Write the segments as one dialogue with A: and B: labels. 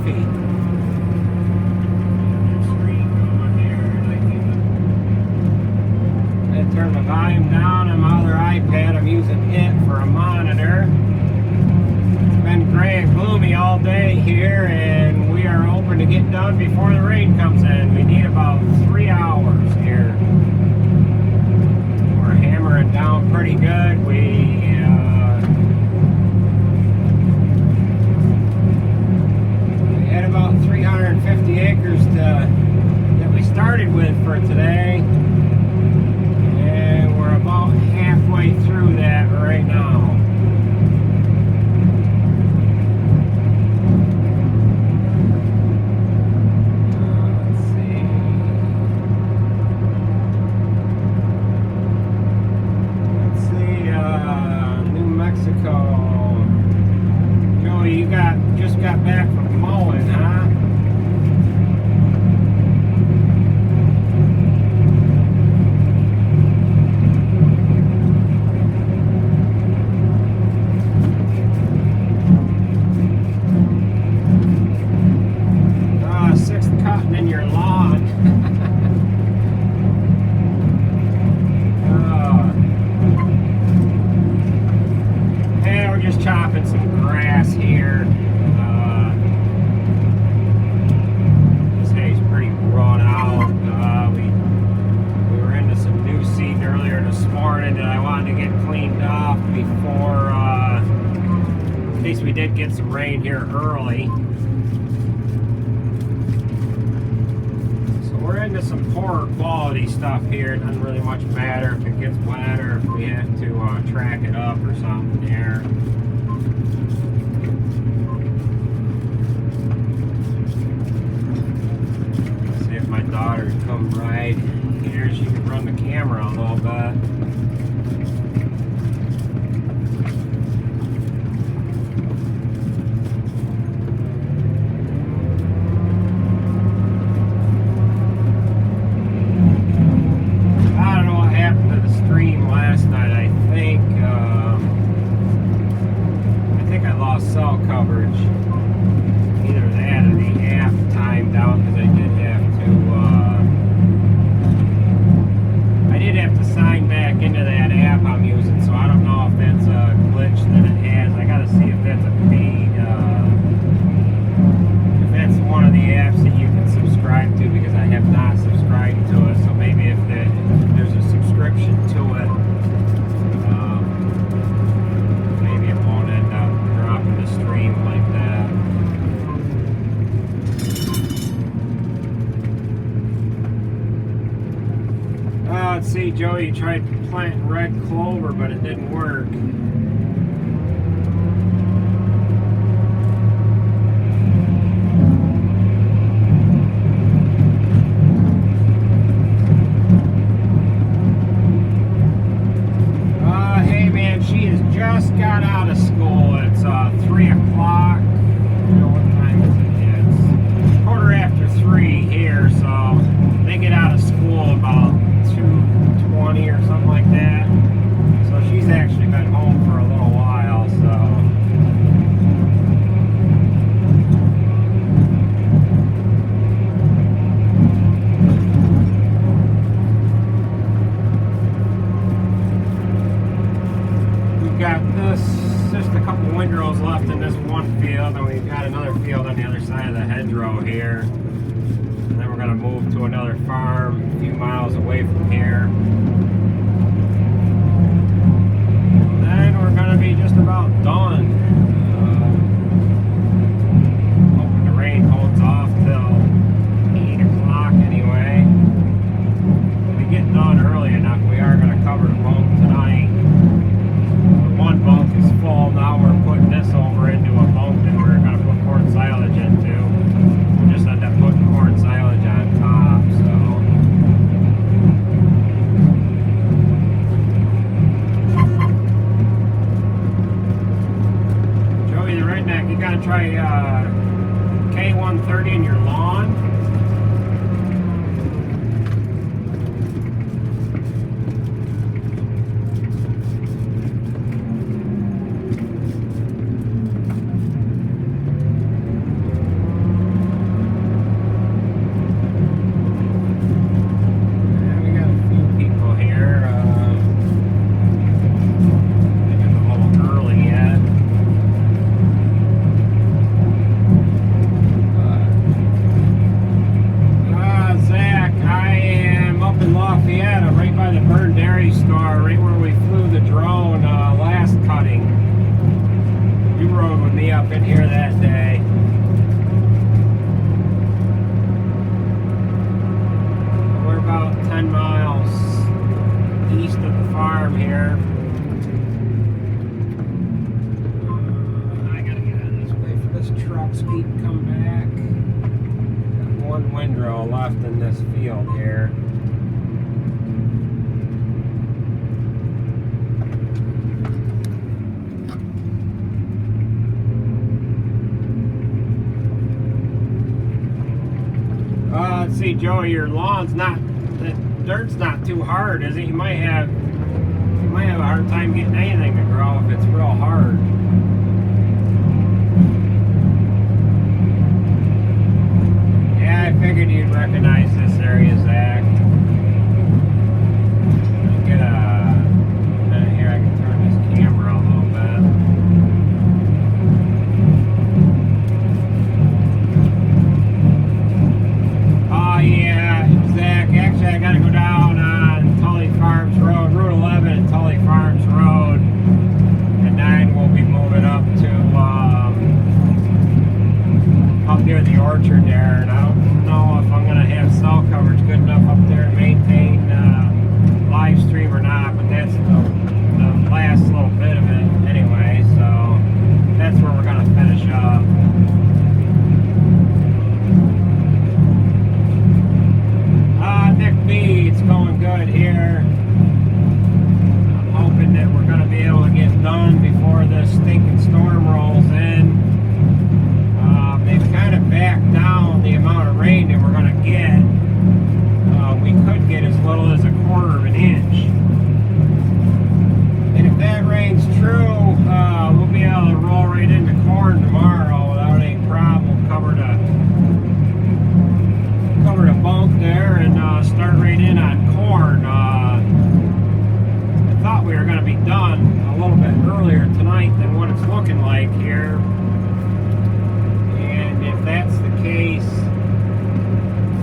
A: coffee. I turn the volume down on my other iPad. I'm using it for a monitor. It's been gray and gloomy all day here, and we are hoping to get done before the rain comes in. We need about 3 hours here. We're hammering down pretty good. We had about 350 acres that we started with for today, and we're about halfway through that right now. Just got back from mowing, huh? Sixth cutting in your lawn. And we're just chopping some grass here. We did get some rain here early, so we're into some poorer quality stuff here. It doesn't really much matter if it gets wet or if we have to track it up or something there. See if my daughter come right here, she can run the camera a little bit. Cell coverage, either that or the app timed out, because I did have to sign back into that app I'm using, so I don't know if that's a glitch that it has. I gotta see if that's a paid, if that's one of the apps that you can subscribe to, because I have not subscribed to it. So maybe if there's a subscription to it, maybe it won't end up dropping the stream like that. Let's see, Joey, you tried planting red clover, but it didn't work. Hey man, she has just got out of school. It's 3 o'clock. What time is it? It's 3:15 here, so they get out of school about 2:20 or something like that. So she's actually been home for a little while, so. We've got just a couple windrows left in this one field, and we've got another field on the other side of the hedgerow here. And then we're going to move to another farm a few miles away from here. And then we're going to be just about done. Hoping the rain holds off till 8 o'clock anyway. If we get done early enough, we are going to cover the bunk tonight. One bunk is full. Now we're putting this over into a bunk that we're going to put corn silage into. We'll just end up putting corn silage on top, so. Joey the redneck, you got to try K130 in your lawn. back. Got one windrow left in this field here. Let's see, Joey, your lawn's not, the dirt's not too hard, is it? You might have a hard time getting anything to grow if it's real hard. Yeah, I figured you'd recognize this area, Zach. Get a minute here, I can turn this camera a little bit. Oh yeah, Zach, actually I gotta go down on Tully Farms Road, Route 11 and Tully Farms Road, and then we'll be moving up to up near the orchard there, and I don't know if I'm gonna have cell coverage good enough up there to maintain live stream or not, but that's the last little bit of it anyway, so that's where we're gonna finish up. Nick B, it's going good here. I'm hoping that we're going to be able to get done before this stinking storm rolls in. They've kind of backed down the amount of rain that we're going to get. We could get as little as 1/4 of an inch. And if that rain's true, we'll be able to roll right into corn tomorrow without any problem. Cover the bunk there and start right in on corn. I thought we were going to be done a little bit earlier tonight than what it's looking like here. And if that's the case,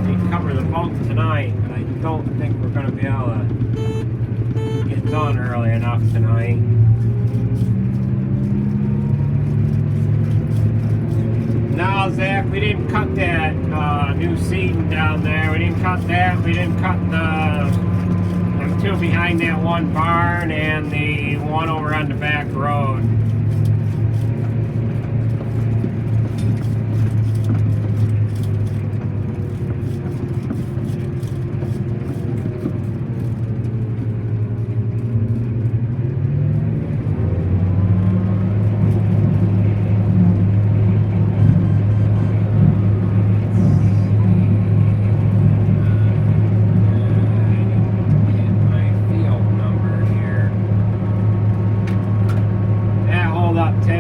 A: we cover the bunk tonight, but I don't think we're going to be able to get done early enough tonight. No, Zach, we didn't cut that new seeding down there. We didn't cut that. We didn't cut them two behind that one barn and the one over on the back road.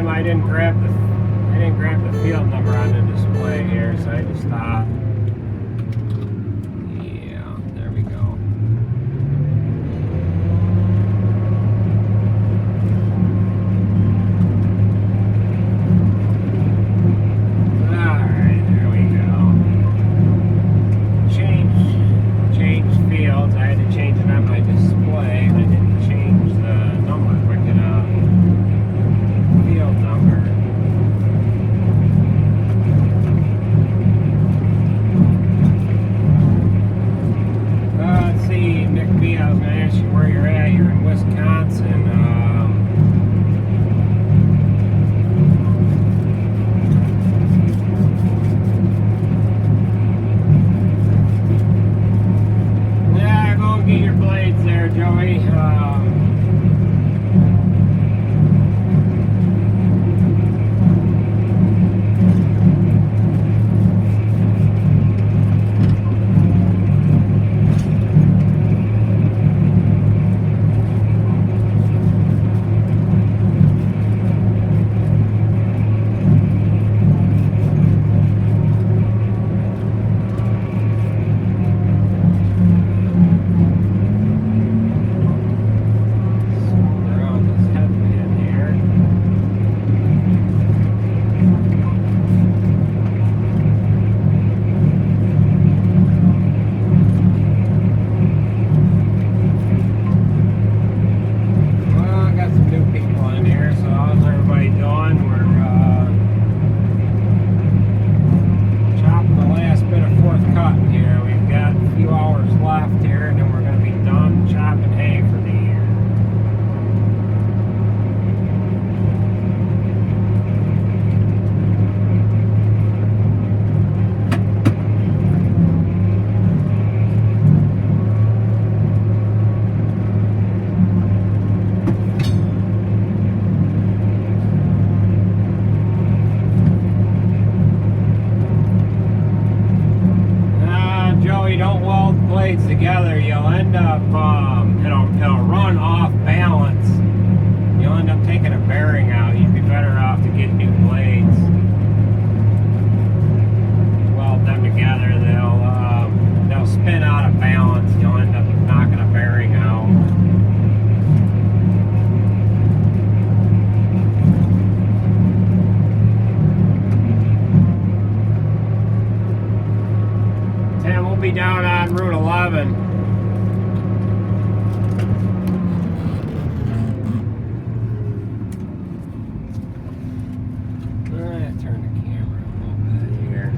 A: I didn't grab the field number on the display here, so I had to stop. Yeah, there we go. Alright, there we go. Change fields. I had to change it on my display, and I didn't change the number quick enough. Field number. blades together, you'll end up, it'll run off balance. You'll end up taking a bearing out. You'd be better off to get new blades. Weld them together, they'll spin out of balance. You'll end up knocking a bearing out. We'll be down on Route 11. Turn the camera a little bit here.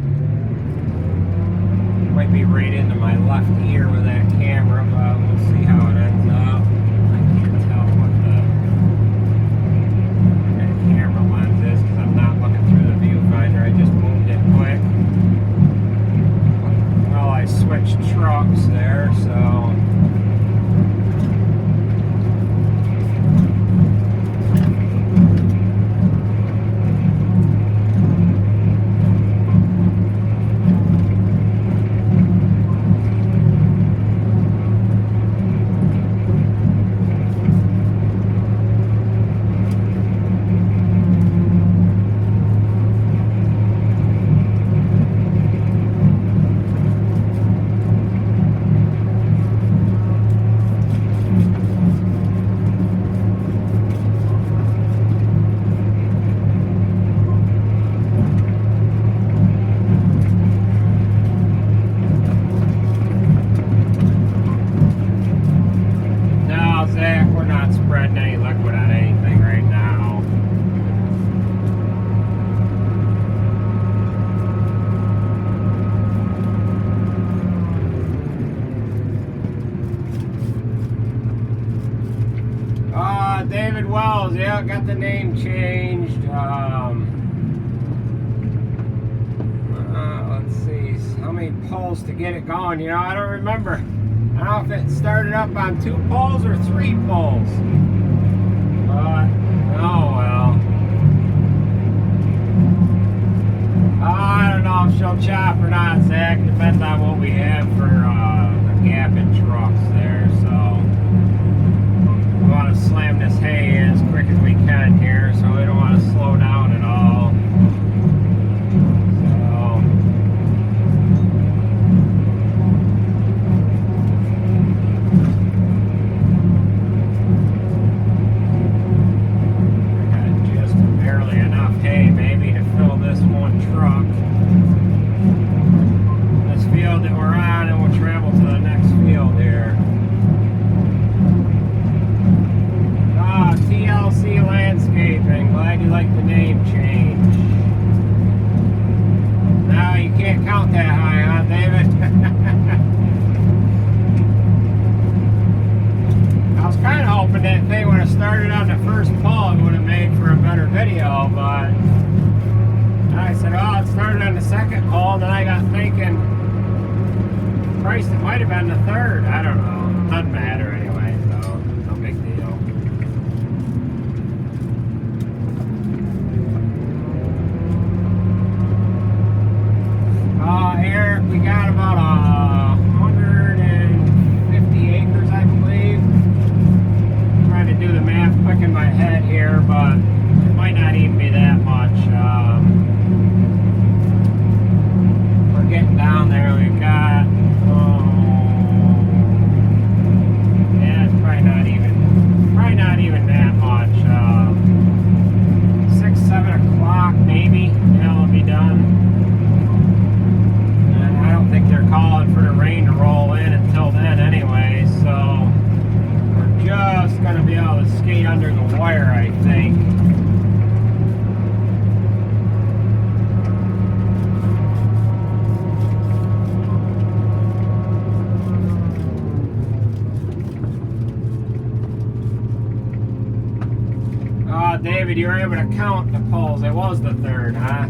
A: Might be right into my left ear with that camera, but we'll see how it ends up. I can't tell what that camera lens is because I'm not looking through the viewfinder. I just moved it quick. I switched trucks there, so David Wells, yeah, got the name changed. Let's see, how many poles to get it going? You know, I don't remember. I don't know if it started up on 2 poles or 3 poles. Oh well. I don't know if she'll chop or not, Zach. Depends on what we have for the gap in trucks there, so. We want to slam this hay in as quick as we can here, so we don't want to slow down at all. I got just barely enough hay, maybe, to fill this one truck. This field that we're on, and we'll travel to the next field here. TLC Landscaping, glad you like the name change. No, you can't count that high, huh, David? I was kind of hoping that thing would have started on the first pull, it would have made for a better video, but I said, oh, it started on the second pull, and then I got thinking, Christ, it might have been the third. I don't know. Doesn't matter anyway, so no big deal. Here we got about 150 acres, I believe. I'm trying to do the math quick in my head here, but it might not even be that much. We're getting down there. We've got, yeah, it's probably not even that much. 6, 7 o'clock maybe, it'll be done. I don't think they're calling for the rain to roll in until then anyway, so we're just going to be able to skate under the wire, I think. Oh, David, you were able to count the poles. It was the third, huh?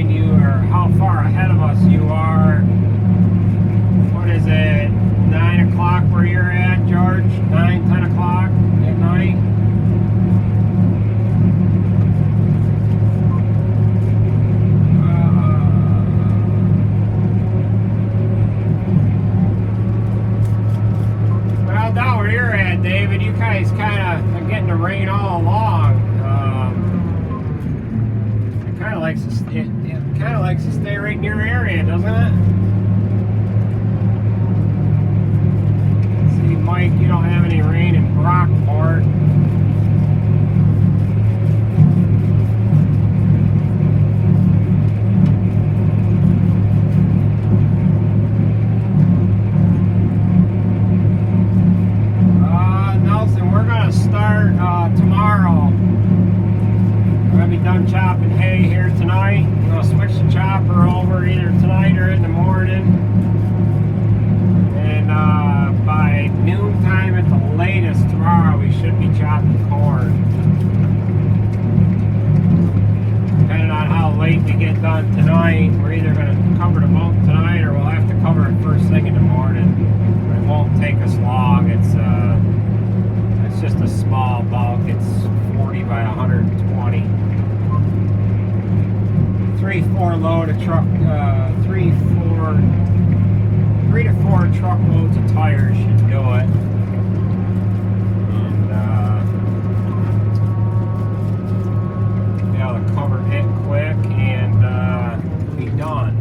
A: behind you or how far ahead of us you are. What is it? 9 o'clock where you're at, George? 9, 10 o'clock at night? Well, down where you're at, David, you guys kind of are getting the rain all along. It kind of likes to stay right in your area, doesn't it? See, Mike, you don't have any rain in Brockport. Nelson, we're gonna start tomorrow. We're gonna be done chopping hay here tonight. We're gonna switch the chopper over either tonight or in the morning. And by noontime at the latest tomorrow, we should be chopping corn. Depending on how late we get done tonight, we're either gonna cover the bulk tonight or we'll have to cover it first thing in the morning. But it won't take us long. It's just a small bulk. It's 40 by 120. 3-4 load of truck, 3 to 4 truckloads of tires should do it. And be able to cover it quick and be done.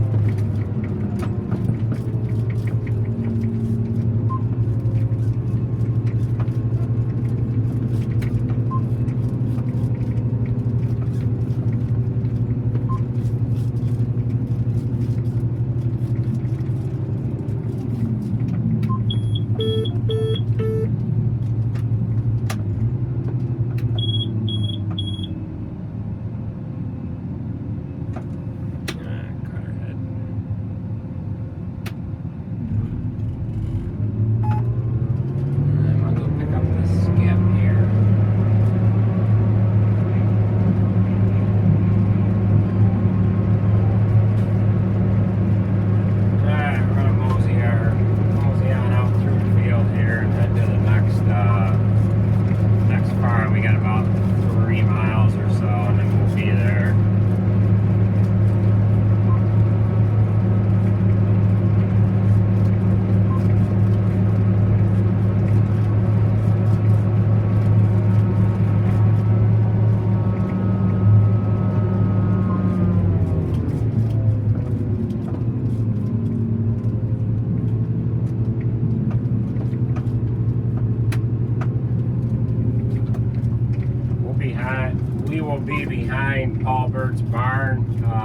A: We will be behind Paul Bird's barn,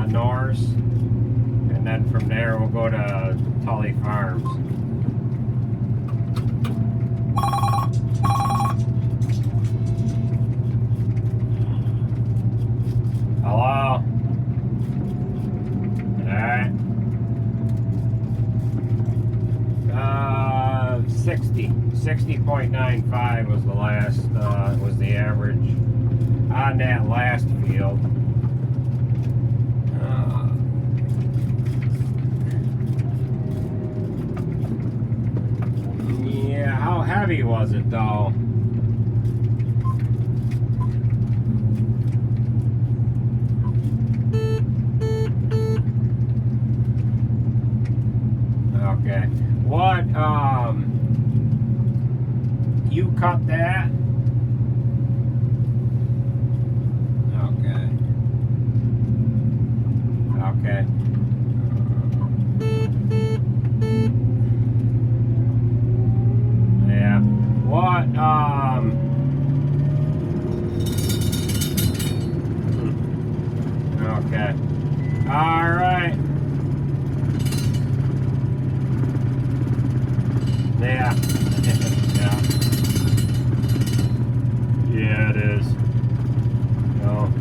A: Norris, and then from there we'll go to Tully Farms. Hello? Alright. 60.95 was the last, was the average on that last field. Yeah, how heavy was it though? Okay. What, you cut that? Okay. Yeah. What, okay. All right. Yeah. Yeah. Yeah, it is. No.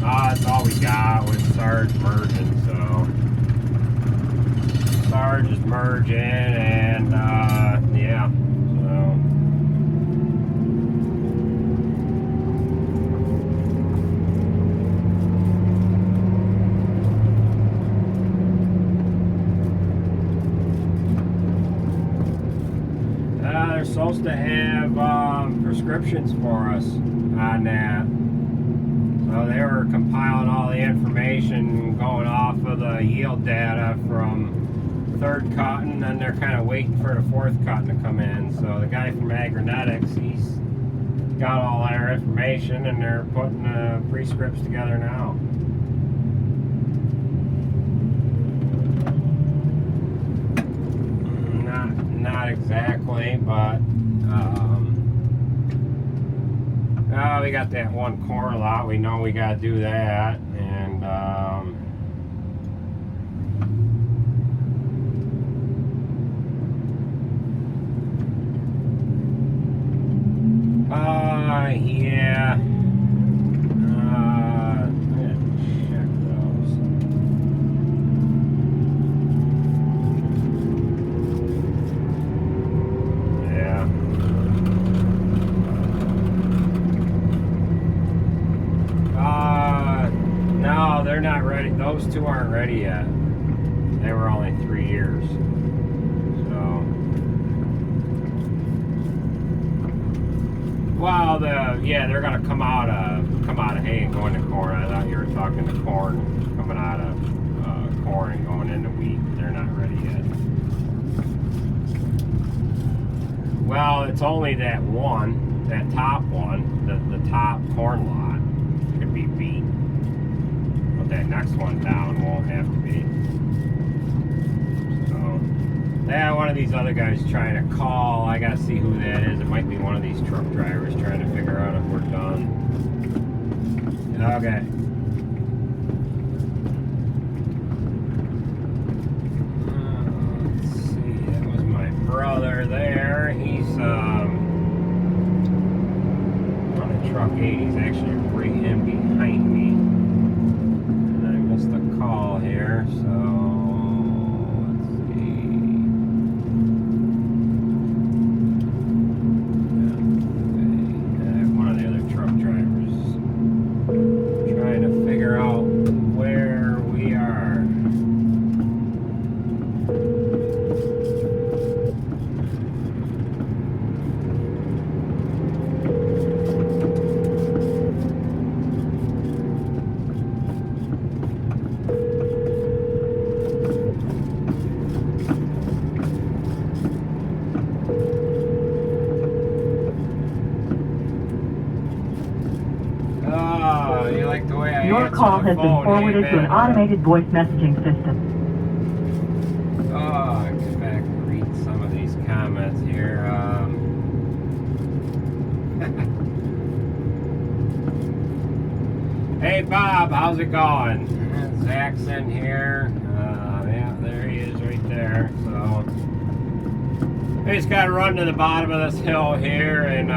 A: That's all we got with Sarge merging, so Sarge is merging, and yeah, so they're supposed to have prescriptions for us on that. So they were compiling all the information going off of the yield data from third cotton, and they're kind of waiting for the fourth cotton to come in. So the guy from Agronetics, he's got all our information, and they're putting prescripts together now. Not exactly, but we got that one corn lot. We know we got to do that, and yeah. Check those. Yeah. No, they're not ready. Those two aren't ready yet. They were only 3 years. So, well, they're gonna come out of hay and go into corn. I thought you were talking to corn coming out of corn and going into wheat. They're not ready yet. Well, it's only that top one, the top corn lot could be beat. But that next one down won't have to be. So, yeah, one of these other guys trying to call. I gotta see who that is. It might be one of these truck drivers trying to figure out if we're done. Okay. Let's see. That was my brother there. He's on a truck 8. He's actually right in behind me. And I missed a call here, so let's see. One of the other truck drivers trying to figure out where we are. You like the way I
B: Your call has been forwarded to an automated voice messaging system.
A: Oh, get back and read some of these comments here. Hey Bob, how's it going? Zach's in here. Yeah, there he is right there. So we just gotta run to the bottom of this hill here, and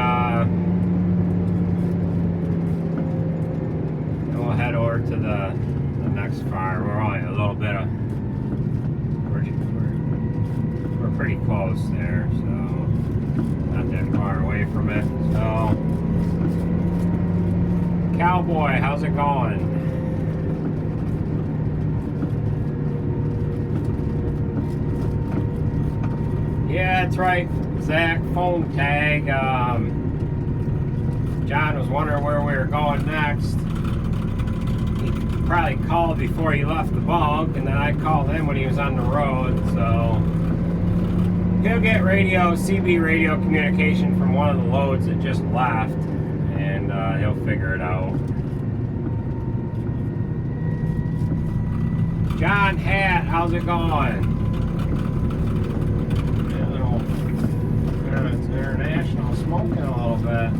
A: we'll head over to the next farm. We're only a little bit of we're pretty close there, so not that far away from it. So, Cowboy, how's it going? Yeah, that's right, Zach. Phone tag. John was wondering where we were going next. Probably called before he left the bunk, and then I called him when he was on the road, so he'll get CB radio communication from one of the loads that just left, and he'll figure it out. John Hatt, how's it going? It's international smoking a little bit.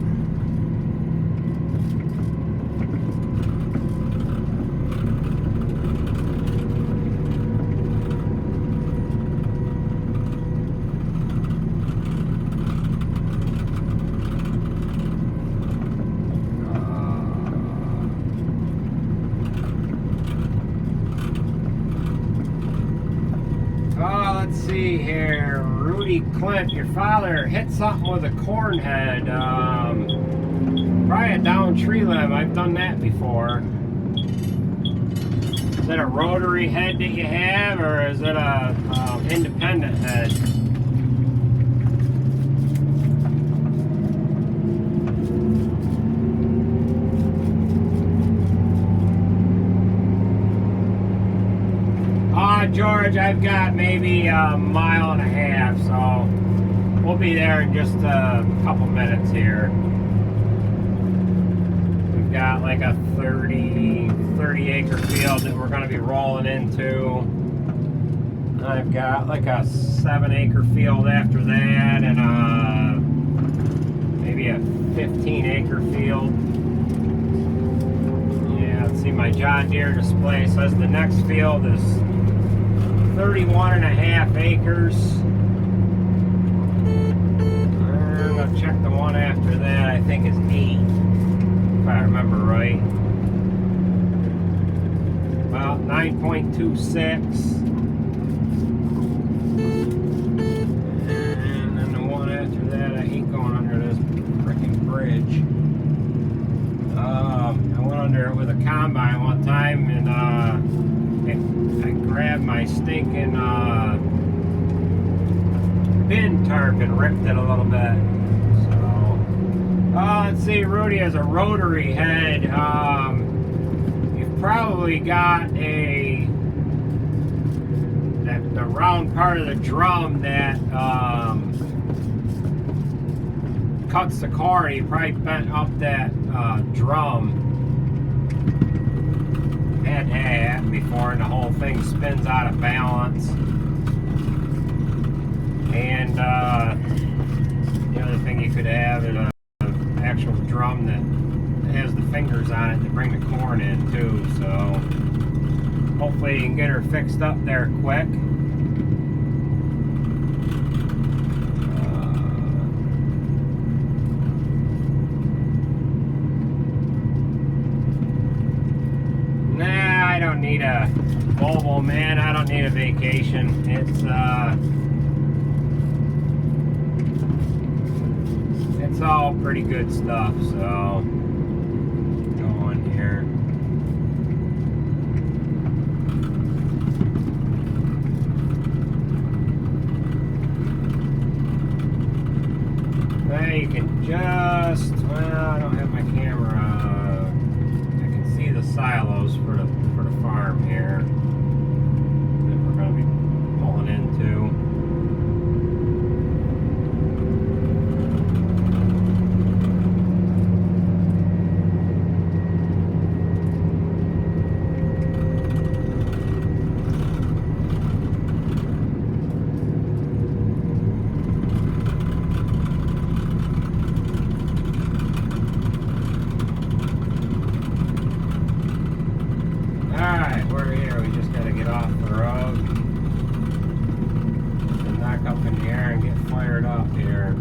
A: Let's see here, Rudy Clint, your father hit something with a corn head, probably a down tree limb. I've done that before. Is that a rotary head that you have, or is it a independent head? storage, I've got maybe a mile and a half, so we'll be there in just a couple minutes here. We've got like a 30 acre field that we're going to be rolling into. I've got like a 7 acre field after that, and maybe a 15 acre field. Yeah, let's see, my John Deere display says the next field is 31.5 acres. I'm gonna check the one after that. I think is 8, if I remember right. Well, 9.26. And then the one after that, I hate going under this freaking bridge. I went under it with a combine one time, and I grabbed my stinking bin tarp and ripped it a little bit. So, let's see, Rudy has a rotary head. You've probably got the round part of the drum that cuts the cord. You probably bent up that drum. Had to have before, and the whole thing spins out of balance. And the other thing you could have is an actual drum that has the fingers on it to bring the corn in too. So hopefully you can get her fixed up there quick. I don't need a Volvo, man. I don't need a vacation. It's all pretty good stuff. So go on here. Now you can just, well, I don't have my camera. I can see the silos for the farm here that we're going to be pulling into. Alright, we're here. We just got to get off the road and knock up in the air and get fired up here.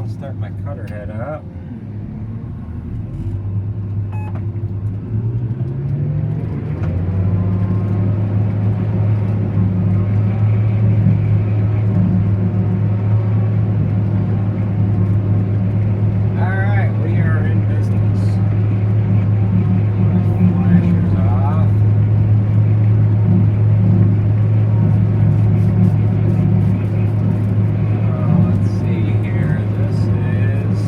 A: Start my cutter head up. Alright, we are in business. Flashers off. Let's see here. This is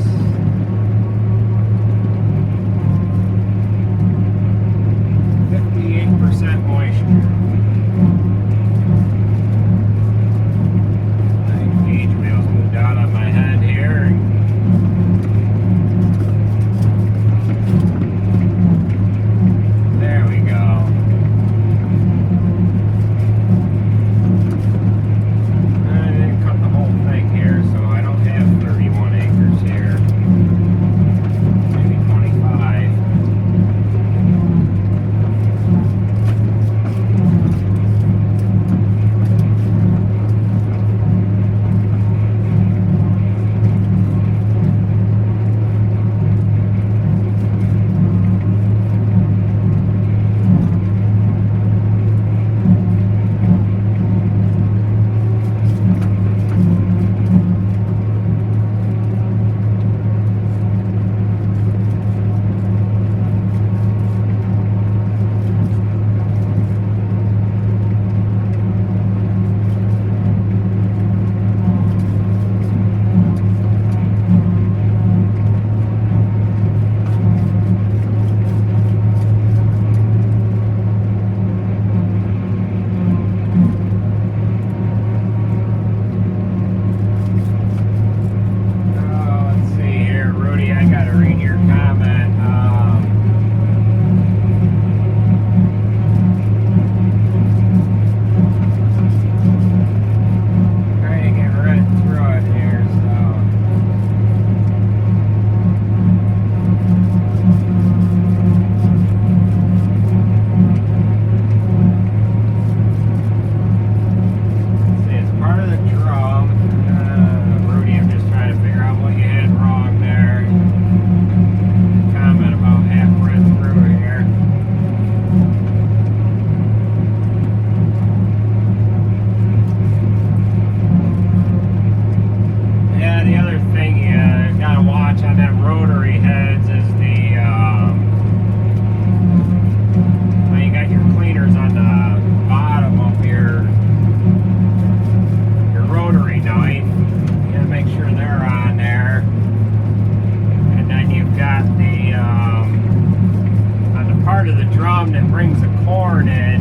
A: the drum that brings the corn in,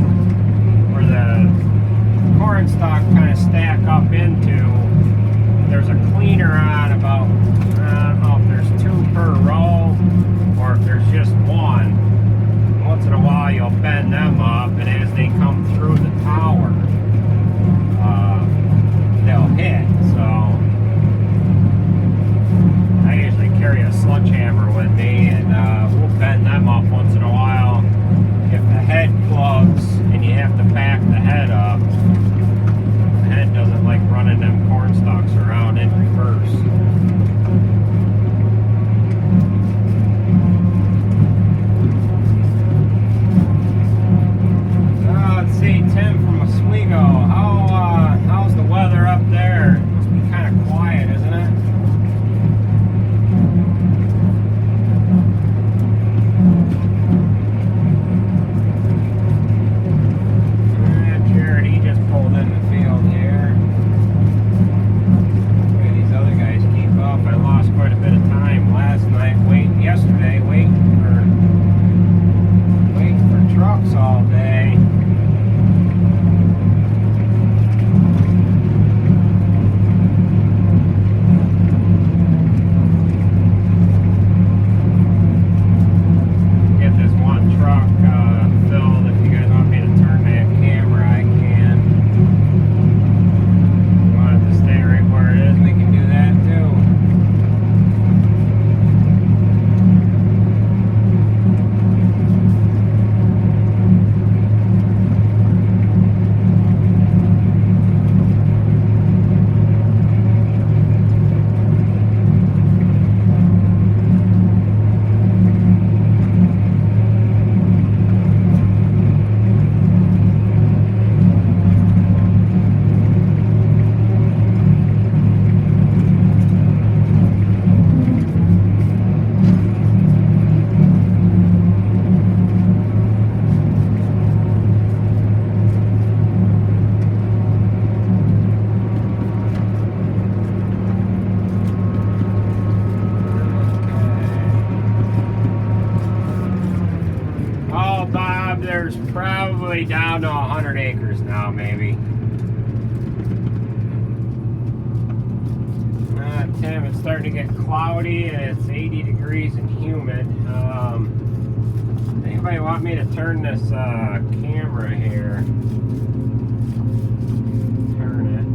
A: where the corn stalk kind of stack up into. There's a cleaner on about, I don't know if there's 2 per row or if there's just one. Once in a while you'll bend them up, and as they come through the tower, they'll hit. So I usually carry a sledgehammer with me, and we'll bend them up once in a while. If the head plugs and you have to back the head up, the head doesn't like running them corn stalks around in reverse. Let's see, Tim from Oswego. How's the weather up there? It must be kind of quiet, isn't it? Jered, he just pulled in the field here. Look at these other guys keep up. I lost quite a bit of time last night, yesterday, waiting for trucks all day. Get this one truck filled. If you guys want me to turn that camera, I can. If you want it to stay right where it is, we can do that too. Oh, Bob, there's probably down to 100 acres now, maybe. Tim, it's starting to get cloudy and it's 80 degrees and humid. Anybody want me to turn this camera here? Turn it.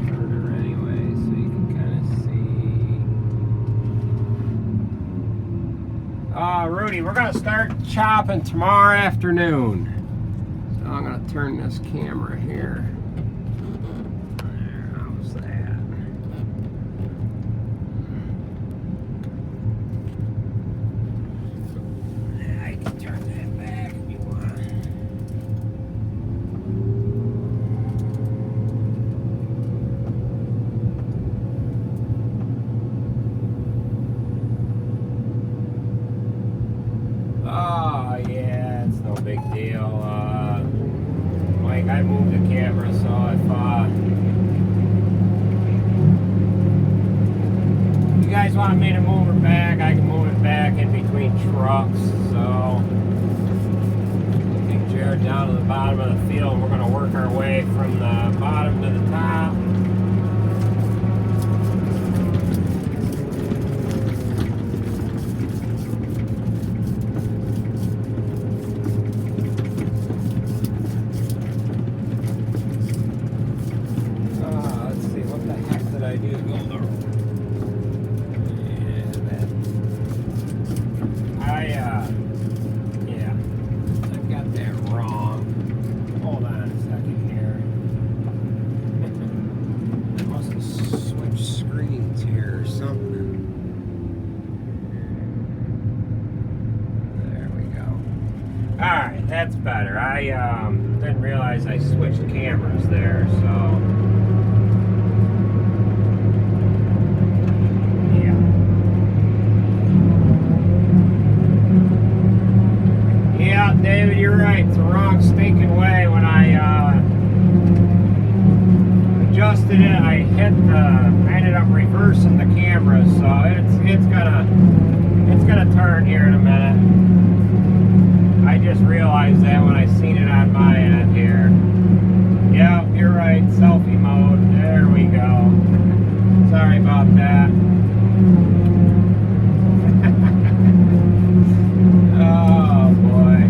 A: Turn her anyway so you can kind of see. Rudy, we're going to start chopping tomorrow afternoon. So I'm going to turn this camera here. There, how's that? I can turn that back if you want. Oh, yeah, it's no big deal. Mike, I moved the camera, so if you guys want me to move it back, I can move it back in between trucks. So, take Jered down to the bottom of the field. We're going to work our way from the bottom to the top. Alright, that's better. I didn't realize I switched cameras there, so yeah, David, you're right. It's the wrong stinking way. When I adjusted it, I hit I ended up reversing the camera, so it's gonna turn here in a minute. I just realized that when I seen it on my end here. Yeah, you're right, selfie mode. There we go. Sorry about that. Oh boy.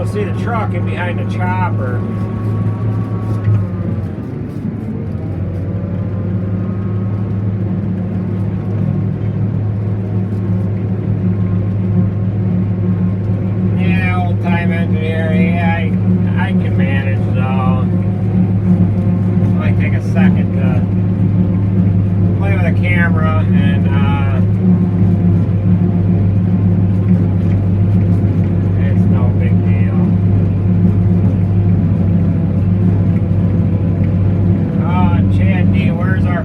A: See the truck in behind the chopper. Yeah, old time engineer. Yeah, I can manage though. Might take a second to play with the camera and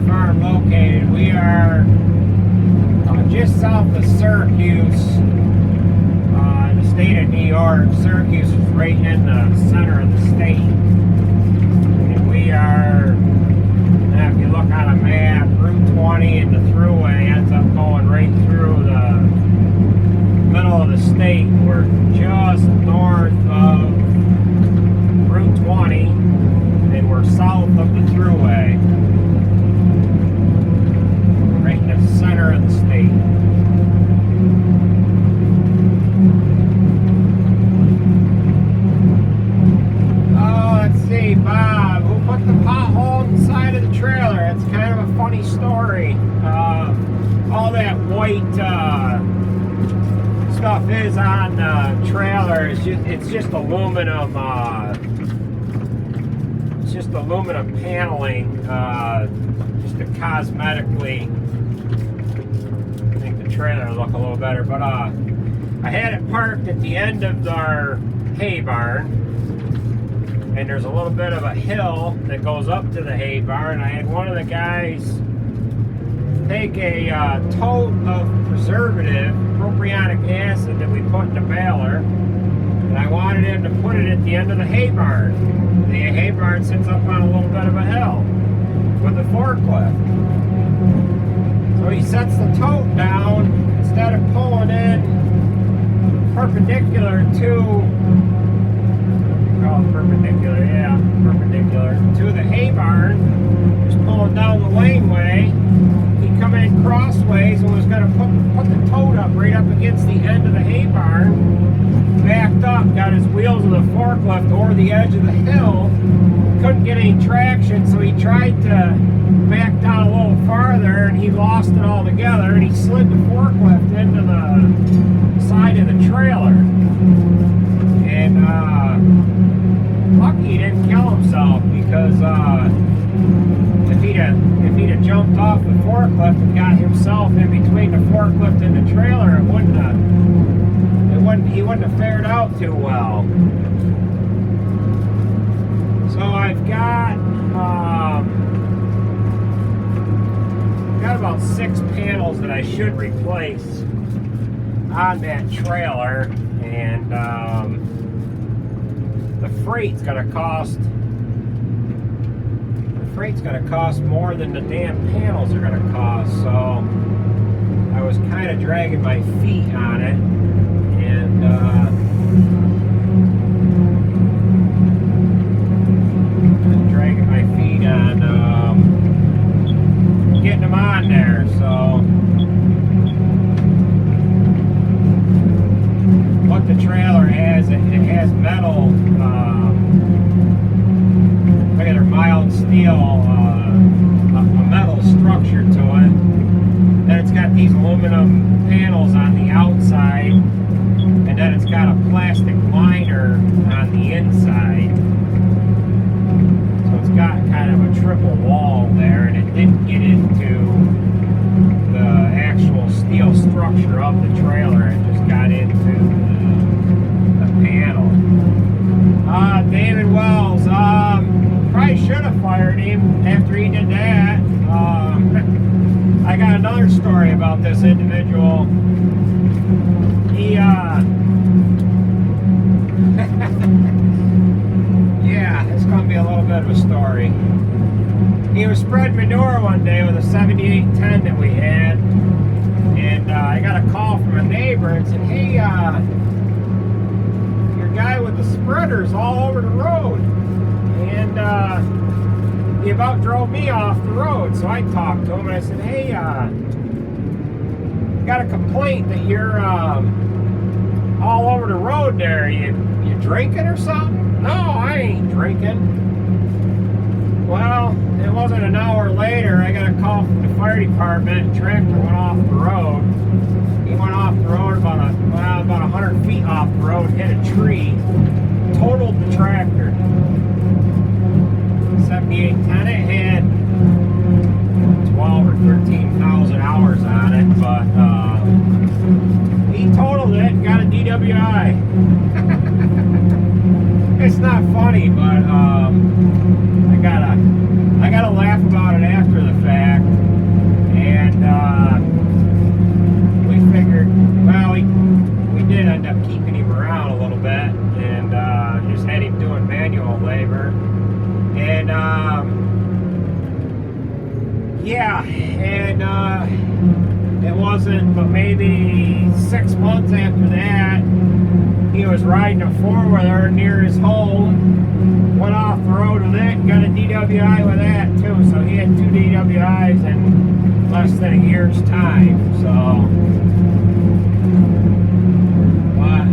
A: farm located. We are just south of Syracuse, in the state of New York. Syracuse is right in the center of the state. And we are, now if you look on a map, Route 20 and the thruway ends up going right through the middle of the state. We're just north of Route 20 and we're south of the thruway. Center of the state. Oh, let's see, Bob, who put the pothole on the side of the trailer? It's kind of a funny story. All that white stuff is on the trailer. It's just aluminum. It's just aluminum paneling, just to cosmetically trailer look a little better, but I had it parked at the end of our hay barn, and there's a little bit of a hill that goes up to the hay barn. I had one of the guys take a tote of preservative, propionic acid that we put in the baler, and I wanted him to put it at the end of the hay barn. The hay barn sits up on a little bit of a hill with a forklift. So he sets the tote down, instead of pulling in perpendicular to, perpendicular to the hay barn, just pulling down the laneway. He come in crossways and was going to put the tote up right up against the end of the hay barn, backed up, got his wheels of the forklift over the edge of the hill, couldn't get any traction, so he tried to back down a little farther and he lost it all together and he slid the forklift into the side of the trailer. And lucky he didn't kill himself, because if he'd have jumped off the forklift and got himself in between the forklift and the trailer, he wouldn't have fared out too well. So I've got about 6 panels that I should replace on that trailer, and the freight's gonna cost more than the damn panels are gonna cost. So I was kind of dragging my feet on it, and dragging my feet on getting them on there. So the trailer has it has metal, rather mild steel, a metal structure to it. Then it's got these aluminum panels on the outside, and then it's got a plastic liner on the inside. So it's got kind of a triple wall there, and it didn't get into the actual steel structure of the trailer. It just got into the panel. David Wells, probably should have fired him after he did that. I got another story about this individual. He, yeah, it's going to be a little bit of a story. He was spreading manure one day with a 7810 that we had, and I got a call from a neighbor and said, hey, your guy with the spreader's all over the road, and he about drove me off the road. So I talked to him and I said, hey, got a complaint that you're all over the road there. You drinking or something? No, I ain't drinking. Well, it wasn't an hour later, I got a call from the fire department. Tractor went off the road. He went off the road about 100 feet off the road, hit a tree, totaled the tractor. 7810, it had 12 or 13,000 hours on it, but he totaled it and got a DWI. It's not funny, but I gotta laugh about it after the fact, and we figured, well, we did end up keeping him around a little bit, and just had him doing manual labor, and yeah, and it wasn't but maybe 6 months after that, he was riding a four-wheeler near his home, went off the road with it, and got a DWI with that too. So he had 2 DWIs in less than a year's time. So, but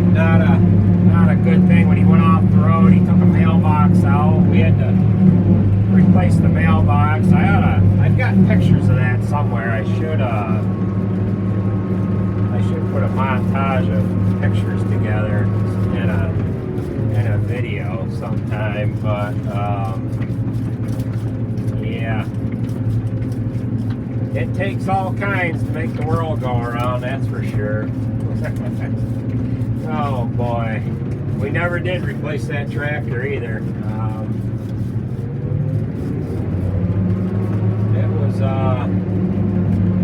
A: not a good thing. When he went off the road, he took a mailbox out. We had to replace the mailbox. I've got pictures of that somewhere. I should put a montage of pictures together in a video sometime, but yeah, it takes all kinds to make the world go around, that's for sure. Oh boy, we never did replace that tractor either.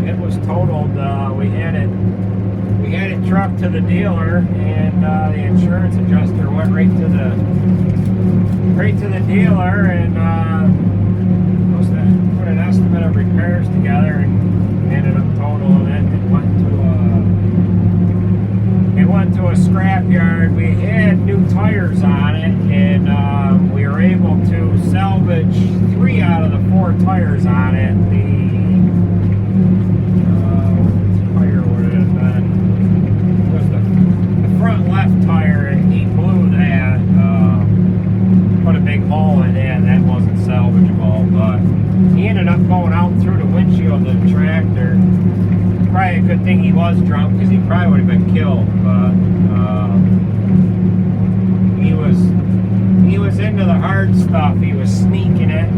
A: It was totaled. We had it trucked to the dealer, and the insurance adjuster went right to the dealer and put an estimate of repairs together and ended up totaling it. It went to a scrap yard. We had new tires on it, and we were able to salvage 3 out of the 4 tires on it. Front left tire, and he blew that, put a big hole in it, and that wasn't salvageable, but he ended up going out through the windshield of the tractor. Probably a good thing he was drunk, because he probably would have been killed, but he was into the hard stuff. He was sneaking it,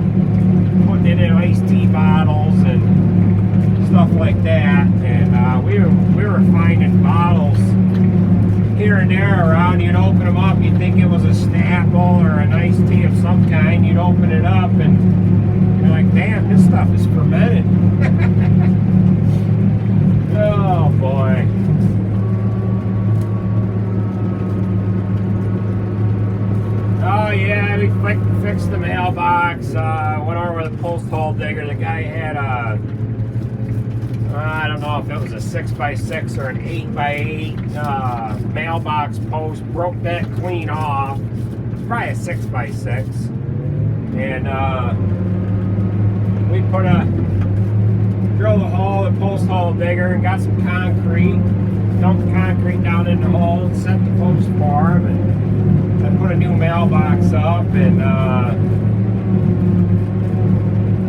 A: putting it in iced tea bottles and stuff like that, and we were finding bottles here and there around. You'd open them up, you'd think it was a Snapple or an iced tea of some kind. You'd open it up and you're like, damn, this stuff is fermented. Oh boy. Oh yeah, we fixed the mailbox, went over with a post hole digger. The guy had I don't know if it was a 6x6 or an 8x8 mailbox post, broke that clean off. It's probably a 6x6. And we drilled a hole, a post hole digger, and got some concrete. dumped concrete down in the hole and set the post for him, and I put a new mailbox up, and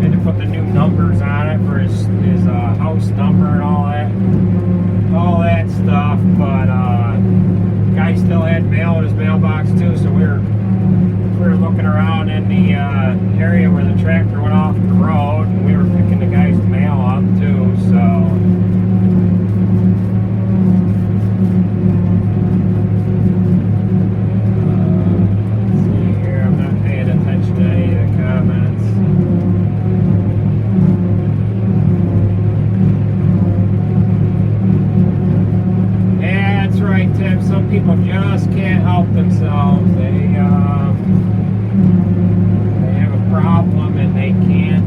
A: had to put the new numbers on it for his house number and all that stuff. But guy still had mail in his mailbox too, so we were looking around in the area where the tractor went off the road, and we were picking the guy's mail up too. So. Let's see here. I'm not paying attention to any of the comments. Yeah, that's right, Tim. Some people just can't help themselves. They have a problem and they can't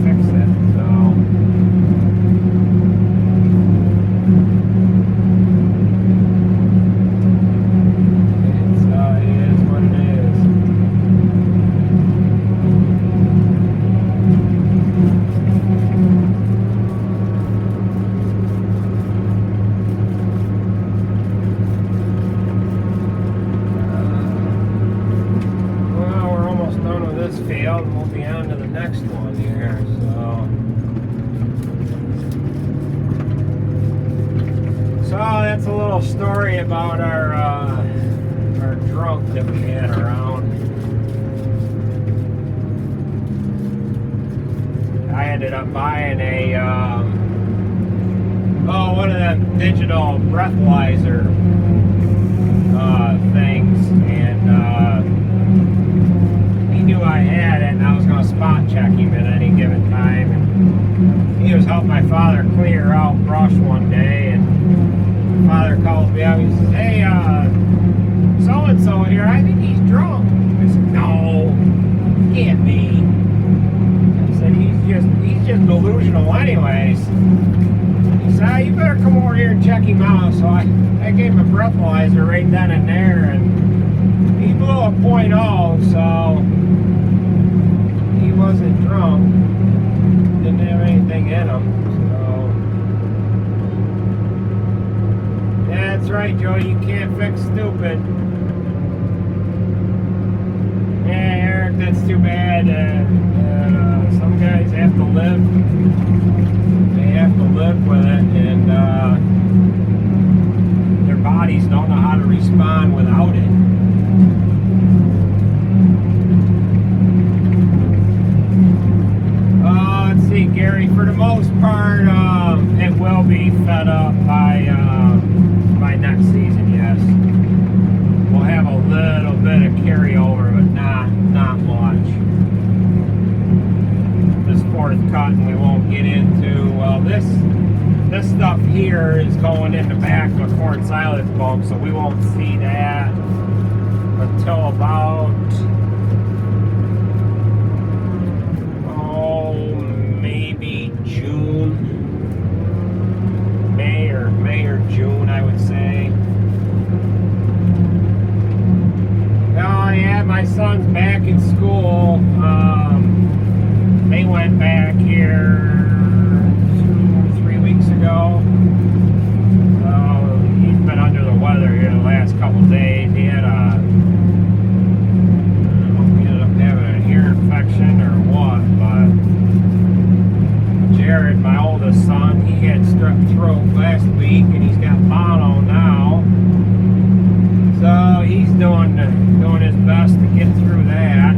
A: fix it. So it is what it is. Well, we're almost done with this field, and we'll be on to the next one here. So that's a little story about our drunk that we had around. I ended up buying one of them digital breathalyzer things, and he knew I had it, and I was going to spot check him at any given time. And he was helping my father clear out brush one day, and my father calls me up. He says, "Hey, so-and-so here, I think he's drunk." I said, "No, can't be." I said, he's just delusional anyways." He said, "You better come over here and check him out." So I gave him a breathalyzer right then and there, and he blew a .0, so he wasn't drunk. Didn't have anything in him. So that's right, Joe. You can't fix stupid. Yeah, Eric, that's too bad. Some guys have to live. They have to live with it, and their bodies don't know how to respond without it. Let's see, Gary. For the most part, it will be fed up by next season. Yes, we'll have a little bit of carryover, but not much. This fourth cutting we won't get into. Well, this stuff here is going in the back of a corn silage bunk, so we won't see that until about maybe June, May or June, I would say. Oh yeah, my son's back in school. They went back here 2-3 weeks ago. So he's been under the weather here the last couple days. He had he ended up having an ear infection or what, but Jered, my oldest son, he had strep throat last week, and he's got mono now. So he's doing his best to get through that.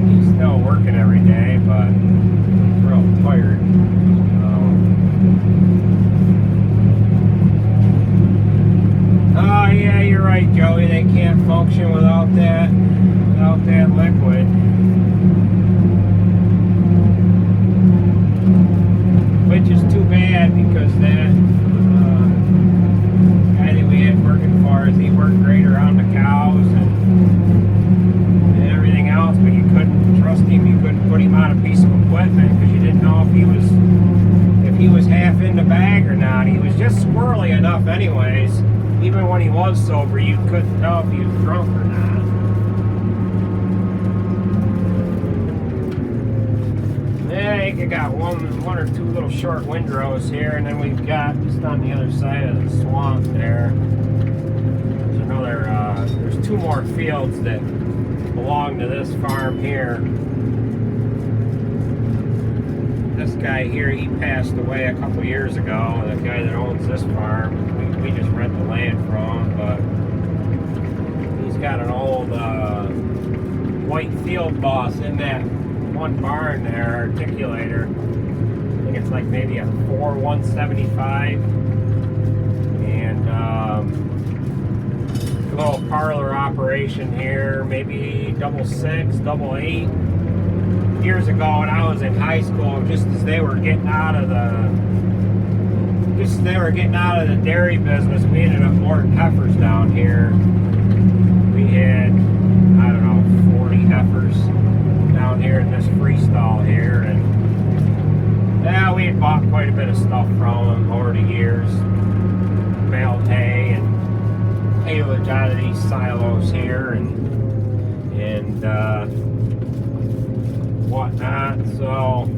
A: He's still working every day, but he's real tired. Oh yeah, you're right, Joey. They can't function without that liquid. Which is too bad, because that guy that we had working for us, he worked great around the cows and everything else, but you couldn't trust him. You couldn't put him on a piece of equipment because you didn't know if he was half in the bag or not. He was just squirrely enough anyways. Even when he was sober, you couldn't tell if he was drunk or not. lake. I got one or two little short windrows here, and then we've got just on the other side of the swamp there. There's another. There's two more fields that belong to this farm here. This guy here, he passed away a couple years ago. The guy that owns this farm, we just rent the land from him, but he's got an old white field boss in that one barn there, articulator. I think it's like maybe a 4.175, and a little parlor operation here, maybe 6.6, 8.8. Years ago when I was in high school, just as they were getting out of the dairy business, we ended up boarding heifers down here. We had, I don't know, 40 heifers down here in this freestall here, and yeah, we had bought quite a bit of stuff from them over the years. Baled hay and haylage out of these silos here, and whatnot. So,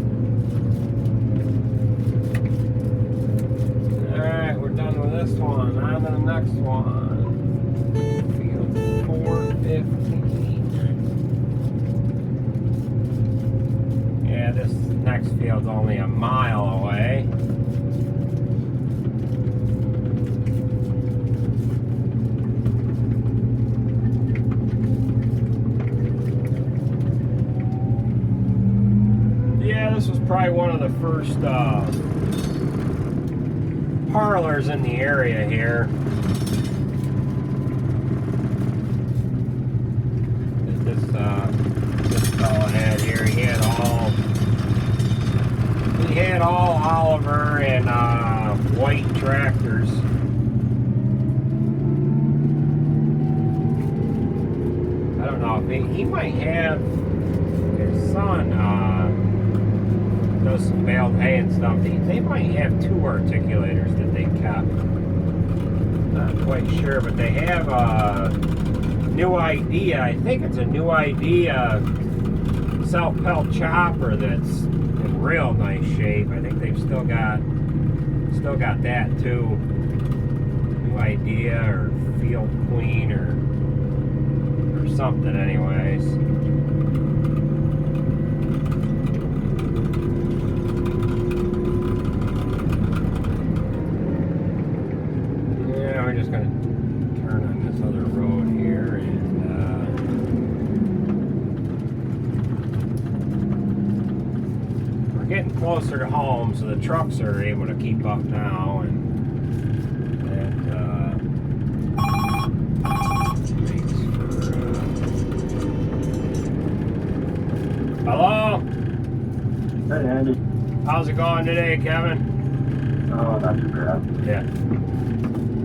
A: alright, we're done with this one. On to the next one. Field 415. Yeah, this next field's only a mile away. This was probably one of the first parlors in the area here. This fella had here. He had all Oliver and white tractors. I don't know if he might have his son. Does some baled hay and stuff. They might have two articulators that they kept. Not quite sure, but they have a new idea. I think it's a new idea self-pelt chopper that's in real nice shape. I think they've still got that too. New idea or Field Queen or something, anyways. We're just going to turn on this other road here, and we're getting closer to home, so the trucks are able to keep up now, and hello?
C: Hey, Andy.
A: How's it going today, Kevin?
C: Oh, not too bad.
A: Yeah.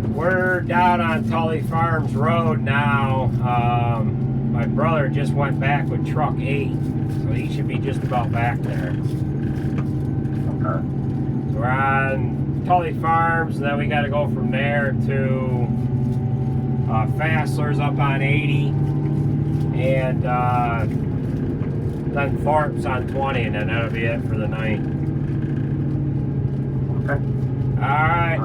A: We're down on Tully Farms Road now. My brother just went back with truck 8, so he should be just about back there.
C: Okay.
A: So we're on Tully Farms, and then we got to go from there to Fassler's up on 80, and then Thorpe's on 20, and then that'll be it for the night.
C: Okay.
A: All right.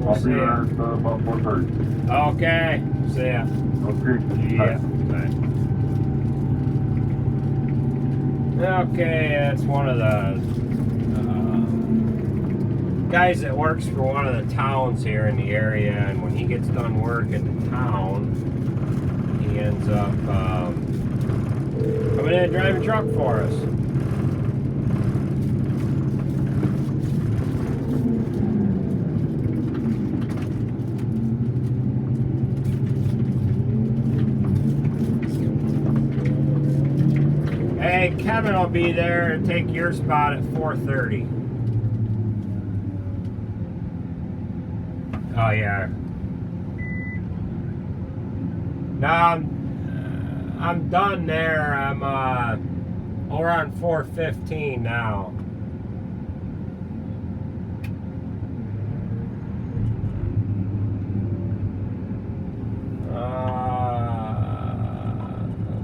C: I'll see you at about 4:30.
A: Okay. See ya.
C: Okay.
A: Yeah. Bye. Okay, that's one of the guys that works for one of the towns here in the area, and when he gets done work in the town, he ends up coming in and driving a truck for us. Hey, Kevin will be there to take your spot at 4:30. Oh yeah. No, I'm done there. I'm over on 415 now.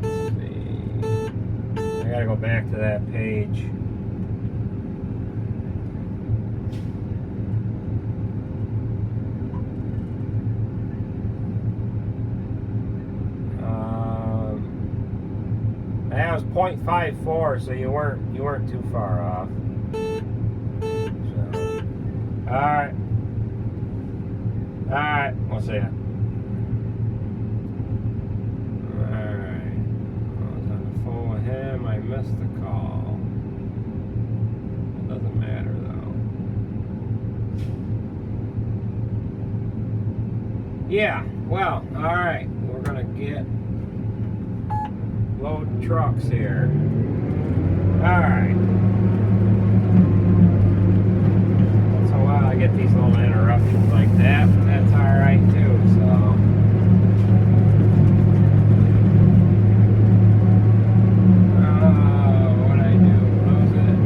A: Let's see. I gotta go back to that page. was 0.54, so you weren't too far off. So, all right, we'll see ya. All right, I was on the phone with him. I missed the call. It doesn't matter though. Yeah, well, all right, we're gonna get load trucks here. All right. Once in a while I get these little interruptions like that, but that's all right too. So. What'd I do? Close it.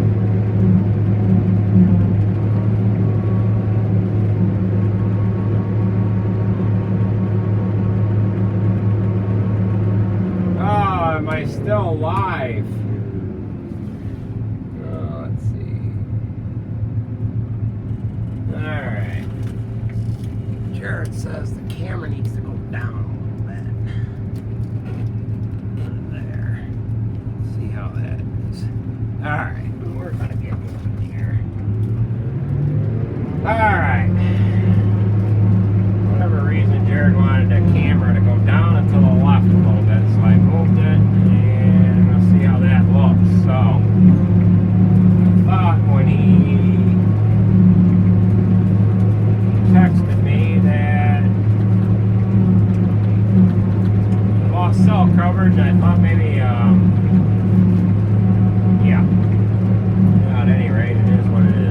A: Am I still live? Let's see. Alright. Jered says the camera needs to go down a little bit. There. Let's see how that is. Alright, we're gonna get moving here. Alright. Whatever reason, Jered wanted the camera to go down and to the left a little bit, so I moved it, and we'll see how that looks. So, I thought when he texted me that I lost cell coverage, I thought maybe, yeah. At any rate, it is what it is.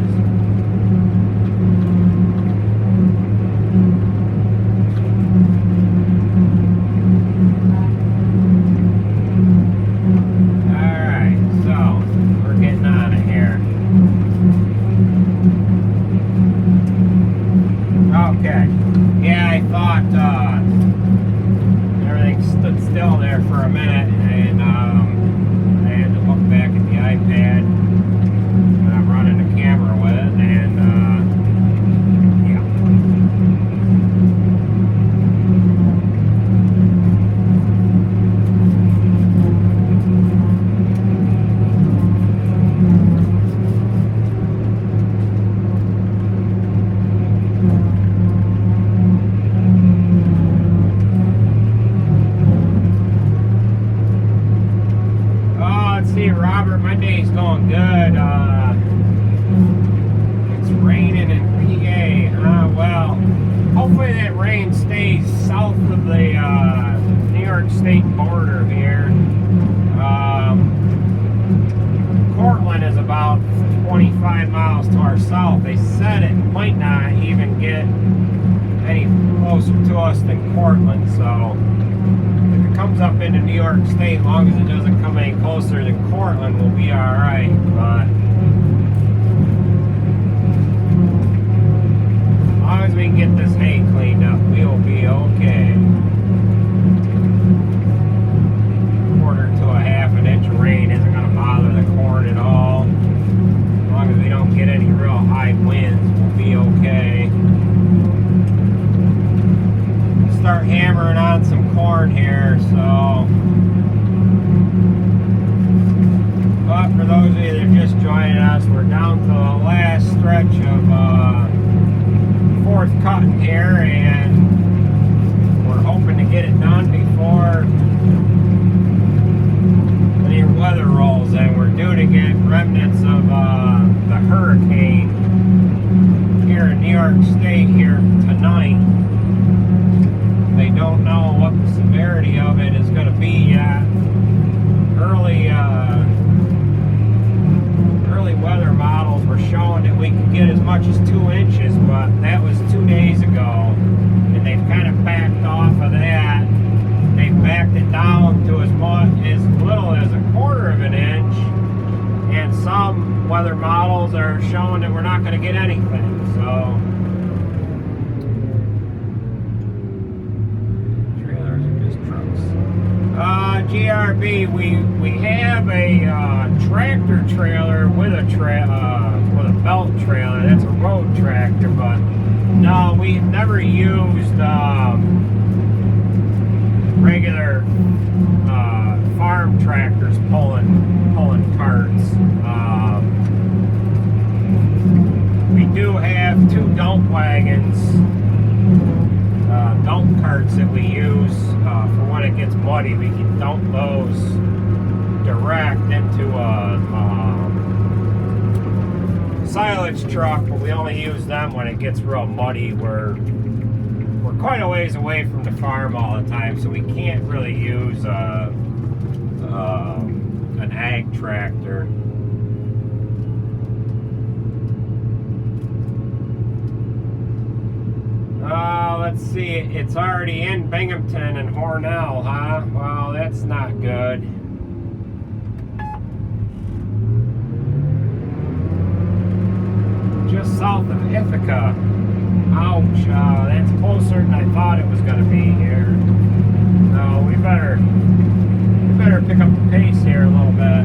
A: Okay. Yeah, I thought everything stood still there for a minute, and I had to look back at the iPad that I'm running the camera with, and yeah. Robert, my day's going good. It's raining in PA. Well, hopefully that rain stays south of the New York State border here. Portland is about 25 miles to our south. They said it might not even get any closer to us than Portland, so if it comes up into New York State, as long as it doesn't come any closer than Portland, we'll be alright. But as long as we can get this hay cleaned up, we will be okay. Quarter to a half an inch of rain isn't going to bother the corn at all. As long as we don't get any real high winds, we'll be okay. Start hammering on some corn here, so but for those of you that are just joining us, we're down to the last stretch of fourth cutting here, and we're hoping to get it done before any weather rolls in. We're due to get remnants of the hurricane here in New York State here tonight. They don't know what the severity of it is going to be yet. Early weather models were showing that we could get as much as 2 inches, but that was 2 days ago, and they've kind of backed off of that. They've backed it down to as little as a quarter of an inch, and some weather models are showing that we're not going to get anything. So. GRB, we have a tractor trailer with a belt trailer. That's a road tractor, but no, we've never used regular farm tractors pulling carts. We do have 2 dump wagons, dump carts that we use for when it gets muddy. We can dump those direct into a silage truck, but we only use them when it gets real muddy. We're quite a ways away from the farm all the time, so we can't really use an ag tractor. Let's see, it's already in Binghamton and Hornell, huh? Well, that's not good. Just south of Ithaca. Ouch, that's closer than I thought it was going to be here. No, we better pick up the pace here a little bit.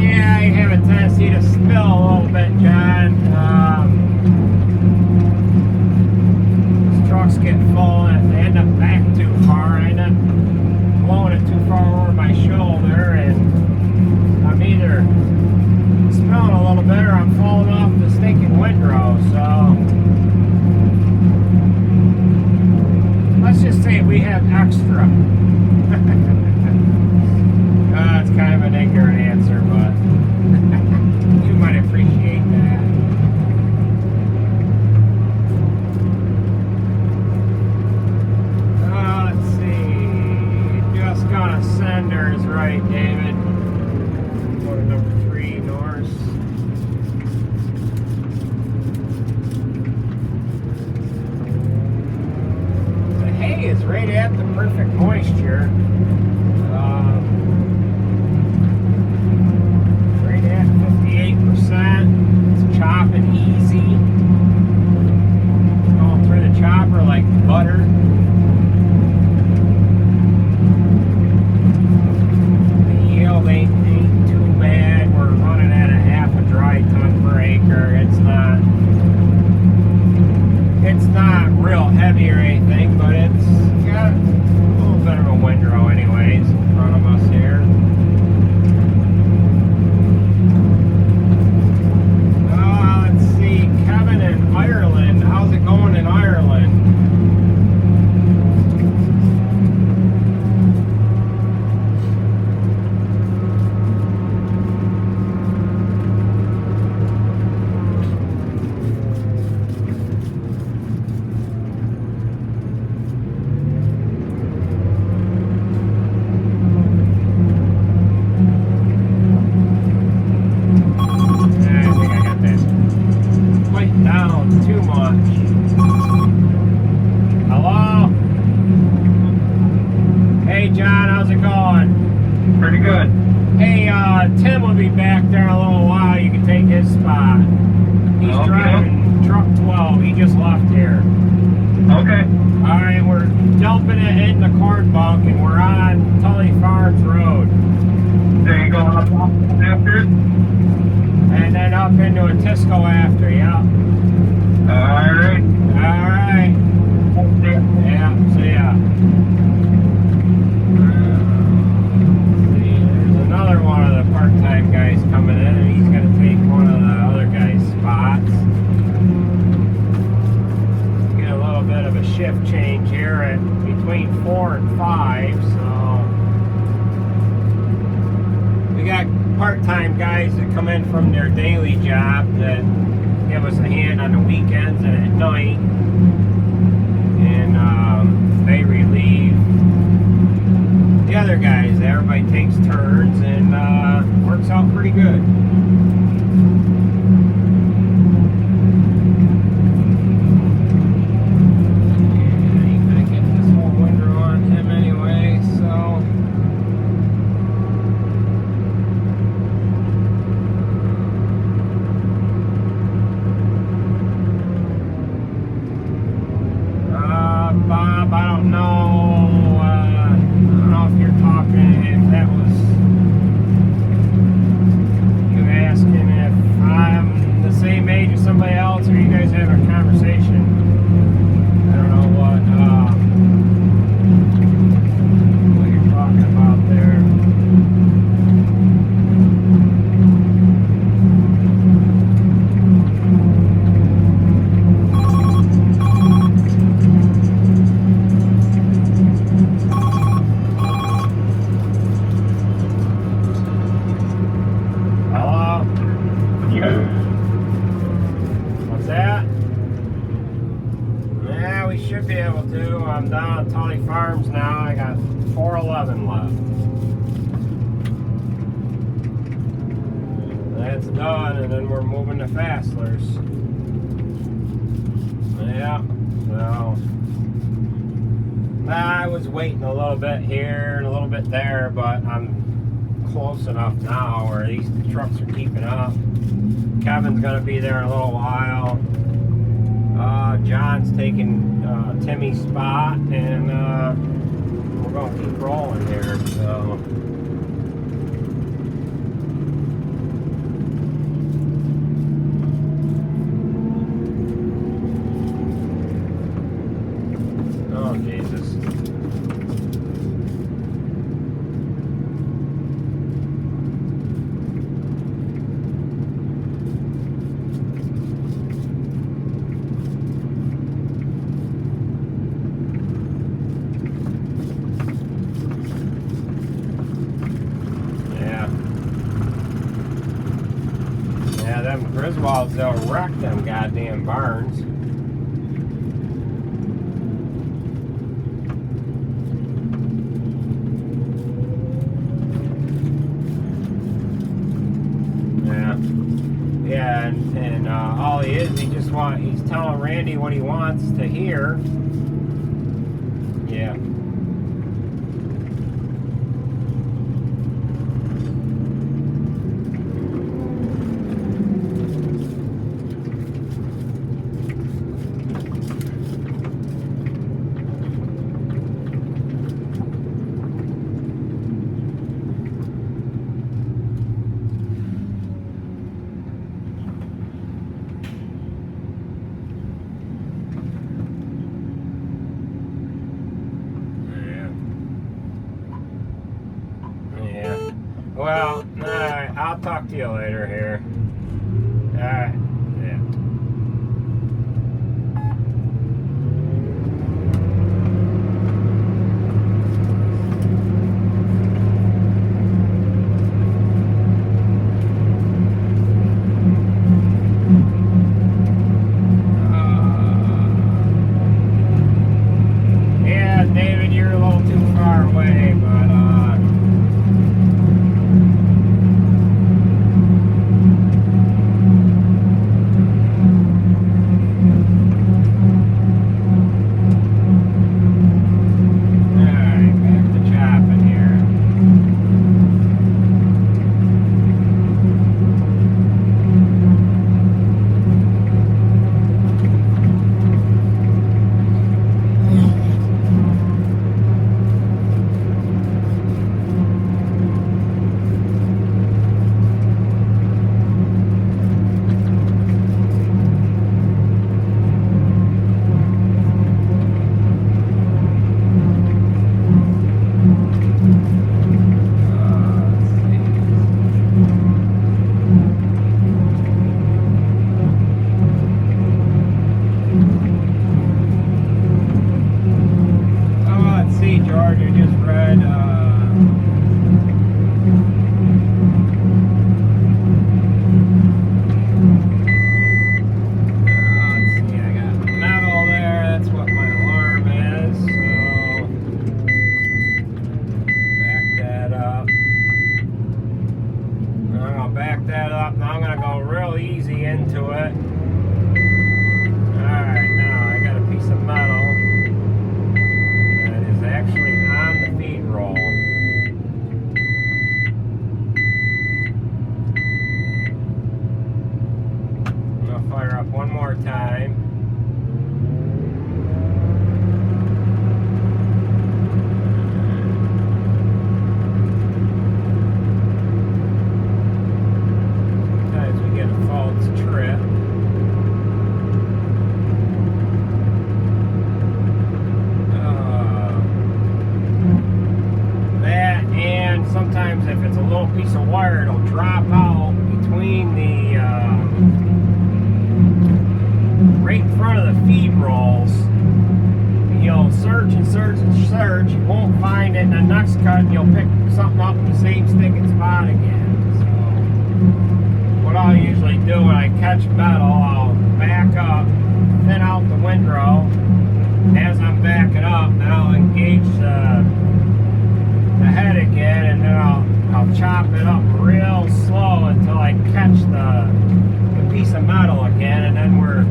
A: Yeah, you have a tendency to spill a little bit, John. These trucks get full and if they end up back too far, I end up blowing it too far over my shoulder, and I'm either spilling a little bit or I'm falling off the stinking windrow. So let's just say we have extra. It's kind of an ignorant answer, but you might appreciate that. Let's see. Just gonna send her is right, David. Go to number 3 north. The hay is right at the perfect moisture. Right at 58%. It's chopping easy. It's going through the chopper like butter. The yield ain't too bad. We're running at a half a dry ton per acre. It's not real heavy or anything, but it's got a little bit of a windrow anyways in front of us here. Let's see, Kevin in Ireland. How's it going in Ireland? Too much. Hello? Hey John, how's it going?
C: Pretty good.
A: Hey, Tim will be back there in a little while. You can take his spot. He's
C: Okay.
A: driving truck 12. He just left here.
C: Okay.
A: Alright, we're dumping it in the corn bunk and we're on Tully Farms Road.
C: There you go up after it?
A: And then up into Atisco after, yeah.
C: Alright.
A: Alright. Yeah, see ya. See, there's another one of the part-time guys coming in, and he's going to take one of the other guy's spots. Get a little bit of a shift change here at between 4 and 5, so we got part-time guys that come in from their daily job that give us a hand on the weekends and at night, and they relieve the other guys. Everybody takes turns and works out pretty good. Yeah, you gotta get this whole windrow on him anyway, so Bob, I don't know if you're talking, if that was you asking if I'm the same age as somebody else who I'm down at Tully Farms now. I got 411 left. That's done, and then we're moving to Fastlers. Yeah, so I was waiting a little bit here and a little bit there, but I'm close enough now where these trucks are keeping up. Kevin's gonna be there in a little while. John's taking Timmy's spot, and we're gonna keep rolling here. So. Oh, Jesus. Yeah, them Griswolds, they'll wreck them goddamn barns. Yeah, and all he is, he's telling Randy what he wants to hear. Yeah. Well, alright, I'll talk to you later here. Alright, yeah. Yeah, David, you're a little too far away, but piece of wire, it'll drop out between the right in front of the feed rolls. You'll search and search and search, you won't find it, and the next cut you'll pick something up in the same sticking spot again. So what I'll usually do when I catch metal, I'll back up, thin out the windrow, as I'm backing up, then I'll engage the head again, and then I'll chop it up real slow until I catch the piece of metal again, and then we're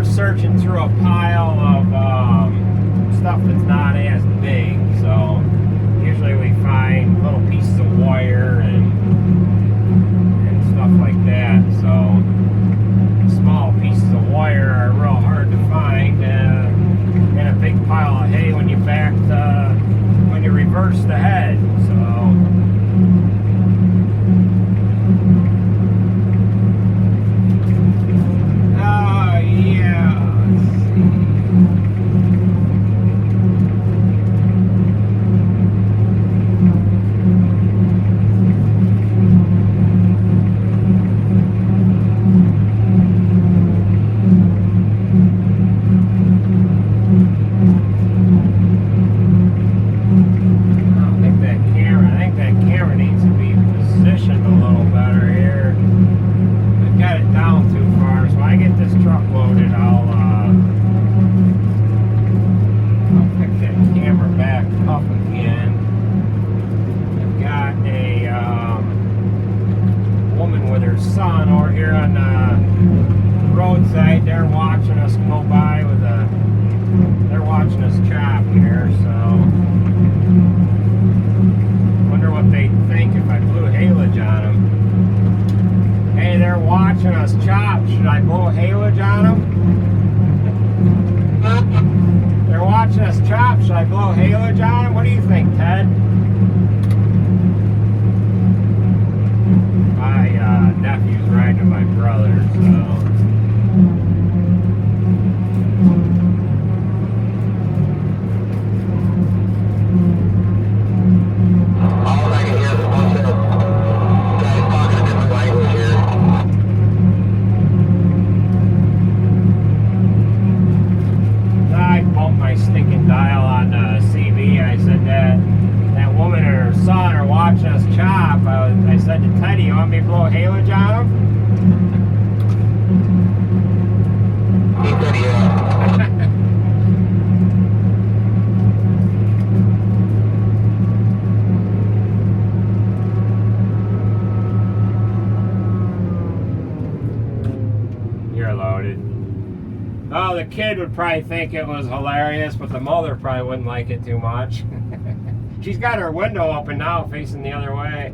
A: searching through a pile of stuff that's not as big. So usually we find little pieces of wire and stuff like that. So small pieces of wire are real hard to find in a big pile of hay when you when you reverse the head. So yeah, let's see. Son over here on the roadside, they're watching us go by they're watching us chop here, so wonder what they'd think if I blew haylage on them. Hey, they're watching us chop. Should I blow haylage on them? They're watching us chop. Should I blow haylage on them? What do you think, Ted? My nephew's riding with my brother, so.
D: All I can hear is a bunch of guys talking a different language here.
A: I bumped my stinking dial on CB. I said that woman and her son are watching us chop. I said to Teddy, you want me to blow haylage on him?
D: He said, yeah.
A: You're loaded. Oh, the kid would probably think it was hilarious, but the mother probably wouldn't like it too much. She's got her window open now, facing the other way.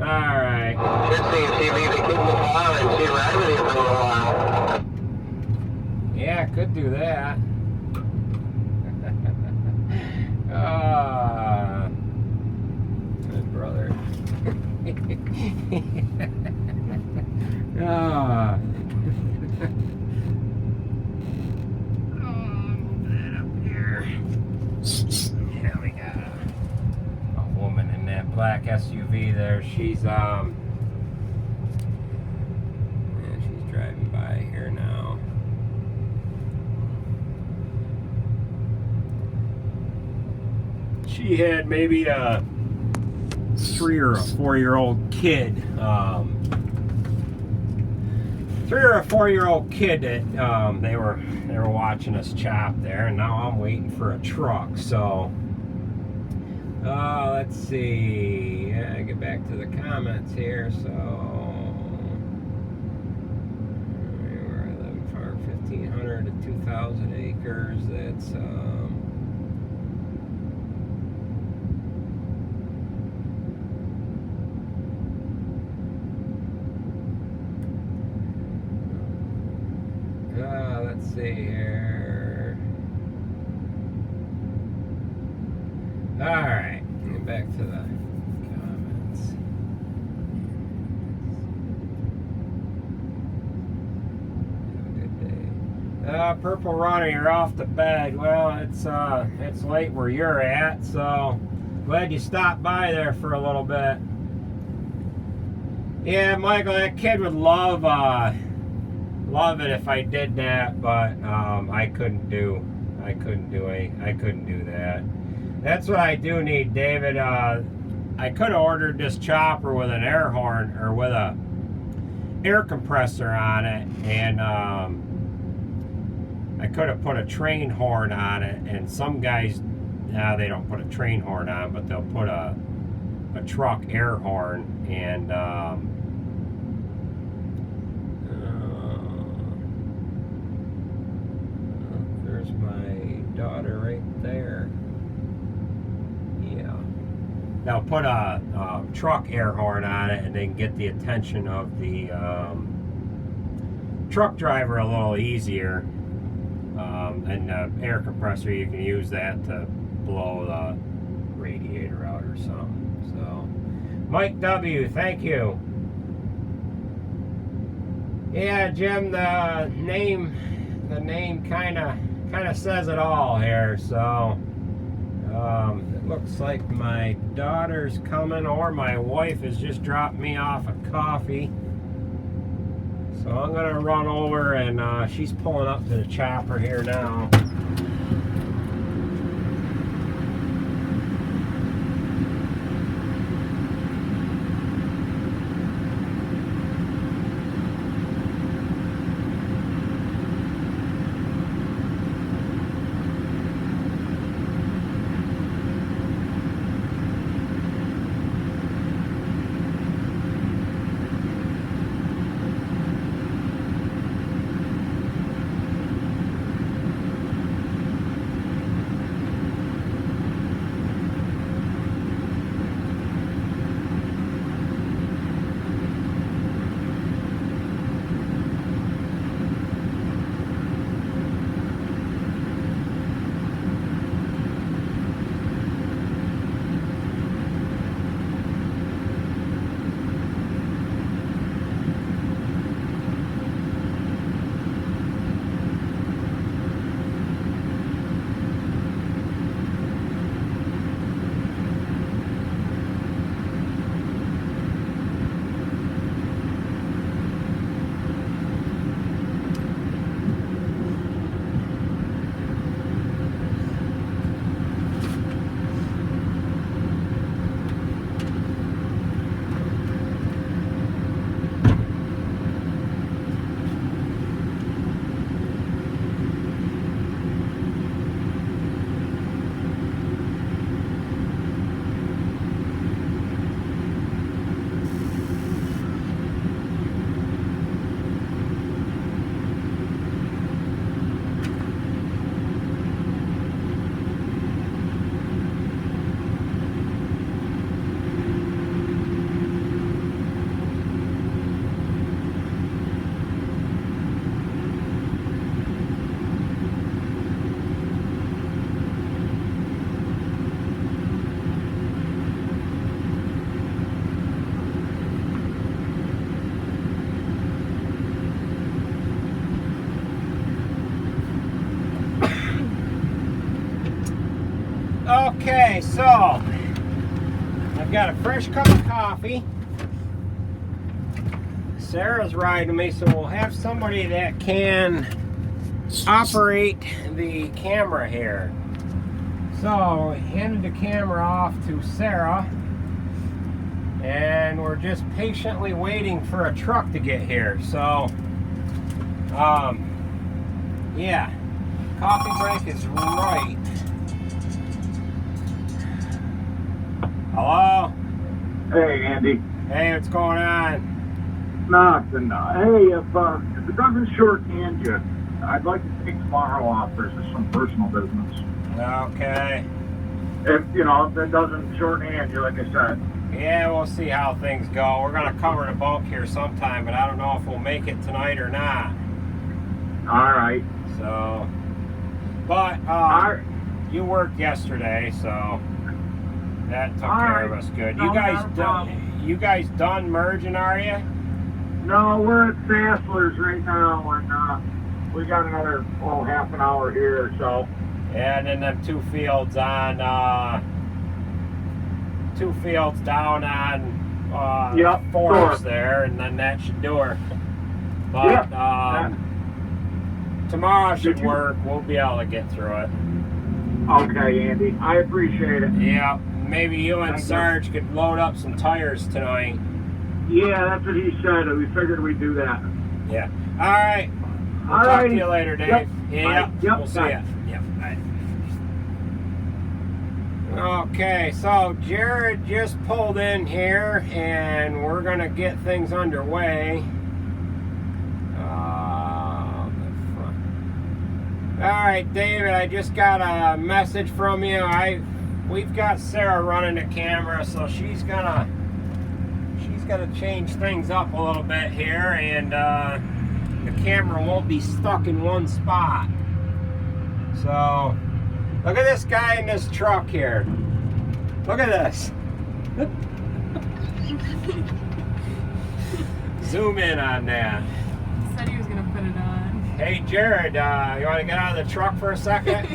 A: Alright.
D: Should see if she leave the kid in the car and she'd ride with you for a little while.
A: Yeah, could do that. Good brother. Yeah, we got a woman in that black SUV there. She's yeah, she's driving by here now. She had maybe a 3 or a 4-year-old kid. 3 or a 4-year-old kid that they were watching us chop there, and now I'm waiting for a truck. So let's see. Yeah, get back to the comments here. So where I live, farm 1,500 to 2,000 acres. That's let's see here. All right, get back to the comments. Have a good day. Purple Runner, you're off to bed. Well, it's late where you're at, so glad you stopped by there for a little bit. Yeah, Michael, that kid would love it if I did that, but I couldn't do that. That's what I do need, David. I could have ordered this chopper with an air horn or with a air compressor on it, and I could have put a train horn on it, and some guys, they don't put a train horn on, but they'll put a truck air horn, and there's my daughter right there. Yeah. They'll put a truck air horn on it, and they can get the attention of the truck driver a little easier. And the air compressor, you can use that to blow the radiator out or something. So, Mike W., thank you. Yeah, Jim, the name kind of says it all here. So, it looks like my daughter's coming, or my wife has just dropped me off a coffee. So I'm gonna run over, and she's pulling up to the chopper here now. Okay, so I've got a fresh cup of coffee. Sarah's riding me, so we'll have somebody that can operate the camera here. So, handed the camera off to Sarah, and we're just patiently waiting for a truck to get here. So, yeah, coffee break is right. Hello?
C: Hey, Andy.
A: Hey, what's going on?
C: Nothing. Hey, if it doesn't shorthand you, I'd like to take tomorrow off. There's just some personal business.
A: Okay.
C: If it doesn't shorthand you, like I said.
A: Yeah, we'll see how things go. We're going to cover the bulk here sometime, but I don't know if we'll make it tonight or not.
C: All right.
A: So, but you worked yesterday, so that took care of us good.
C: No,
A: you guys done merging, are you?
C: No, we're at Sassler's right now, and we got another half an hour here or so.
A: Yeah, and then them two fields down on Forest there, and then that should do her. But tomorrow should work. We'll be able to get through it.
C: Okay, Andy. I appreciate it.
A: Yeah, maybe you and Sarge could load up some tires tonight.
C: Yeah, that's what he said. We figured we'd do that.
A: Yeah. All right. We'll
C: All
A: talk
C: righty.
A: to you later, Dave.
C: Yep.
A: Yeah.
C: Bye. Yep.
A: We'll see
C: Bye.
A: ya. Yep. Bye. Okay, so Jered just pulled in here, and we're gonna get things underway. All right, David, I just got a message from you. We've got Sarah running the camera, so she's gonna change things up a little bit here, and the camera won't be stuck in one spot. So look at this guy in this truck here. Look at this. Zoom in on that.
E: Said he was gonna put it on.
A: Hey, Jered, you want to get out of the truck for a second?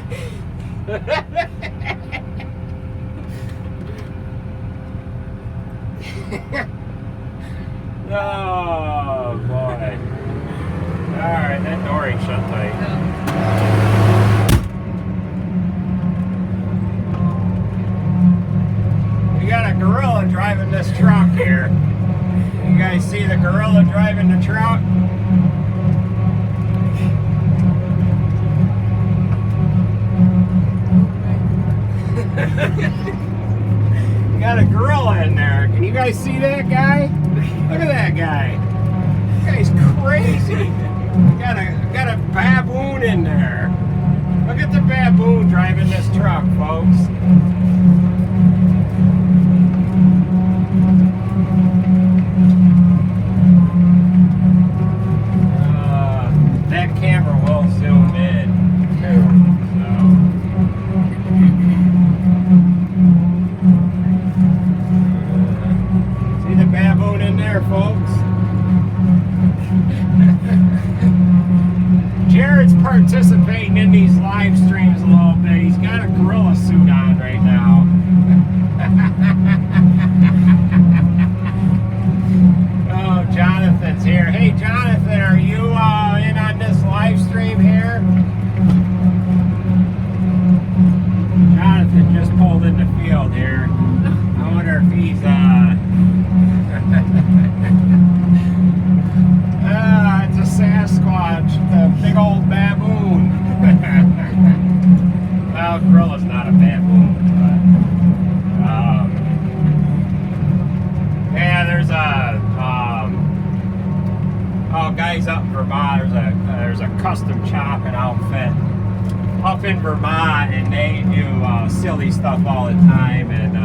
A: Oh, boy. Alright, that door ain't shut tight. We got a gorilla driving this truck here. You guys see the gorilla driving the truck? You got a gorilla in there. Can you guys see that guy? Look at that guy. That guy's crazy. Got a baboon in there. Look at the baboon driving this truck, folks. That camera will zoom in too. See the baboon in there, folks? Jered's participating in these live streams a little bit. He's got a gorilla suit on right now. Oh, Jonathan's here. Hey, Jonathan, are you in on this live stream here? Jonathan just pulled in the field here. I wonder if he's it's a Sasquatch, the big old baboon. Well, gorilla's not a baboon, but yeah, there's guys up in Vermont. There's a custom chopping outfit up in Vermont, and they do silly stuff all the time, and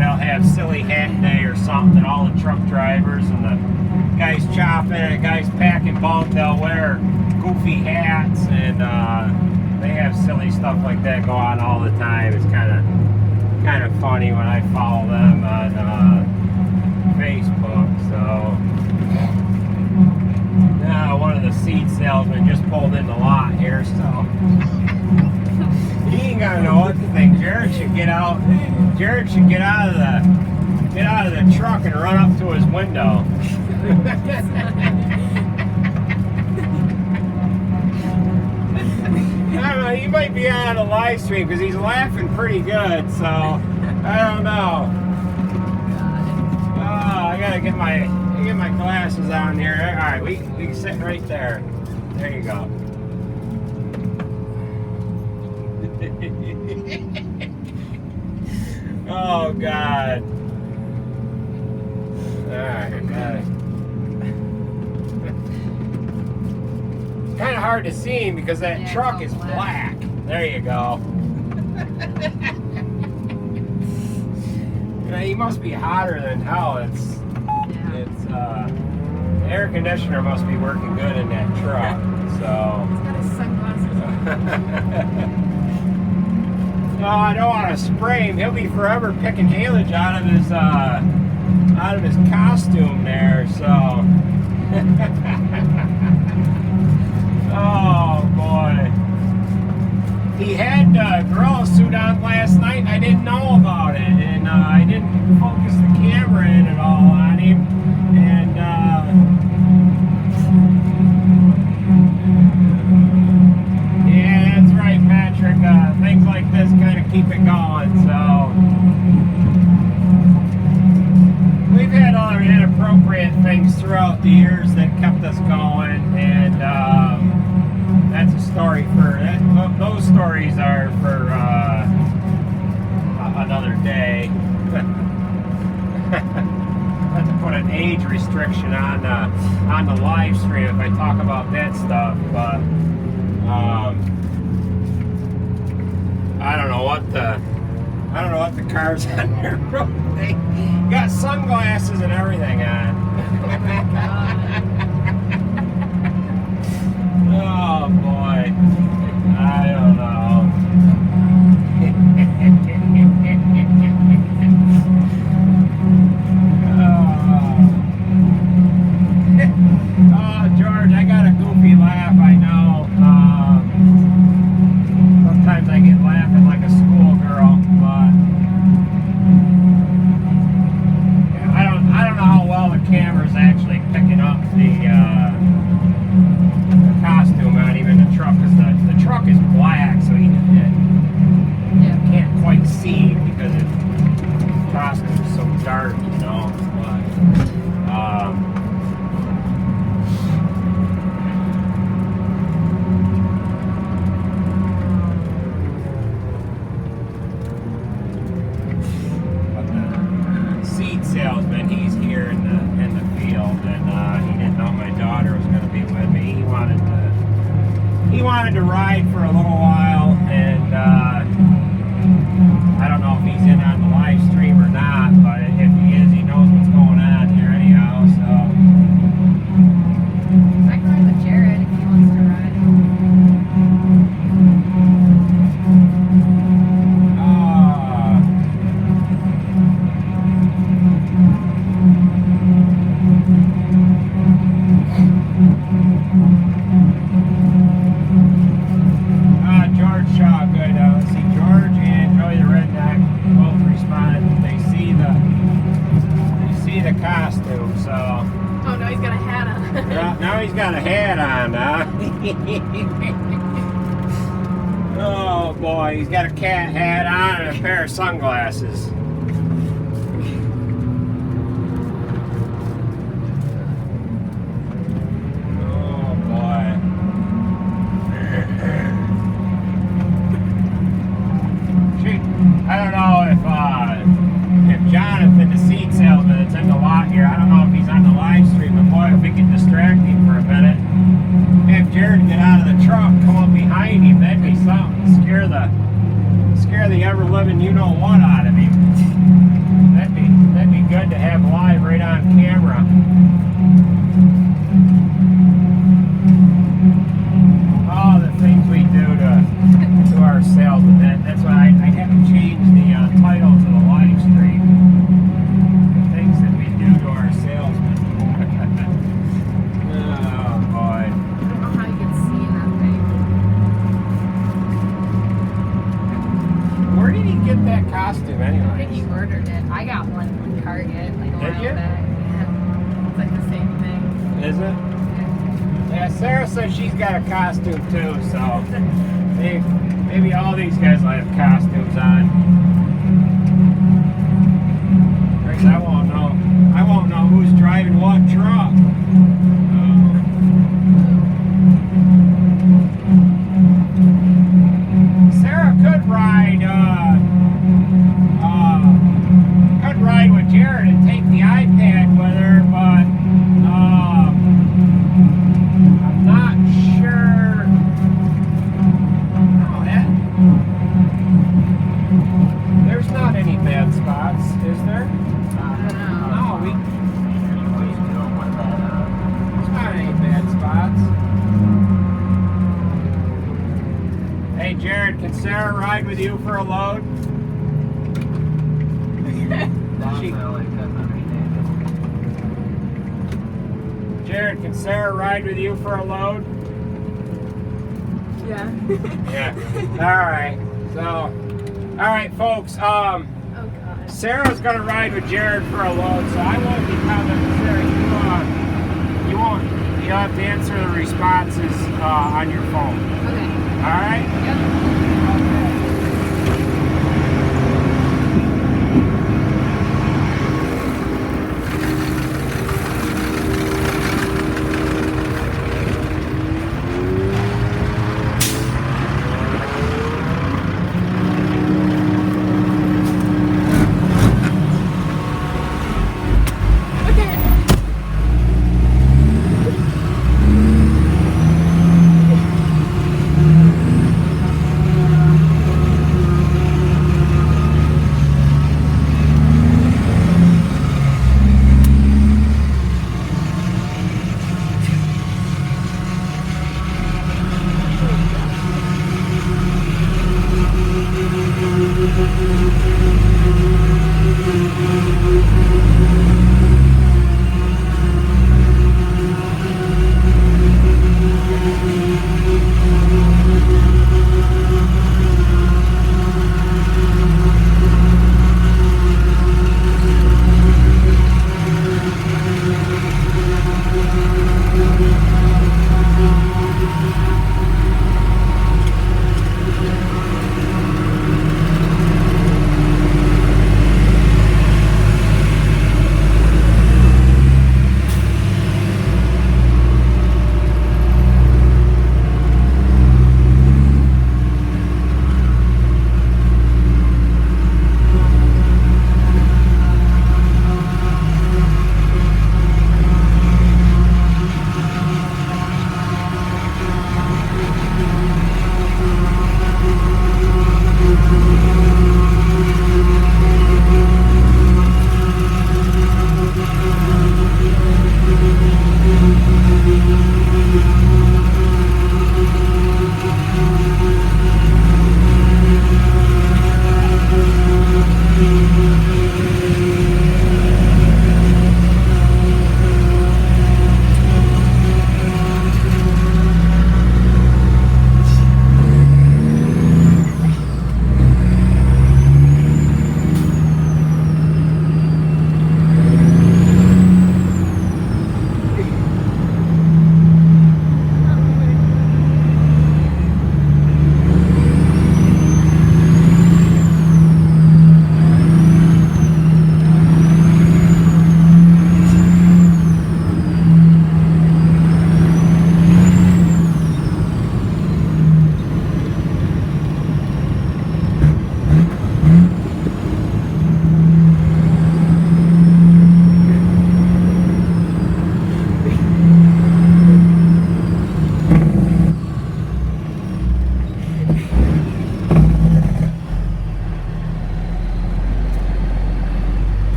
A: they'll have silly hat day or something. All the truck drivers and the guys chopping and guys packing bunk, they'll wear goofy hats, and they have silly stuff like that go on all the time. It's kind of funny when I follow them on Facebook. So now one of the seed salesmen just pulled in the lot here, so he ain't gonna know what to think. Jered should get out. Jered should get out of the truck and run up to his window. I don't know, he might be on a live stream because he's laughing pretty good, so I don't know. Oh, I gotta get my glasses on here. Alright, we can sit right there. There you go. Oh, God. Alright, got it. Kind of hard to see him because that truck is black. There you go. He must be hotter than hell. The air conditioner must be working good in that truck. So.
E: He's got his sunglasses on.
A: No, I don't want to spray him. He'll be forever picking haylage out of his costume there. So. Oh boy. He had a gorilla suit on last night, and I didn't know about it, and I didn't focus the camera in at all on him, and yeah, that's right, Patrick. Things like this kind of keep it going. So we've had other appropriate things throughout the years that kept us going, and that's a story for those stories are for another day. I have to put an age restriction on the live stream if I talk about that stuff, but I don't know what the cars on their road. They got sunglasses and everything on. Oh boy, I don't know. Oh, George, I got a goofy laugh, I know. Sometimes I get laughing like a schoolgirl, but yeah, I don't know how well the camera's actually picking up the costume on him in the truck, because the truck is black, so you can't quite see because the costume is so dark, you know. But salesman, he's here in the field, and he didn't know my daughter was going to be with me. He wanted to ride for a little while, and I don't know if he's in on the live stream or not, but if he is, he knows what's going on here anyhow. So
E: I can ride with Jered if he wants to ride.
A: George Shaw, good. Let's see, George and Joey the Redneck both responded. They see the costume, so.
E: Oh, no, he's got a hat on.
A: Now he's got a hat on, huh? Oh boy, he's got a cat hat on and a pair of sunglasses. Oh boy. I don't know if Jonathan, the seed salesman that's in the lot here, I don't know if he's on the live stream, but boy, if we can distract him for a minute, have Jered get out of the truck, come up behind him, that'd be something. Scare the ever living you know what out of him. That'd be good to have live right on camera. All the things we do to our salesmen. That's why I haven't changed the title to the live stream. The things that we do to our salesmen. Oh boy.
E: I don't know how you can see that thing.
A: Where did he get that costume anyway?
E: I think he ordered it. I got one from Target like a
A: Did
E: while
A: you?
E: back. Yeah. It's like the same thing.
A: Is it? Yeah, Sarah says she's got a costume too, so maybe all these guys will have costumes on. Because I won't know who's driving what truck. Sarah could ride with Jered and take the iPad with her, but I'm not sure. Oh, there's not any bad spots, is there? No, there's not any bad spots. Hey, Jered, can Sarah ride with you for a load? Jered, can Sarah ride with you for a load?
E: Yeah.
A: Yeah. All right. So, all right, folks.
E: Oh, God.
A: Sarah's gonna ride with Jered for a load, so I won't be commenting. Sarah, you won't. You'll have to answer the responses on your phone.
E: Okay.
A: All right.
E: Yep.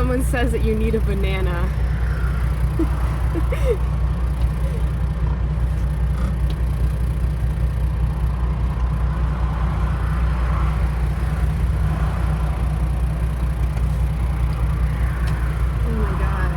F: someone says that you need a banana. Oh my god.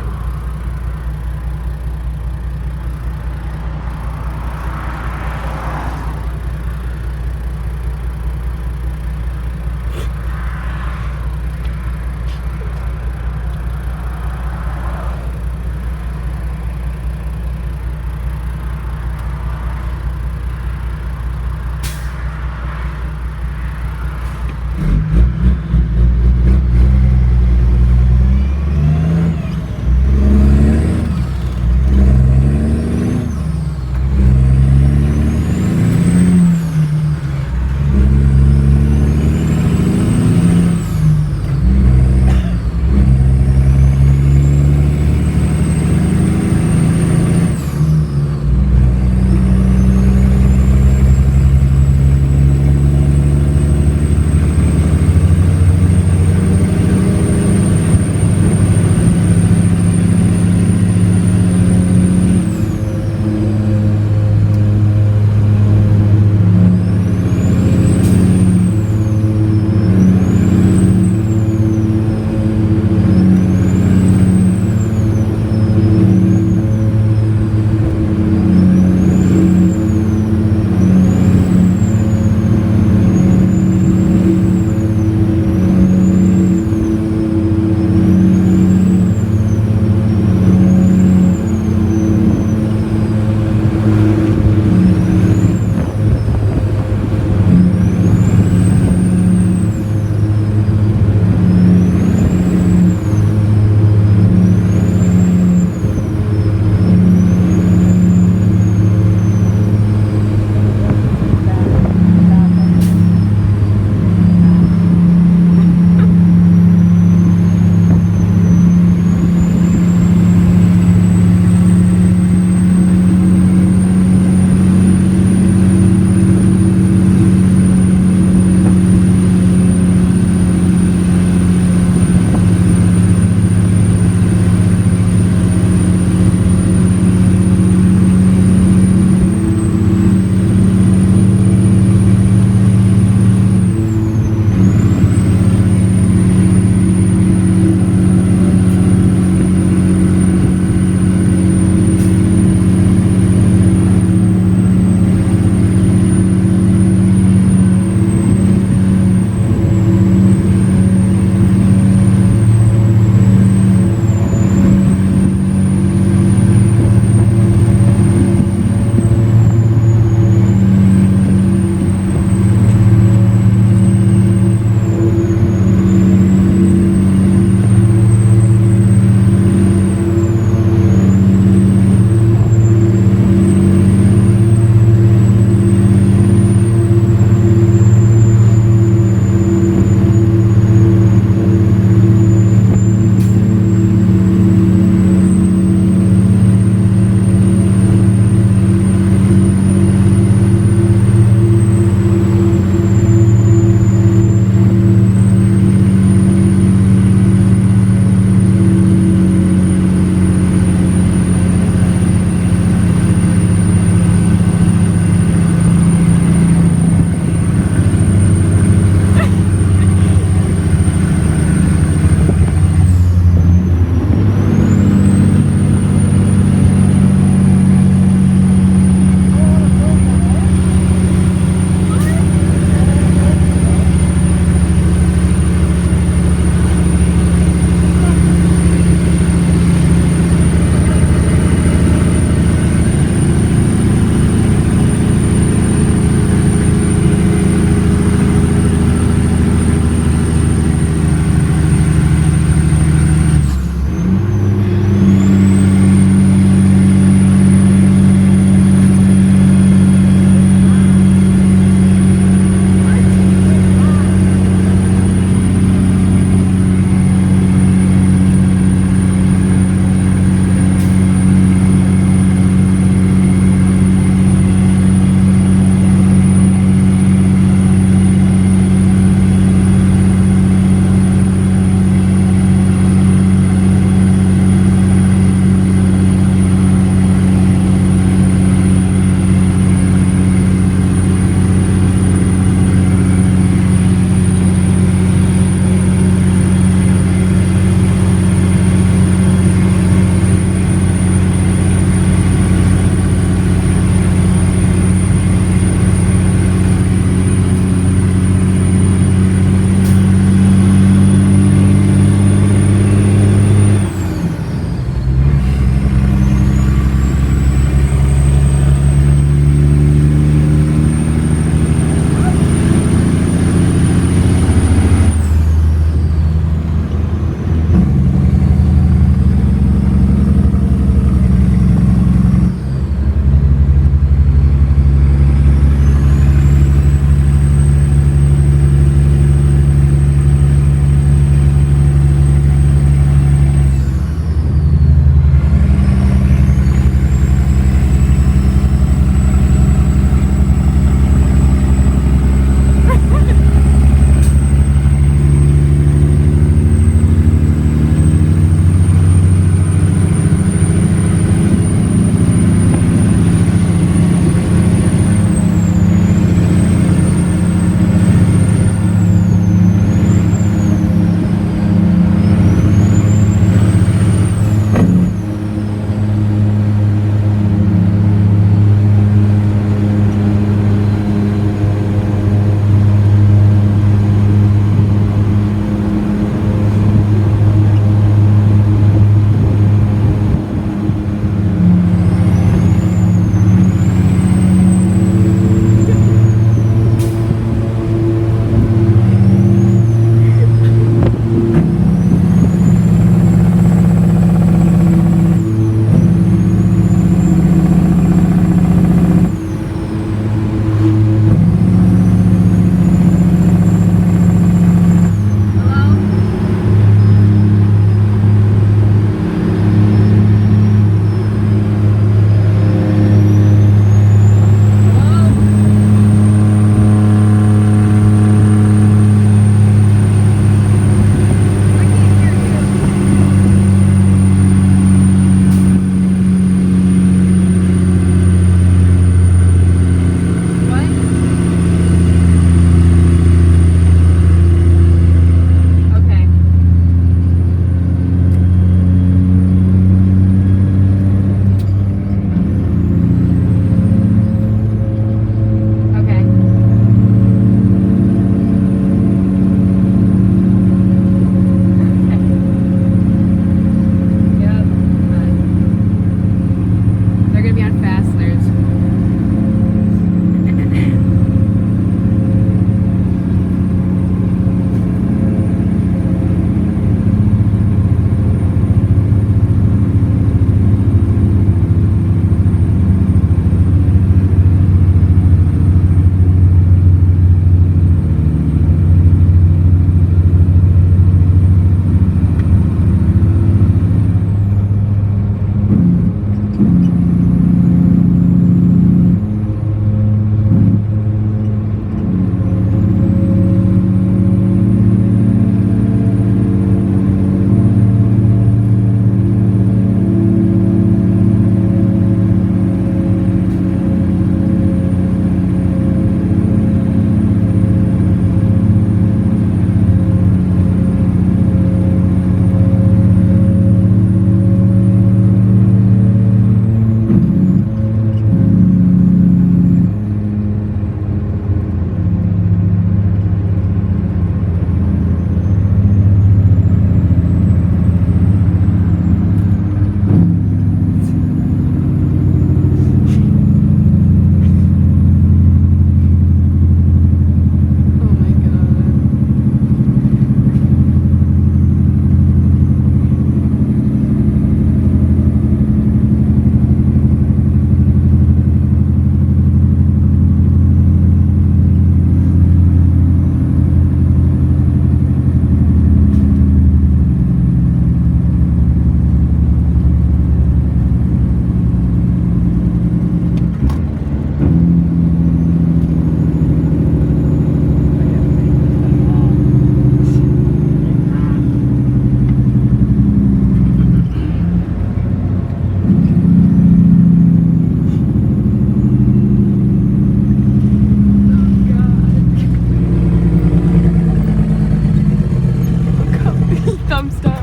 F: dumb stuff.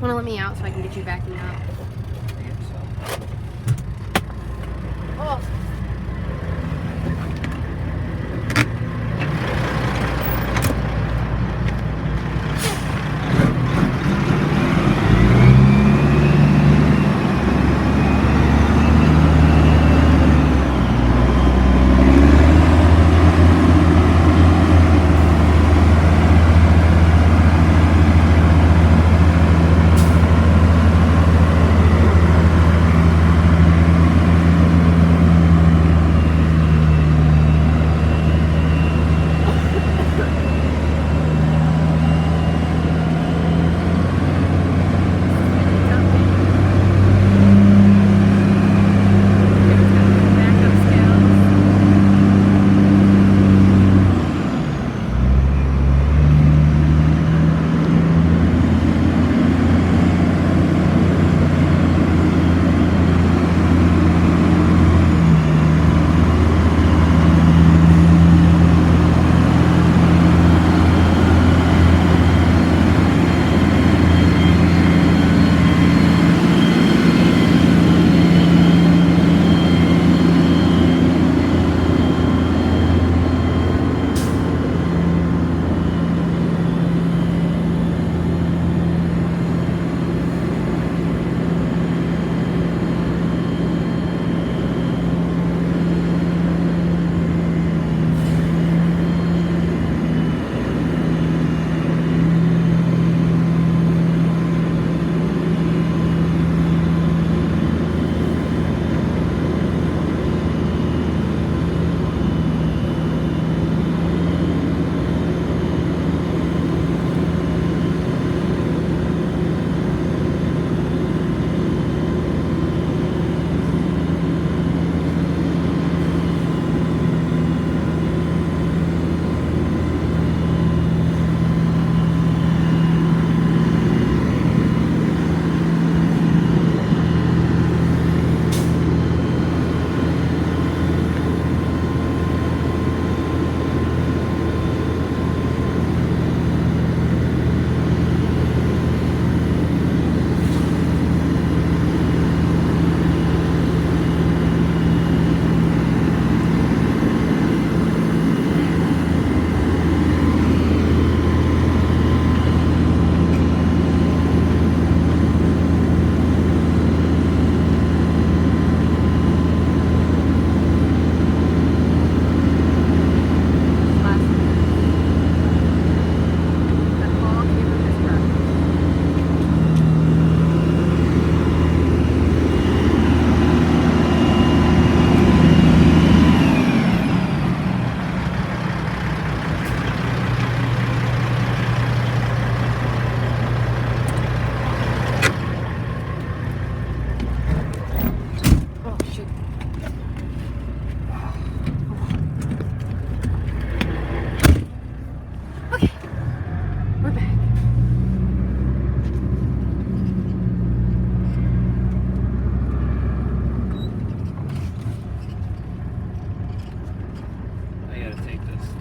E: Want to let me out so I can get you backing up? Oh.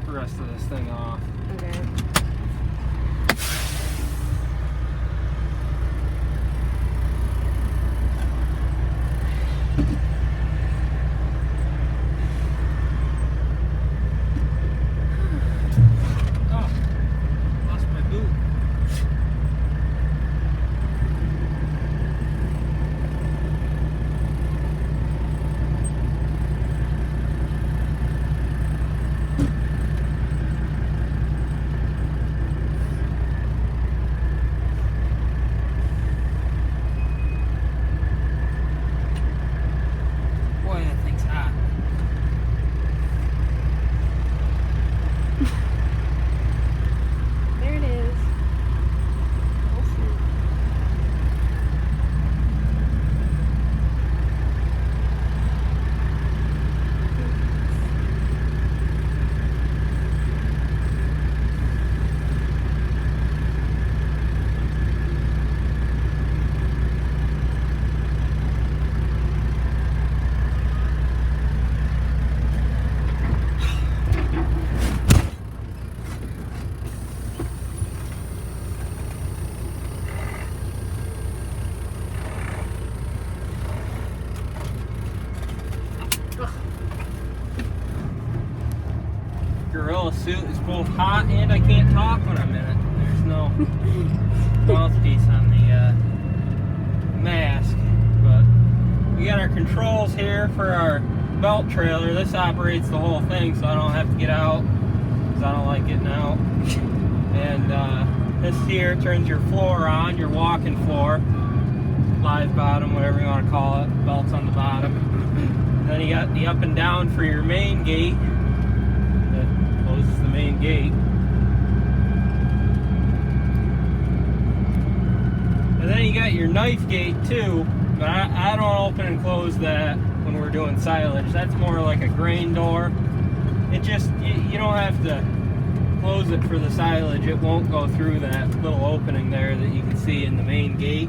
A: the rest of this thing off.
F: Okay.
A: Oh, lost my boot. Boy, that thing's hot.
F: There it is. Awesome.
A: Gorilla suit is both hot and I can't talk when I'm in it. There's no mouthpiece on the mask, but we got our controls here for our belt trailer. This operates the whole thing, so I don't have to get out because I don't like getting out. And this here turns your floor on, your walking floor, live bottom, whatever you want to call it. Belts on the bottom. And then you got the up and down for your main gate. Closes the main gate. And then you got your knife gate too, but I don't open and close that when we're doing silage. That's more like a grain door. It just, you don't have to close it for the silage. It won't go through that little opening there that you can see in the main gate.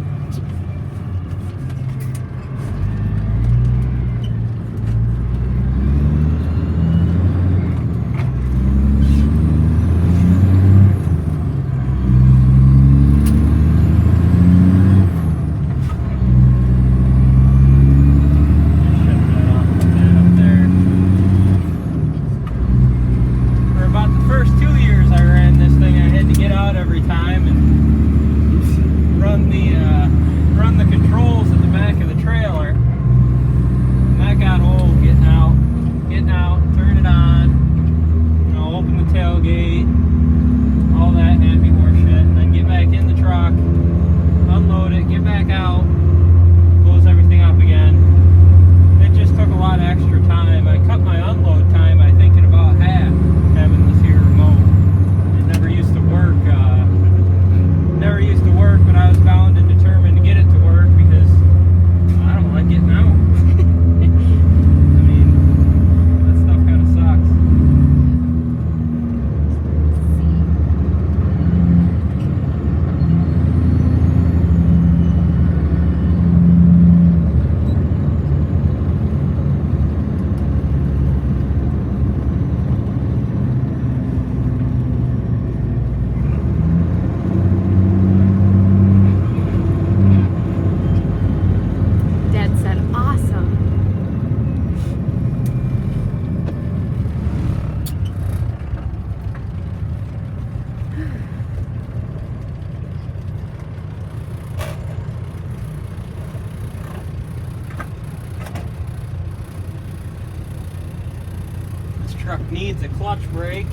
A: Truck needs a clutch brake.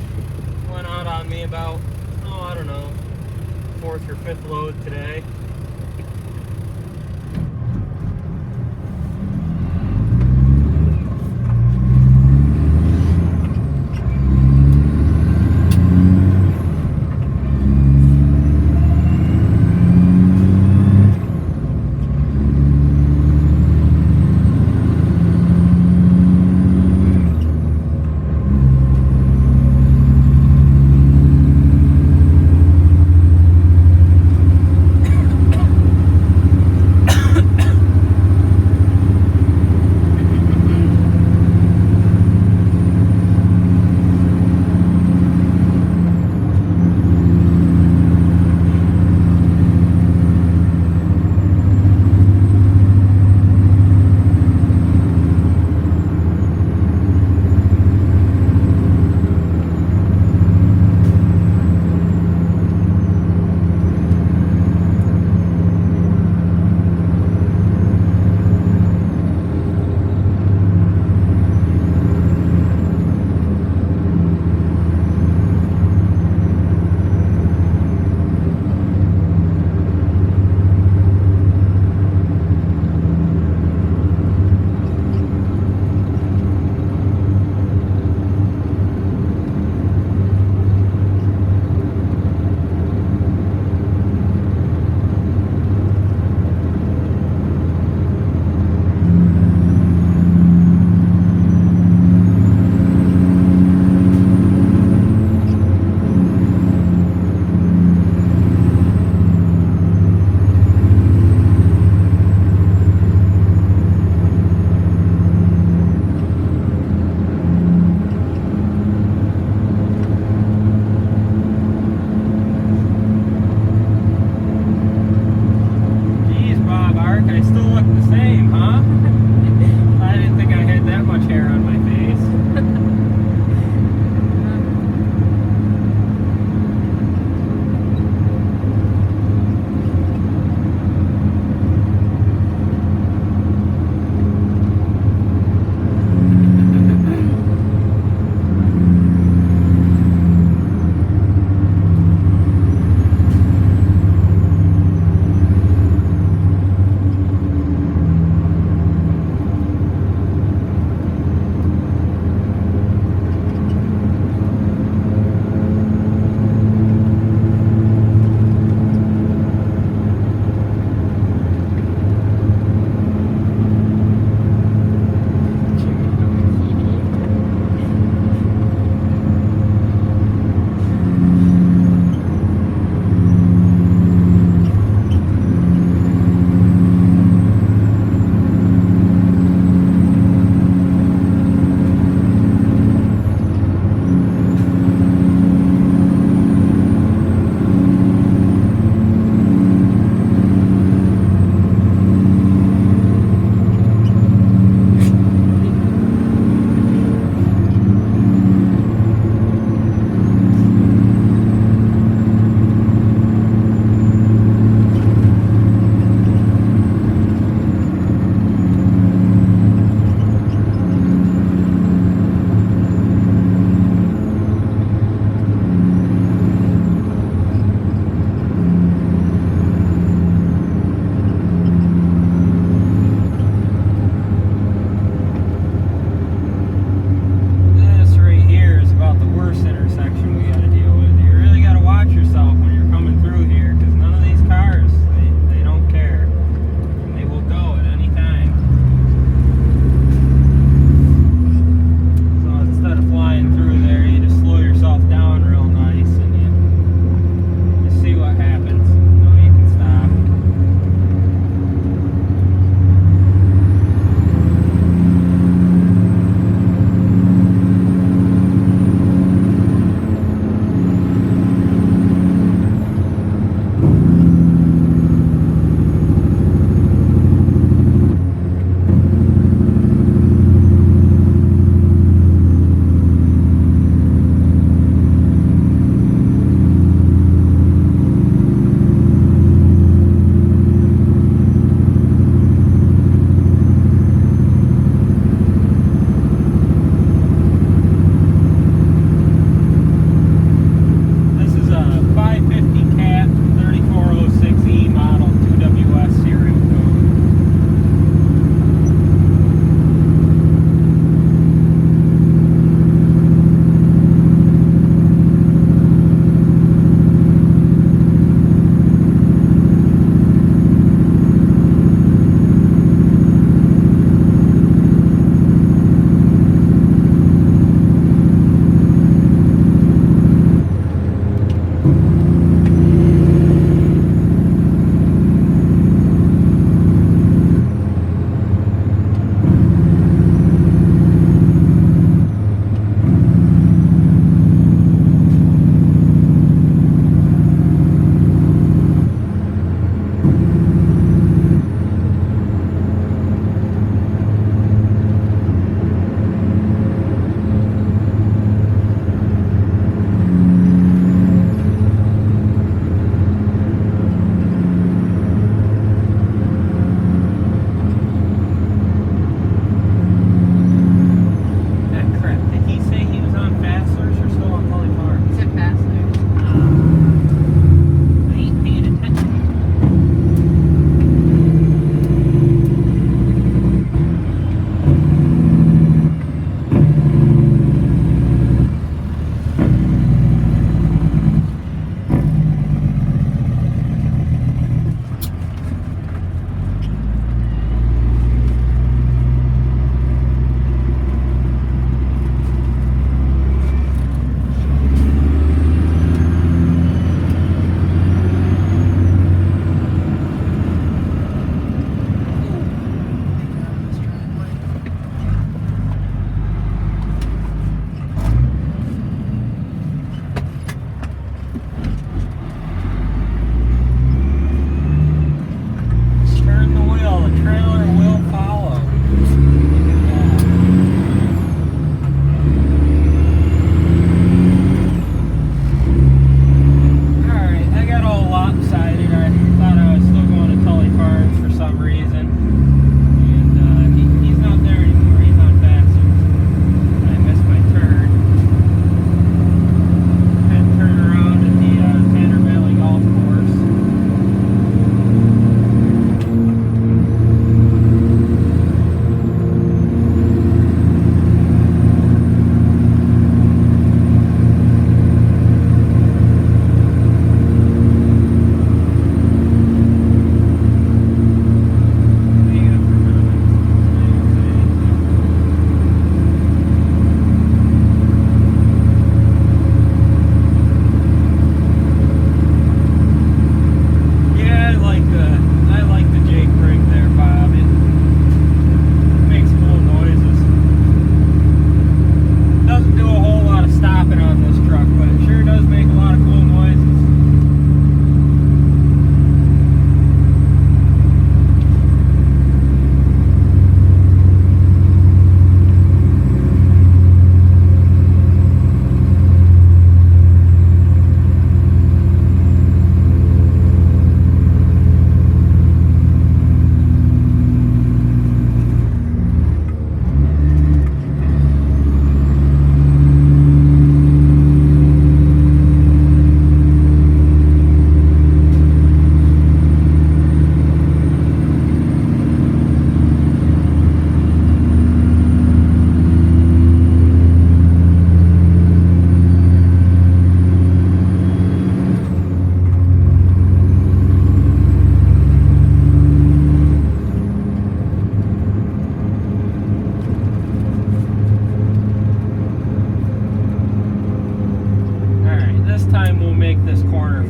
A: Went out on me about, I don't know, 4th or 5th load today.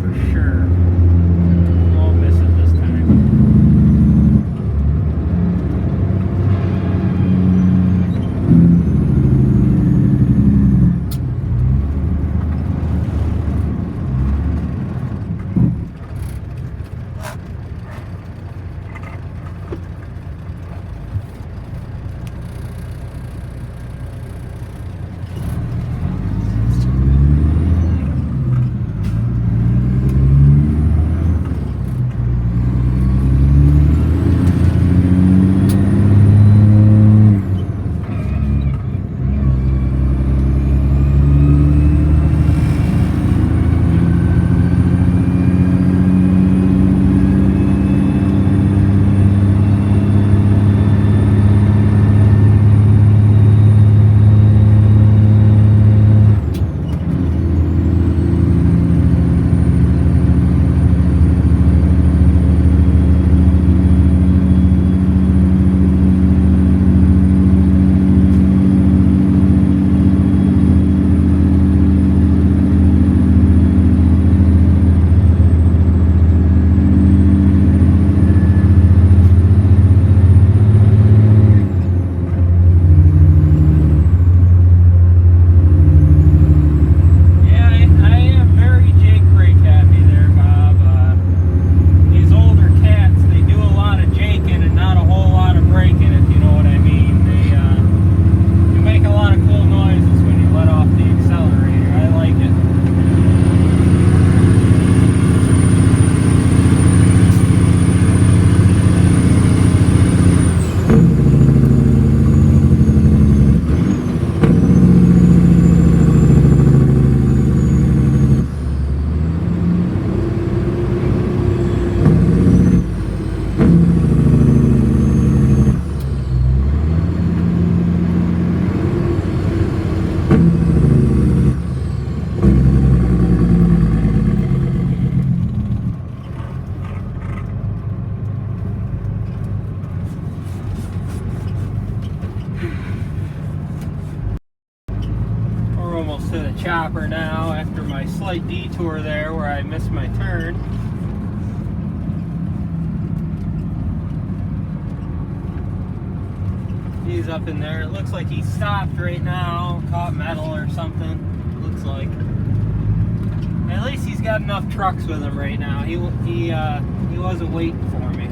A: for sure. Won't miss it this time. To the chopper now after my slight detour there where I missed my turn. He's up in there. It looks like he stopped right now, caught metal or something. Looks like. At least he's got enough trucks with him right now. He wasn't waiting for me.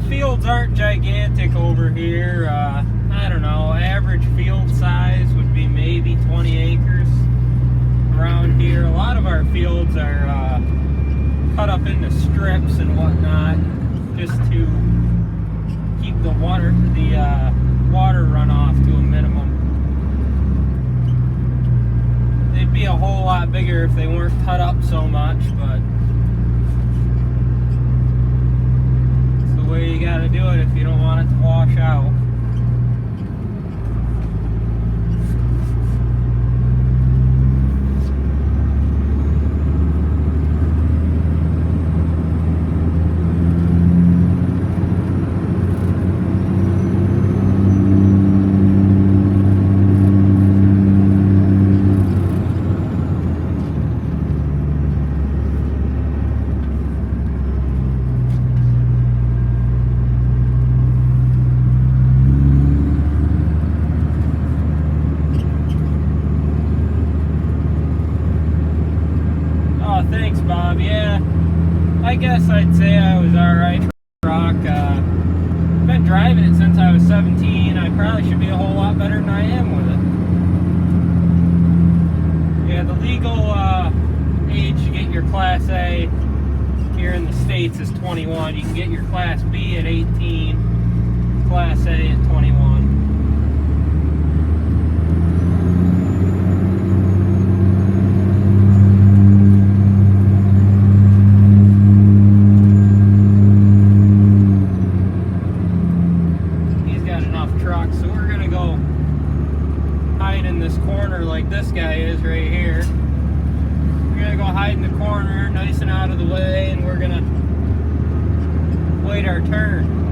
A: Fields aren't gigantic over here. I don't know, average field size would be maybe 20 acres around here. A lot of our fields are cut up into strips and whatnot just to keep the water runoff to a minimum. They'd be a whole lot bigger if they weren't cut up so much, but way you gotta do it if you don't want it to wash out. Thanks, Bob. Yeah, I guess I'd say I was alright for rock. Been driving it since I was 17. I probably should be a whole lot better than I am with it. Yeah, the legal age to get your Class A here in the States is 21. You can get your Class B at 18, Class A at 21. chopper.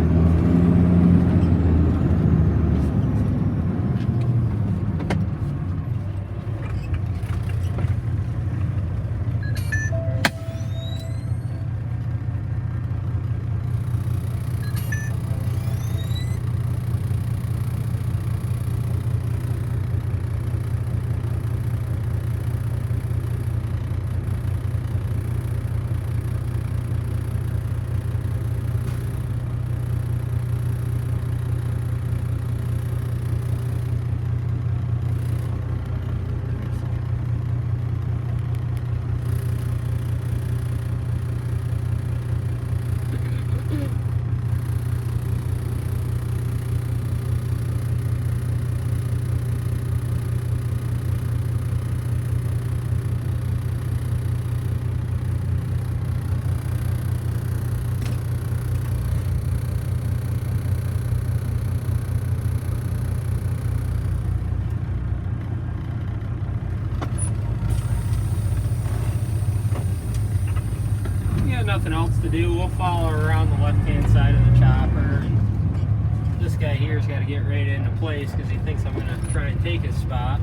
A: Nothing else to do. We'll follow around the left-hand side of the chopper. And this guy here's got to get right into place because he thinks I'm going to try and take his spot.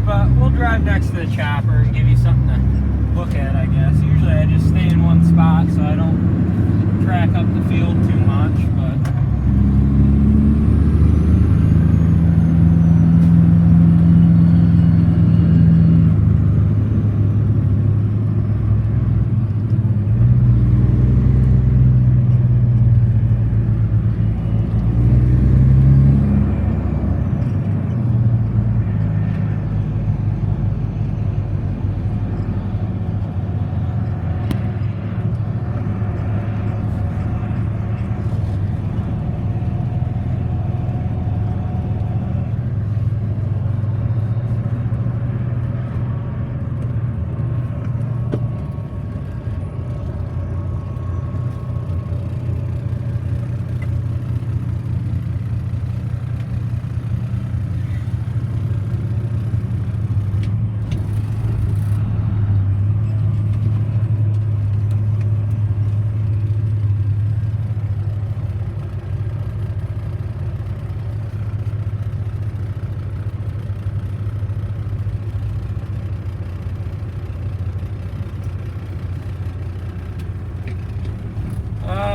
A: But we'll drive next to the chopper and give you something to look at, I guess. Usually I just stay in one spot so I don't track up the field too much, but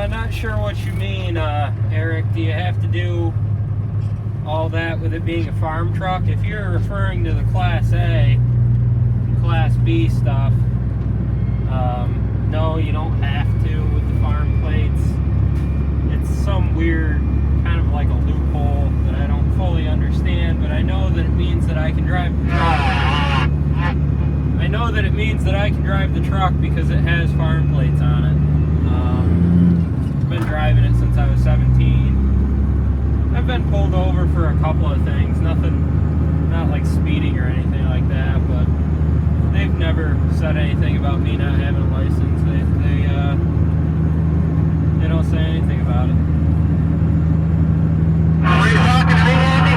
A: not sure what you mean, Eric. Do you have to do all that with it being a farm truck? If you're referring to the Class A, Class B stuff, no, you don't have to with the farm plates. It's some weird kind of like a loophole that I don't fully understand, but I know that it means that I can drive the truck. I know that it means that I can drive the truck because it has farm plates on it. Been driving it since I was 17. I've been pulled over for a couple of things, nothing, not like speeding or anything like that, but they've never said anything about me not having a license. They don't say anything about it.
D: Were you talking to me, Andy?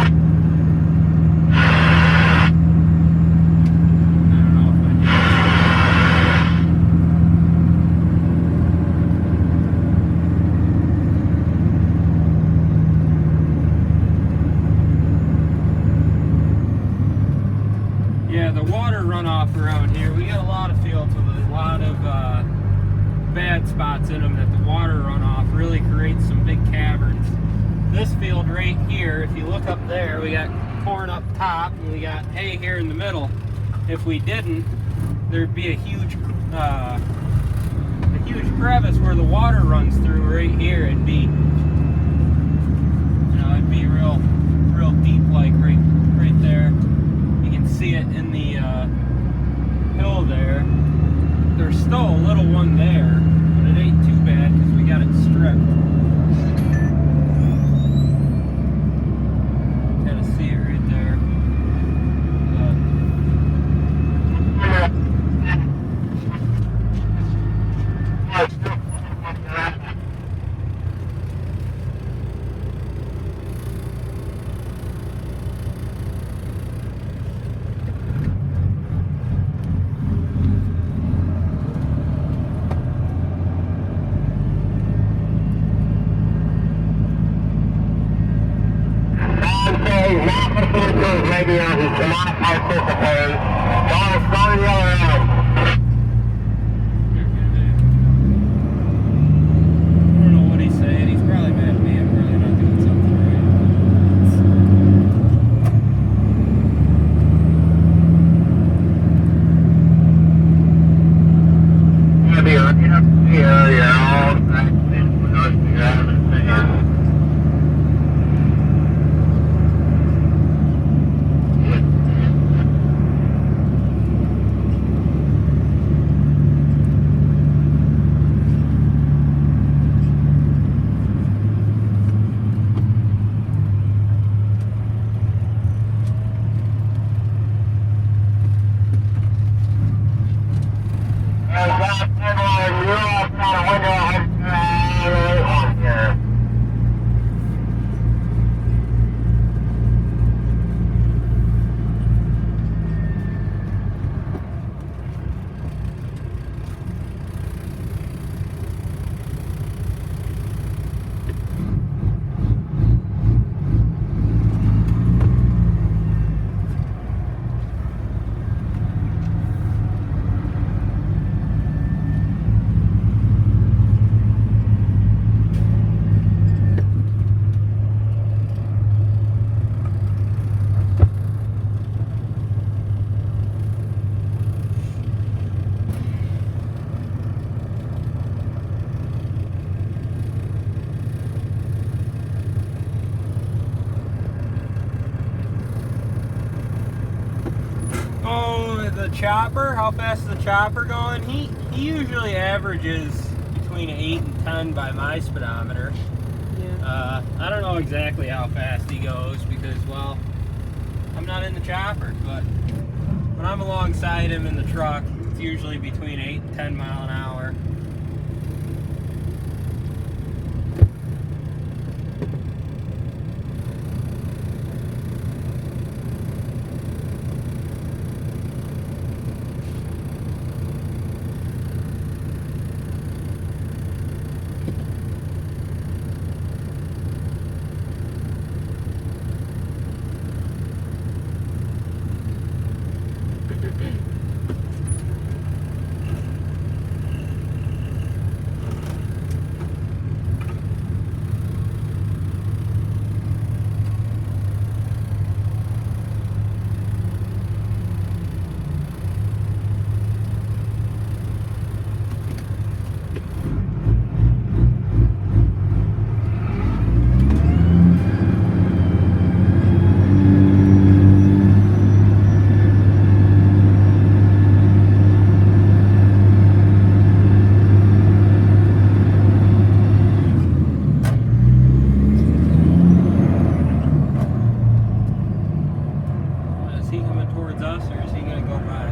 A: I don't know if I did. Yeah, the water runoff around here, we got a lot of fields with a lot of bad spots in them that the water runoff really creates some big caverns. This field right here, if you look up there, we got corn up top and we got hay here in the middle. If we didn't, there'd be a huge crevice where the water runs through right here. It'd be, it'd be real deep, like right there. You can see it in the hill there. There's still a little one there, but it ain't too bad because we got it stripped. Kind of see it right there.
D: radio. He cannot participate. Go to the other end.
A: I don't know what he's saying. He's probably mad at me. I'm probably not doing something right.
D: Gonna be looking up the area all night with us driving fans.
A: Oh, the chopper? How fast is the chopper going? He usually averages between 8 and 10 by my speedometer.
F: Yeah.
A: I don't know exactly how fast he goes because, well, I'm not in the chopper, but when I'm alongside him in the truck, it's usually between 8 and 10 mile an hour. Is he coming towards us or is he going to go by?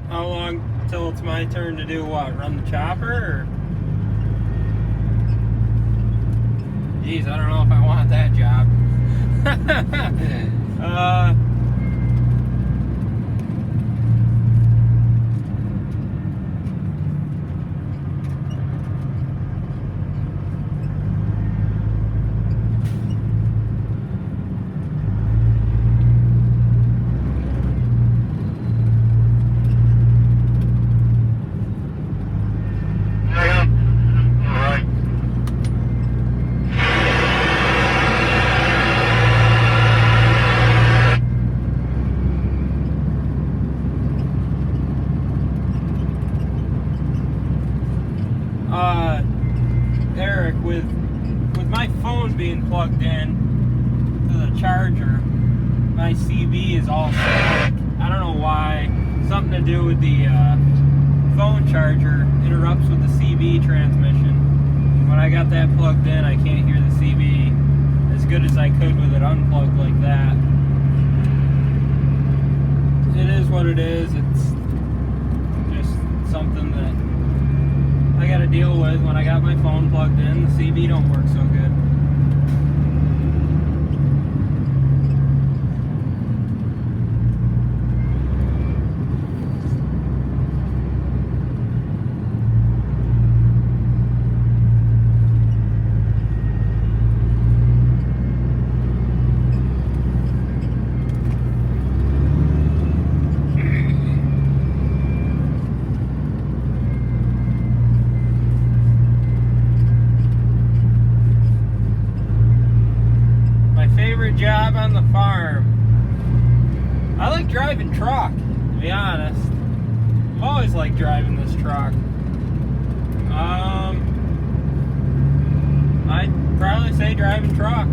A: How long till it's my turn to do what? Run the chopper? Or? Geez, I don't know if I want that job. charger. My CB is all static. I don't know why. Something to do with the phone charger interrupts with the CB transmission. When I got that plugged in, I can't hear the CB as good as I could with it unplugged like that. It is what it is. It's just something that I gotta deal with. When I got my phone plugged in, the CB don't work so good. Job on the farm. I like driving truck, to be honest. I've always liked driving this truck. I'd probably say driving truck.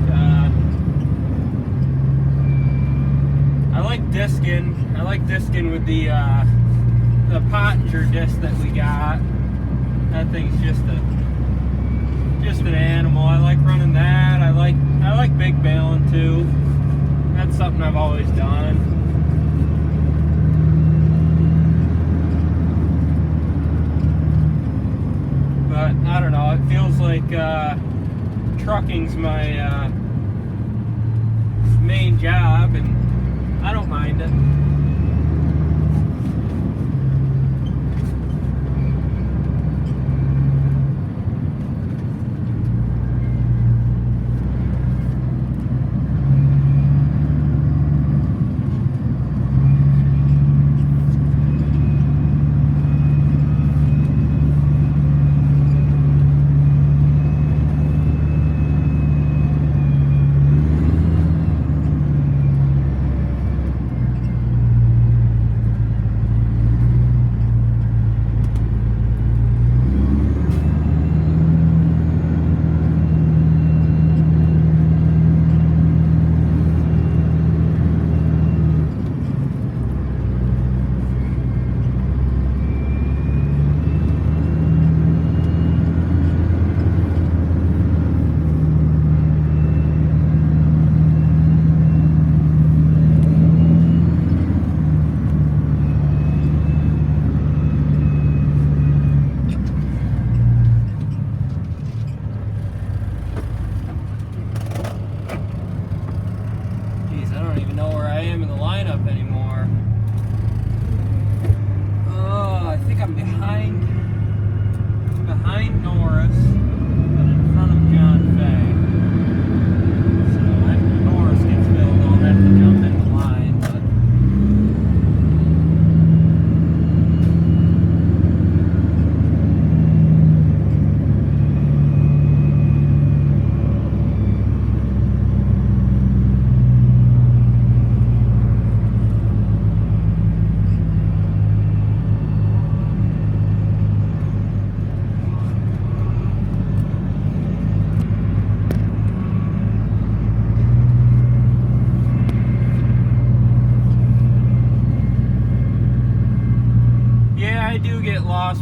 A: I like discing. I like discing with the Pottinger disc that we got. That thing's just an animal. I like running that. I like big baling too. That's something I've always done. But I don't know, it feels like trucking's my main job, and I don't mind it.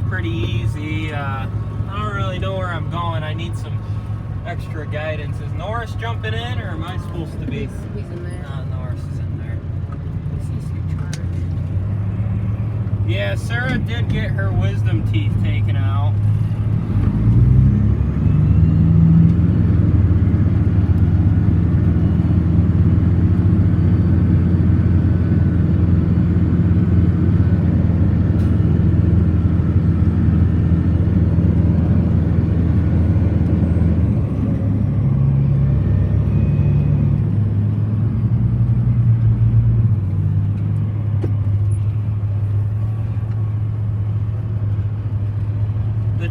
A: Pretty easy. I don't really know where I'm going. I need some extra guidance. Is Norris jumping in, or am I supposed to be?
E: He's in there.
A: Norris is in there.
E: This is your charge.
A: Yeah, Sarah did get her wisdom teeth taken out.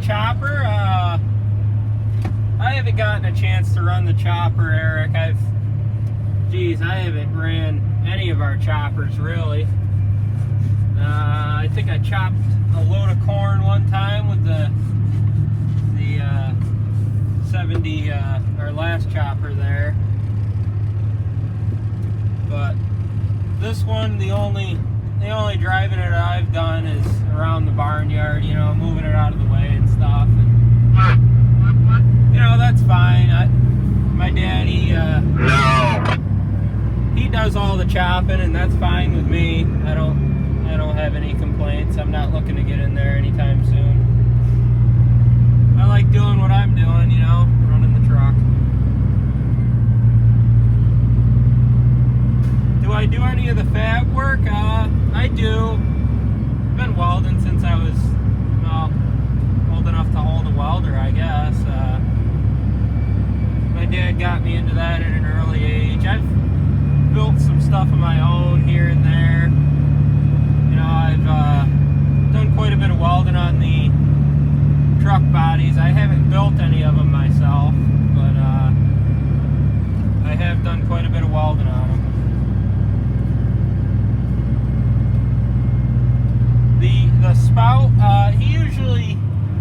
A: Chopper, I haven't gotten a chance to run the chopper, Eric. I haven't ran any of our choppers really. I think I chopped a load of corn one time with the 70, our last chopper there. this one, the only driving it I've done is around the barnyard, you know, moving it out of the way and stuff. And, you know, that's fine. My daddy, he does all the chopping, and that's fine with me. I don't have any complaints. I'm not looking to get in there anytime soon. I like doing what I'm doing, you know, running the truck. Do I do any of the fab work? I do. I've been welding since I was, well, old enough to hold a welder, I guess. My dad got me into that at an early age. I've built some stuff of my own here and there. You know, I've done quite a bit of welding on the truck bodies. I haven't built any of them myself, but I have done quite a bit of welding on them. The spout, he usually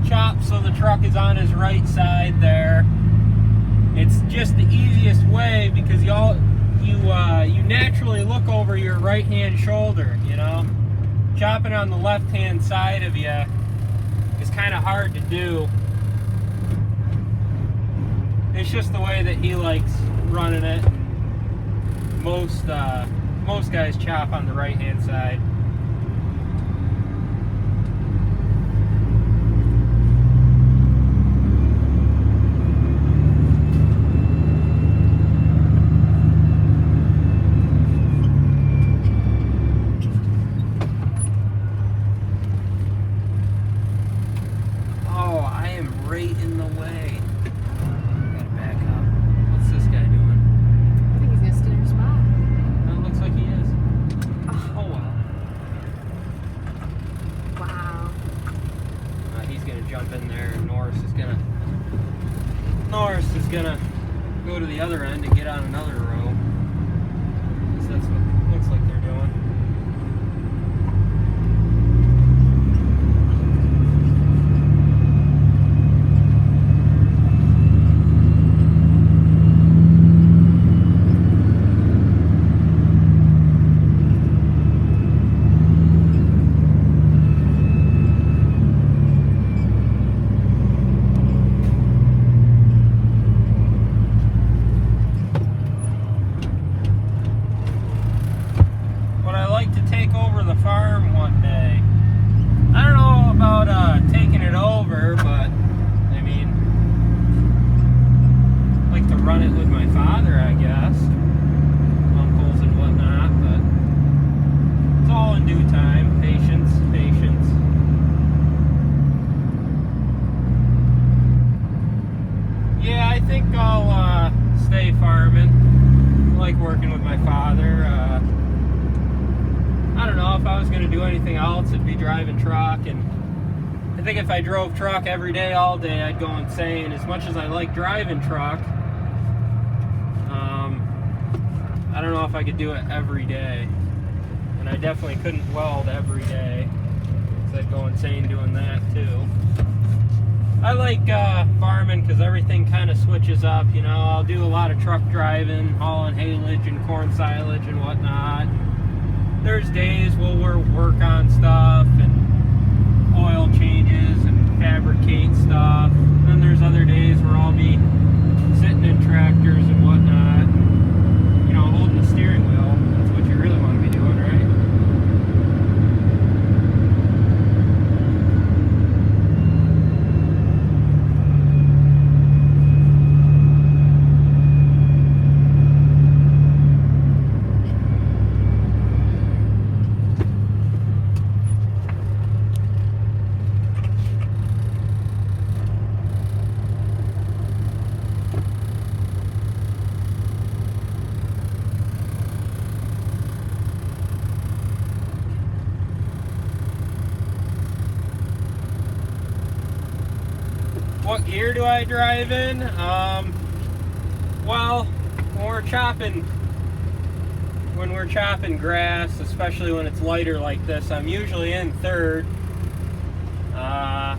A: chops so the truck is on his right side there. It's just the easiest way because you naturally look over your right hand shoulder, you know. Chopping on the left hand side of you is kind of hard to do. It's just the way that he likes running it. Most guys chop on the right hand side. Gonna go to the other end and get on another row. So that's what it looks like they're doing. If I drove truck every day, all day, I'd go insane. As much as I like driving truck, I don't know if I could do it every day. And I definitely couldn't weld every day, because I'd go insane doing that too. I like farming because everything kind of switches up, you know. I'll do a lot of truck driving, hauling haylage and corn silage and whatnot. There's days we'll work on stuff and oil changes and fabricate stuff. Then there's other days where I'll be sitting in tractors and whatnot, you know, holding the steering wheel. That's what you really want to be doing, right? What gear do I drive in? Well, when we're chopping grass, especially when it's lighter like this, I'm usually in third.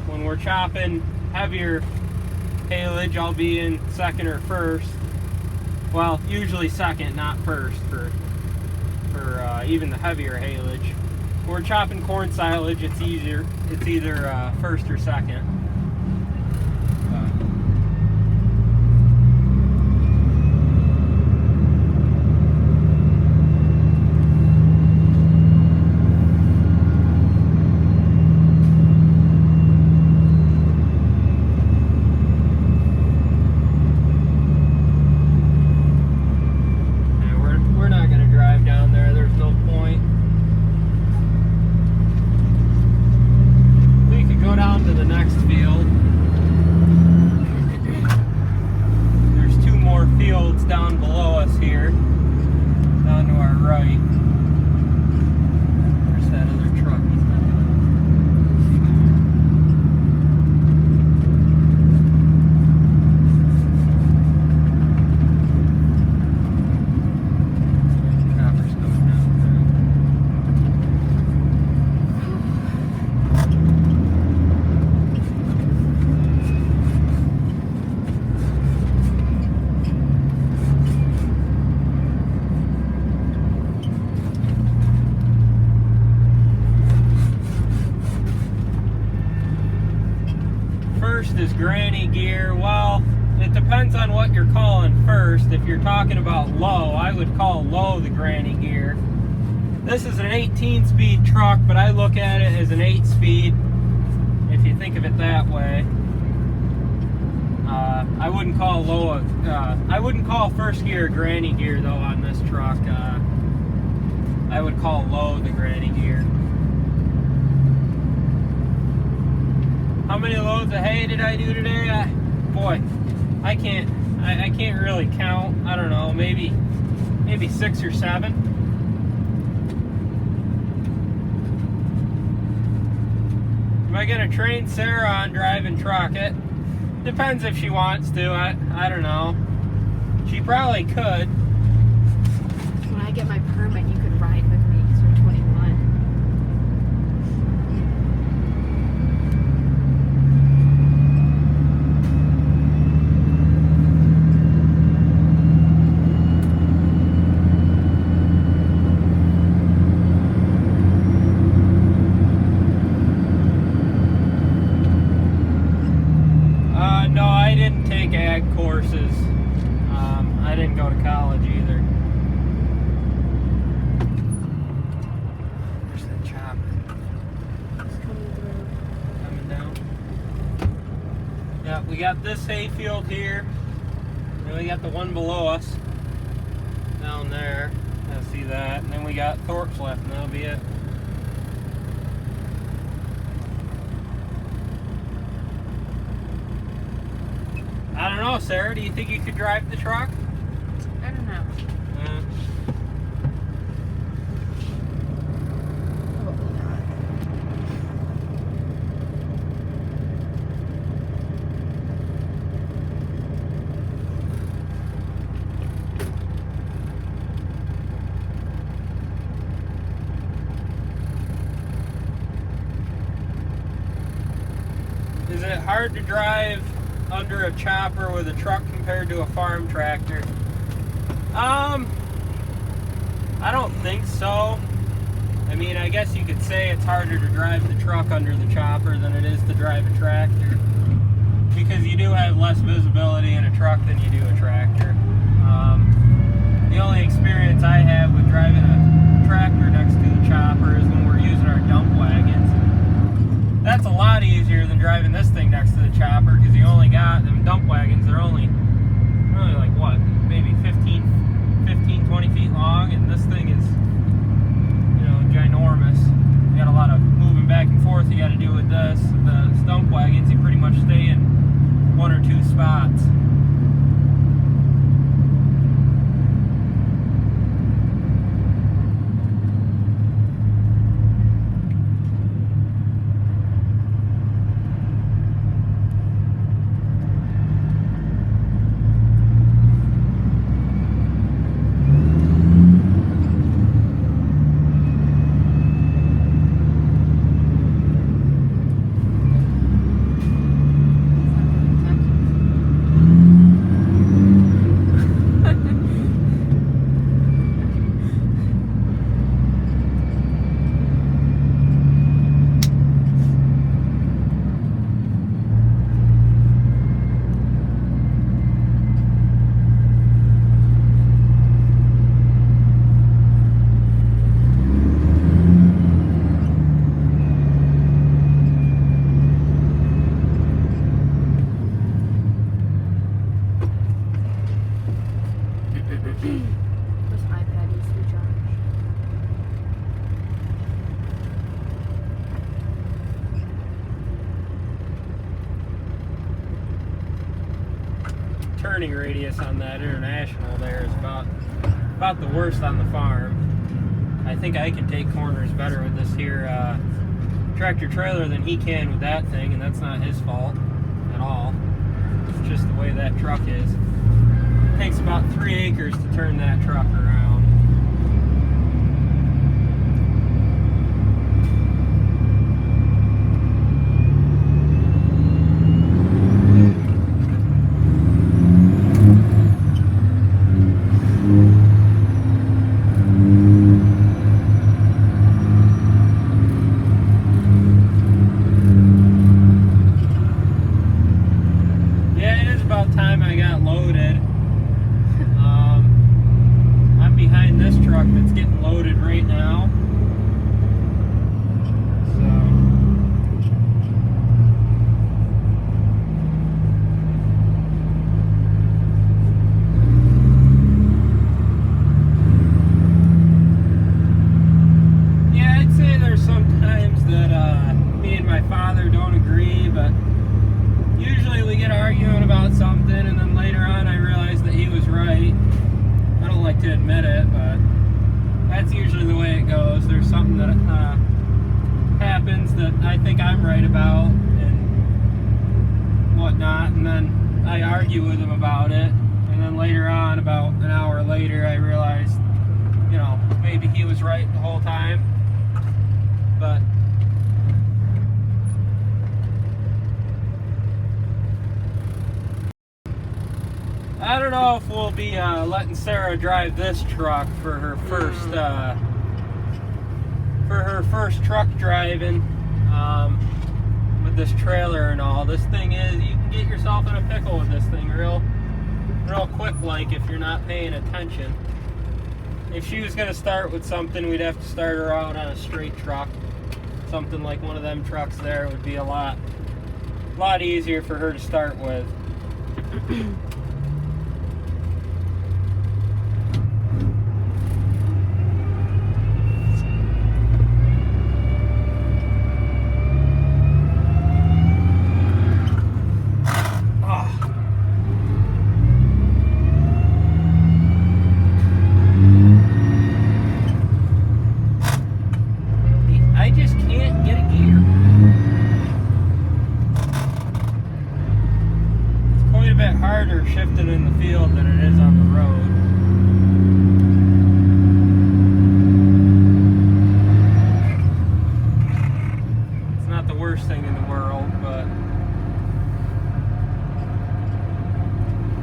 A: When we're chopping heavier haylage, I'll be in second or first. Well, usually second, not first, for for even the heavier haylage. When we're chopping corn silage, it's easier. It's either first or second. We're not going to drive down there. There's no point. We could go down to the next field. There's two more fields down below us here, down to our right. There's that other truck. He's not Chopper's coming down First is granny gear. Well, it depends on what you're calling first. If you're talking about low, I would call low the granny gear. This is an 18-speed truck, but I look at it as an 8-speed, if you think of it that way. I wouldn't call low I wouldn't call first gear granny gear though on this truck. I would call low the granny gear. How many loads of hay did I do today? Boy, I can't really count. I don't know, maybe 6 or 7. Am I gonna train Sarah on driving truck? It depends if she wants to. I don't know. She probably could.
F: When I get my permit, you could ride with me because we're 21.
A: No, I didn't take ag courses. I didn't go to college either. Where's that chopper?
F: It's coming through.
A: Coming down. Yeah, we got this hay field here. Then we got the one below us down there. I see that. And then we got Thorpe's left, and that'll be it. I don't know, Sarah. Do you think you could drive the truck?
F: I don't know. Probably not.
A: Is it hard to drive under a chopper with a truck compared to a farm tractor? I don't think so. I mean, I guess you could say it's harder to drive the truck under the chopper than it is to drive a tractor, because you do have less visibility in a truck than you do a tractor. The only experience I have with driving a tractor next to the chopper is when we're using our dump wagons. That's a lot easier than driving this thing next to the chopper, because you only got them dump wagons. They're only like what, maybe 20 feet long, and this thing is, you know, ginormous. You got a lot of moving back and forth you got to do with this. The dump wagons, you pretty much stay in 1 or 2 spots. turning radius on that International there is about the worst on the farm. I think I can take corners better with this here tractor trailer than he can with that thing, and that's not his fault at all. It's just the way that truck is. It takes about 3 acres to turn that truck around. That's getting loaded right now. Yeah, I'd say there's sometimes that me and my father don't agree, but usually we get arguing about something and then later on I realize that he was right. I don't like to admit it, but that's usually the way it goes. There's something that happens that I think I'm right about and whatnot, and then I argue with him about it, and then later on, about an hour later, I realized, you know, maybe he was right the whole time, but I don't know if we'll be letting Sarah drive this truck for her first truck driving with this trailer and all. This thing is, you can get yourself in a pickle with this thing real quick, like, if you're not paying attention. If she was gonna start with something, we'd have to start her out on a straight truck. Something like one of them trucks there would be a lot easier for her to start with. Shifting in the field than it is on the road. It's not the worst thing in the world, but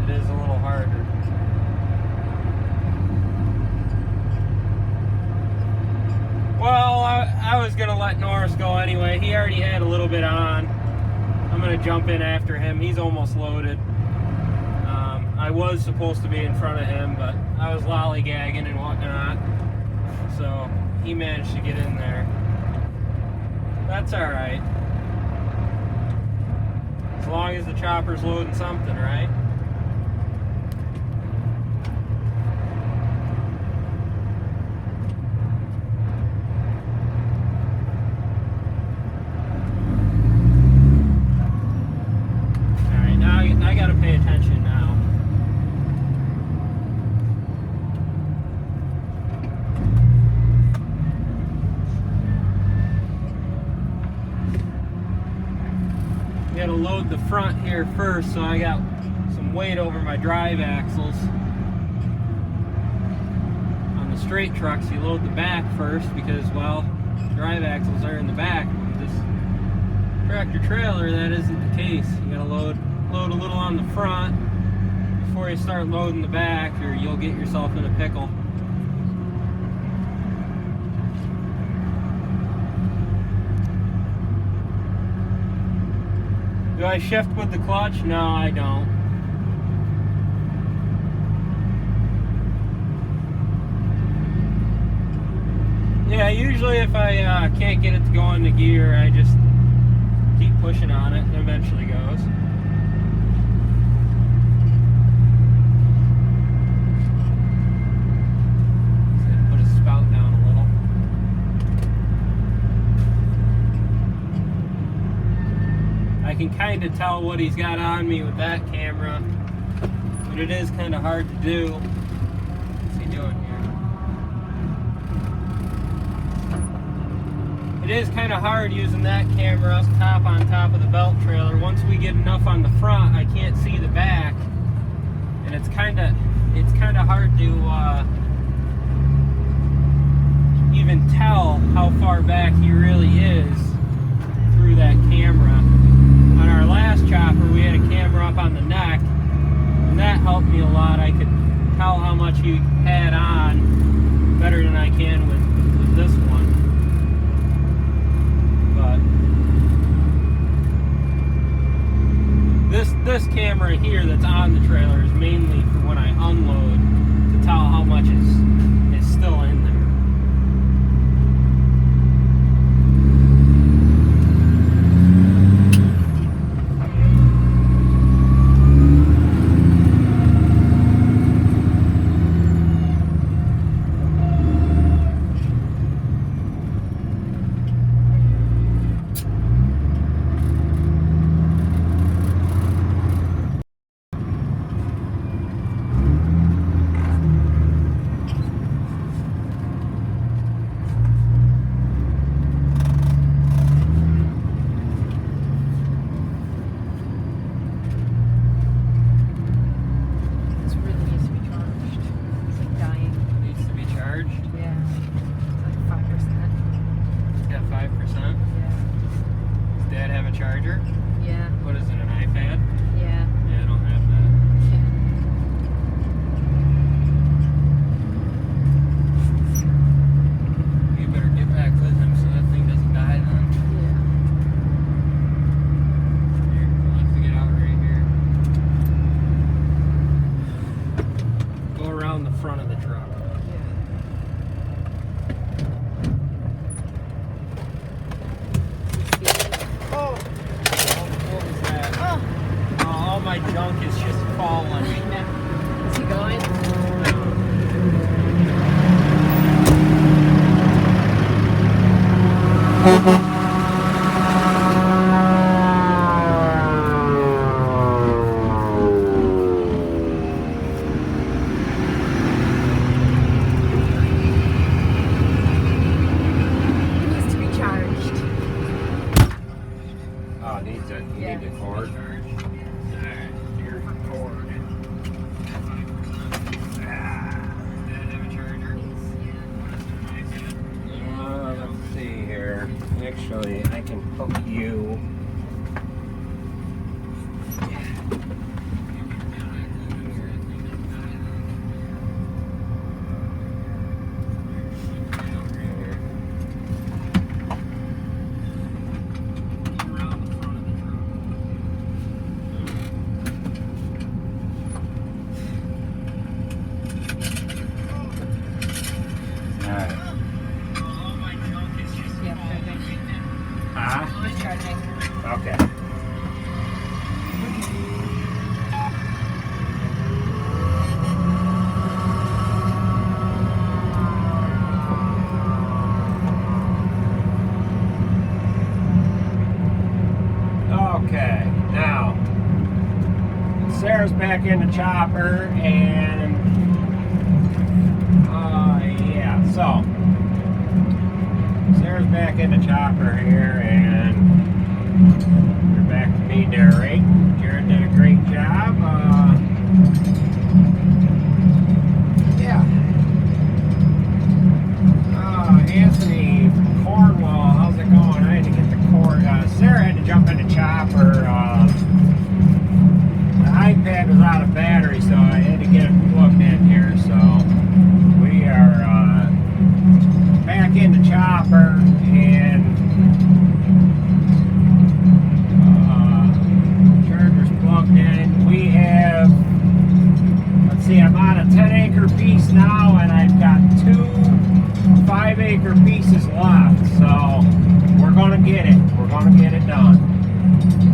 A: it is a little harder. Well, I was gonna let Norris go anyway. He already had a little bit on. I'm gonna jump in after him. He's almost loaded. I was supposed to be in front of him, but I was lollygagging and whatnot, so he managed to get in there. That's alright. As long as the chopper's loading something, right? Alright, now I gotta pay attention now. Got to load the front here first, so I got some weight over my drive axles. On the straight trucks, you load the back first because, well, drive axles are in the back. With this tractor trailer, that isn't the case. You got to load a little on the front before you start loading the back, or you'll get yourself in a pickle. Do I shift with the clutch? No, I don't. Yeah, usually if I can't get it to go into gear, I just keep pushing on it and it eventually goes. Put his spout down a little. I can kind of tell what he's got on me with that camera. but it is kind of hard to do. What's he doing here? It is kind of hard using that camera up on top of the belt trailer. Once we get enough on the front, I can't see the back, and it's kind of hard to even tell how far back he really is through that camera. On our last chopper, we had a camera up on the neck, and that helped me a lot. I could tell how much he had on better than I can with this one. But this camera here that's on the trailer is mainly for when I unload to tell how much is still in there. Charger?
F: Yeah.
A: What is it, an iPad?
F: Yeah.
A: Yeah, I don't have that. You better get back with him so that thing doesn't die then.
F: Yeah.
A: Here, we'll have to get out right here. Go around the front of the truck. All my junk is just falling.
F: Is he going? He needs to be charged.
A: Oh, it needs a, you need the cord. Let's see here. Actually, I can hook you. Okay. Okay, now Sarah's back in the chopper, and yeah, so Sarah's back in the chopper here, and we're back to me narrating. Jered did a great job. Yeah. Anthony from Cornwall, how's it going? I had to get the cord. Sarah had to jump in the chopper. The iPad was out of battery, so I had to get it plugged in here. So we are back in the chopper, and charger's plugged in. We have, let's see, I'm on a 10-acre piece now, and I've got 2 5-acre pieces left. So we're gonna get it. We're gonna get it done.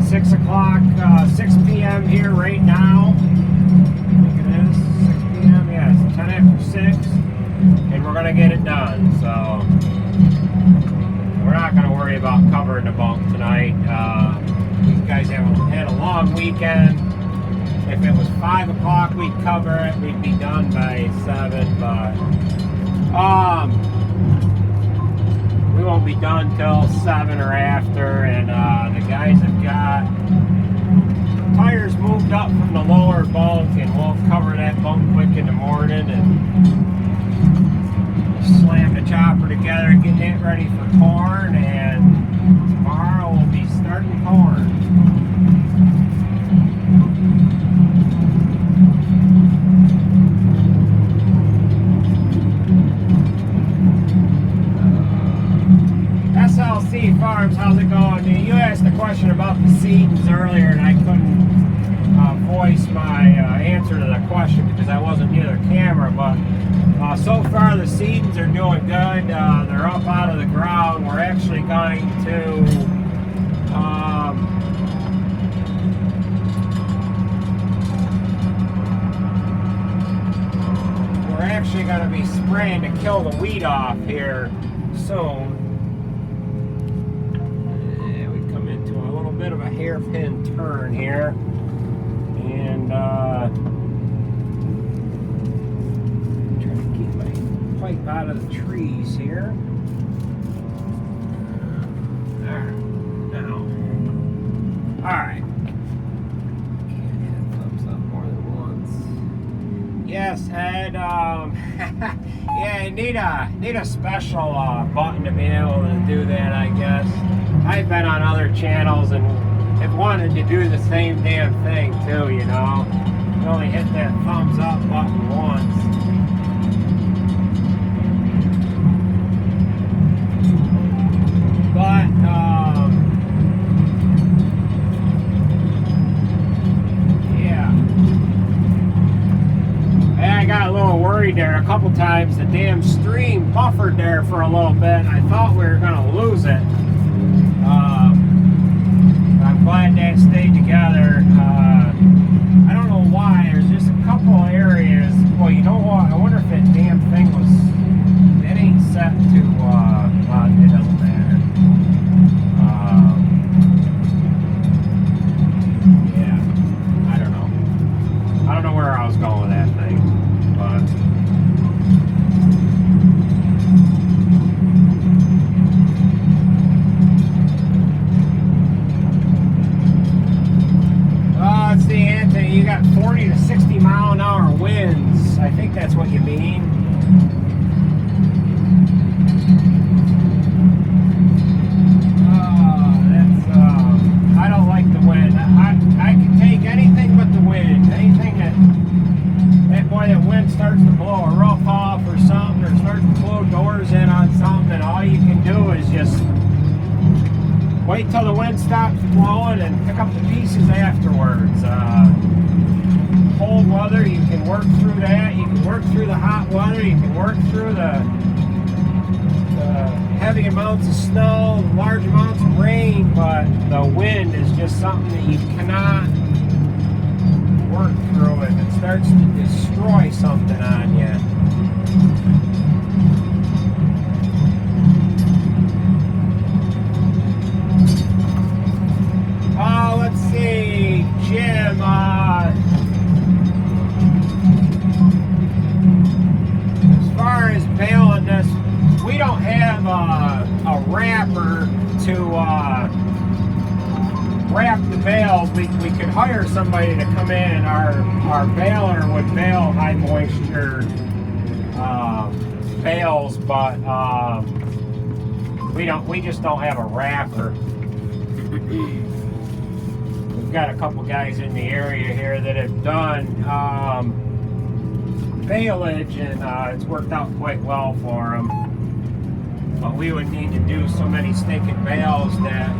A: 6 o'clock, 6 p.m. here right now. I think it is 6 p.m. Yeah, it's 10 after 6, and we're gonna get it done. So we're not gonna worry about covering the bunk tonight. These guys have had a long weekend, if it was 5 o'clock, we'd cover it. We'd be done by 7, but we won't be done till 7 or after. And the guys have got tires moved up from the lower bunk, and we'll cover that bunk quick in the morning and slam the chopper together and get it ready for corn. And tomorrow we'll be starting corn. SLC Farms, how's it going? You asked a question about the seedings earlier, and I couldn't voice my answer to the question because I wasn't near the camera, but so far the seedings are doing good. They're up out of the ground. We're actually going to be spraying to kill the weed off here soon. We come into a little bit of a hairpin turn here, and try to keep my pipe out of the trees here. Alright. Can't hit a thumbs up more than once. Yes, Ed. Yeah, you need a special button to be able to do that, I guess. I've been on other channels and have wanted to do the same damn thing too, you know. You only hit that thumbs up button once. But I got a little worried there. A couple times the damn stream buffered there for a little bit. I thought we were going to lose it. I'm glad that stayed together. I don't know why. There's just a couple areas. Well, you know what? I wonder if that damn thing was... It ain't set to... well, it doesn't matter. Yeah. I don't know. I don't know where I was going with that thing. But let's see, Anthony, you got 40 to 60 mile an hour winds. I think that's what you mean. I don't like the wind. I can take anything but the wind. Anything that wind starts to blow a roof off or something, or starts to blow doors in on something, all you can do is just wait till the wind stops blowing and pick up the pieces afterwards. Cold weather, you can work through that. You can work through the hot weather. You can work through the heavy amounts of snow, large amounts of rain, but the wind is just something that you cannot work through. If it starts to destroy something on you. Let's see, Jim, as far as baling this, we don't have a wrapper to wrap the bales. We could hire somebody to come in. Our baler would bale high moisture bales, but we just don't have a wrapper. We've got a couple guys in the area here that have done bailage, and it's worked out quite well for them. But we would need to do so many stinking bales that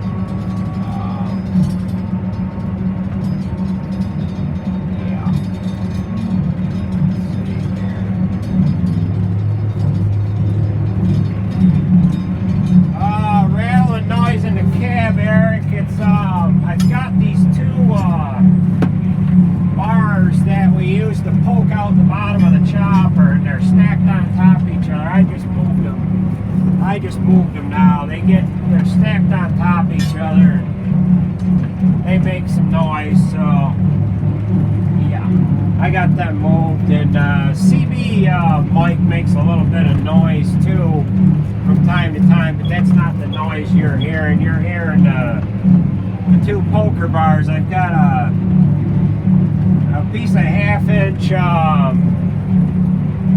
A: rattling noise in the cab, Eric. It's I've got these two bars that we use to poke out the bottom of the chopper, and they're stacked on top of each other. I just moved them now. They're stacked on top of each other. They make some noise, so you I got that moved, and CB mic makes a little bit of noise too from time to time, but that's not the noise you're hearing. You're hearing the two poker bars. I've got a piece of 1/2-inch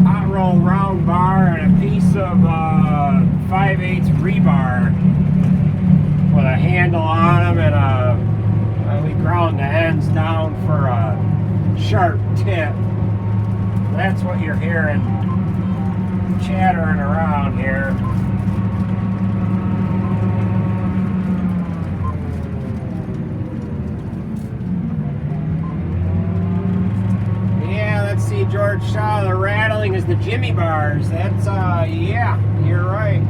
A: hot roll round bar and a piece of 5/8 rebar with a handle on them, and we ground the ends down for a sharp tip. That's what you're hearing chattering around here. Yeah, let's see, George Shaw, the rattling is the Jimmy bars. That's yeah, you're right.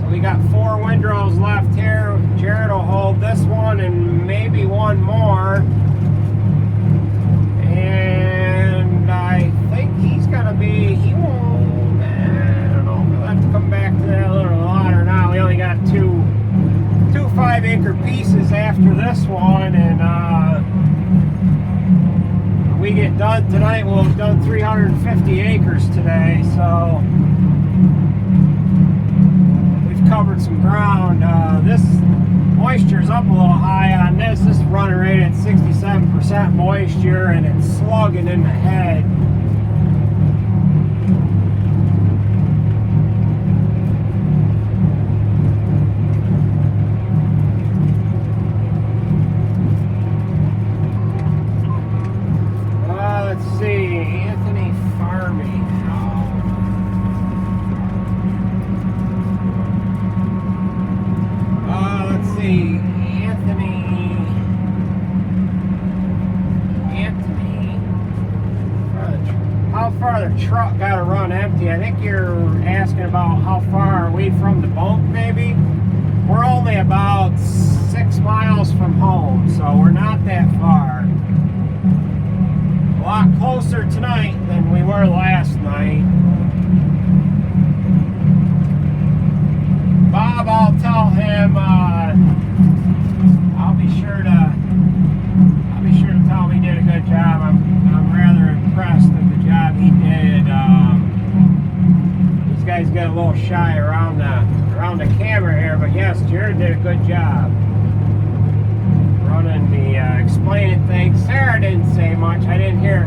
A: So we got 4 windrows left here. Jered will hold this one and maybe one more. And I think he's gonna be, he won't, I don't know, we'll have to come back to that a little louder now. We only got two 5-acre pieces after this one, and when we get done tonight, we'll have done 350 acres today, so we've covered some ground. This moisture's up a little high on this. This is running right at 67% moisture, and it's slugging in the head. Let's see, Anthony Farming. Let's see, Anthony. How far the truck got to run empty? I think you're asking about how far are we from the bump, maybe? We're only about 6 miles from home, so we're not that far. A lot closer tonight than we were last night. Bob, I'll tell him, I'll be sure to tell him he did a good job. I'm rather impressed with the job he did. These guys get a little shy around the camera here, but yes, Jered did a good job running the explaining things. Sarah didn't say much. I didn't hear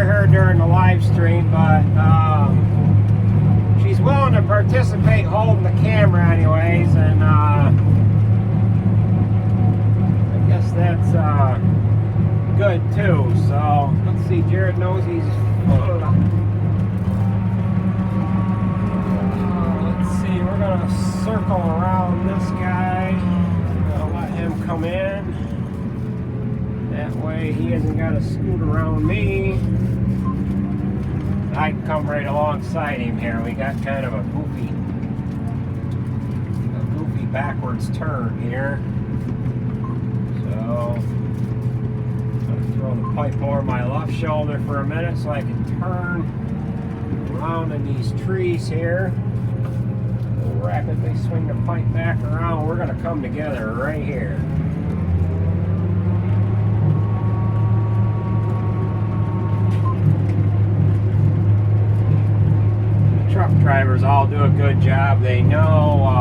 A: her during the live stream, but she's willing to participate holding the camera anyways, and I guess that's good too. So let's see, Jered knows he's let's see, we're gonna circle around this guy. Gonna let him come in, that way he hasn't got to scoot around me. I can come right alongside him here. We got kind of a goofy backwards turn here. So I'm gonna throw the pipe over my left shoulder for a minute so I can turn around in these trees here. We'll rapidly swing the pipe back around. We're gonna come together right here. Truck drivers all do a good job. They know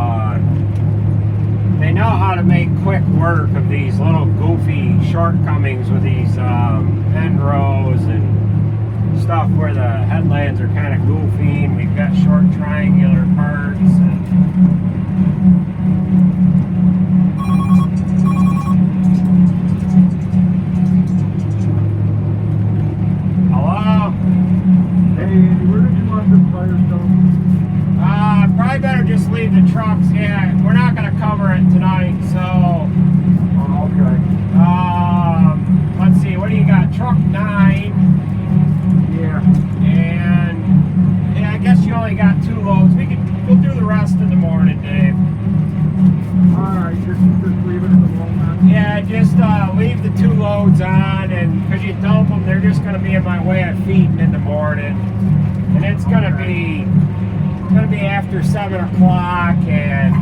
A: how to make quick work of these little goofy shortcomings with these end rows and stuff where the headlands are kind of goofy, and we've got short triangular parts. And hello?
C: Hey, where did you want this Firestone?
A: Probably better just leave the trucks. Yeah, we're not going to cover it tonight, so.
C: Oh, okay.
A: Let's see, what do you got? Truck 9.
C: Yeah.
A: And yeah, I guess you only got 2 loads. We'll do the rest in the morning, Dave.
C: Alright, just leave it alone.
A: Yeah, just leave the 2 loads on, and because you dump them, they're just going to be in my way of feeding in the morning. And it's going to be after 7 o'clock, and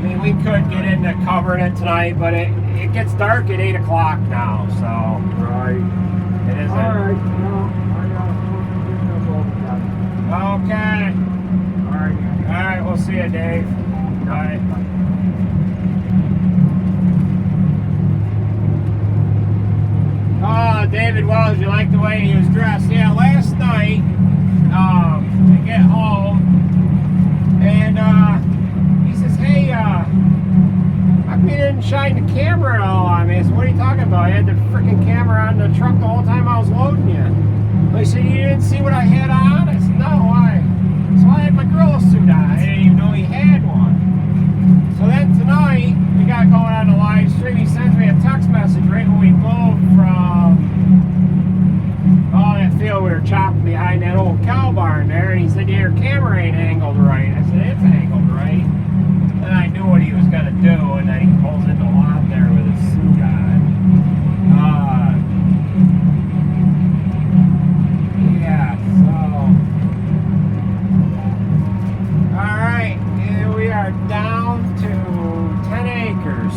A: mean, we could get into covering it tonight, but it gets dark at 8 o'clock now, so
C: Right.
A: it isn't.
C: All right. Well,
A: Okay.
C: all right.
A: All right, we'll see you, Dave. Bye. David Wells, you like the way he was dressed? Yeah, last night, I get home, and he says, hey, how come you didn't shine the camera at all on me? I said, what are you talking about? I had the freaking camera on the truck the whole time I was loading you. Well, he said, you didn't see what I had on? I said, no, why? So I had my gorilla suit on. I didn't even know he had one. So then tonight, we got going on the live stream. He sends me a text message right when we moved from that field we were chopping behind that old cow barn there. And he said, yeah, your camera ain't angled right. I said, it's angled right. And I knew what he was going to do. And then he pulls into the lot there with his suit on. Yeah, so. Alright, here we are down to 10 acres.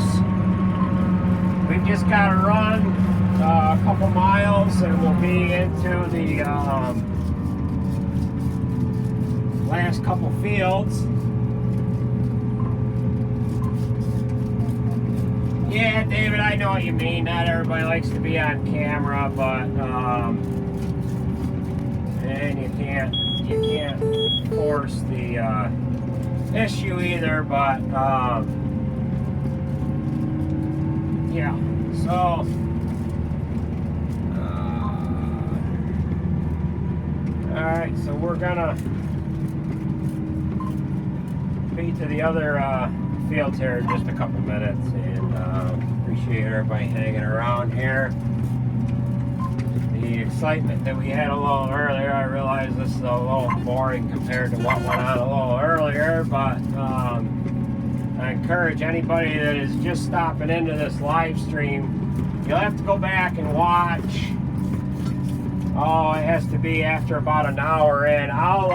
A: We've just got to run a couple miles and we'll be into the last couple fields. Yeah, David, I know what you mean. Not everybody likes to be on camera, but and you can't force the issue either, but yeah, so alright, so we're gonna be to the other fields here in just a couple minutes, and appreciate everybody hanging around here. The excitement that we had a little earlier, I realize this is a little boring compared to what went on a little earlier, but I encourage anybody that is just stopping into this live stream, you'll have to go back and watch. Oh, it has to be after about an hour in. I'll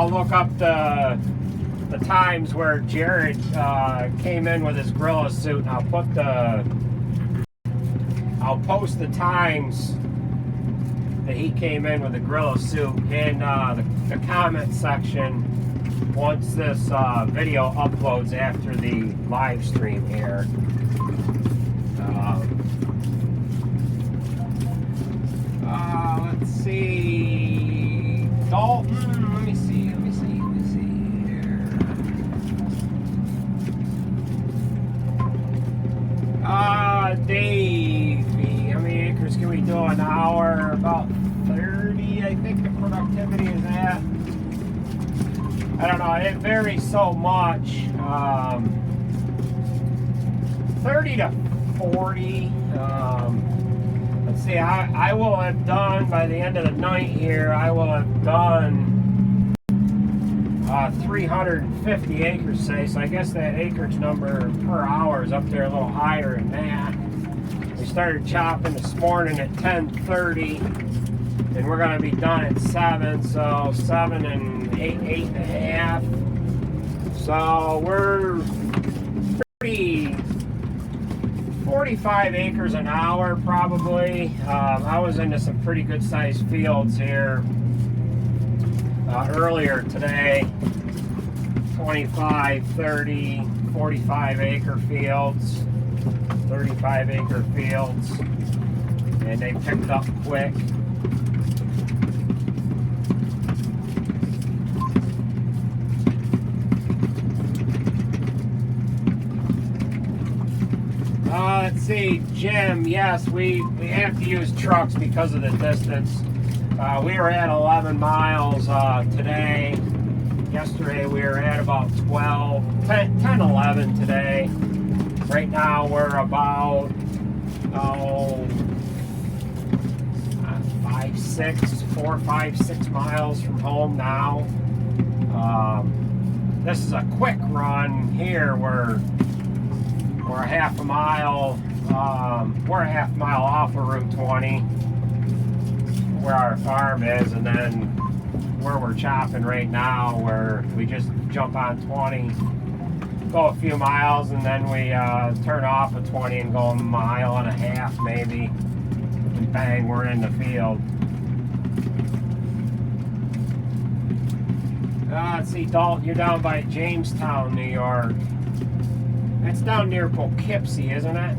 A: look up the times where Jered came in with his gorilla suit, and I'll post the times that he came in with the gorilla suit in the comment section once this video uploads after the live stream here. Let's see, Dalton. Let me see here. Davey, how many acres can we do an hour? About 30, I think the productivity is at. I don't know, it varies so much. 30 to 40. Let's see, I will have done, by the end of the night here, I will have done 350 acres, say, so I guess that acreage number per hour is up there a little higher than that. We started chopping this morning at 10:30, and we're going to be done at 7, so 7 and 8.5. So we're pretty 45 acres an hour probably. I was into some pretty good sized fields here earlier today. 25, 30, 45 acre fields, 35 acre fields, and they picked up quick. Let's see, Jim, yes, we have to use trucks because of the distance. We were at 11 miles today. Yesterday we were at about 10, 11 today. Right now we're about 4, 5, 6 miles from home now. This is a quick run here. We're a half a mile. We're a half mile off of Route 20, where our farm is, and then where we're chopping right now, where we just jump on 20 go a few miles, and then we turn off at 20 and go a mile and a half maybe, and bang, we're in the field. Let's see, Dalton, you're down by Jamestown, New York. That's down near Poughkeepsie, isn't it?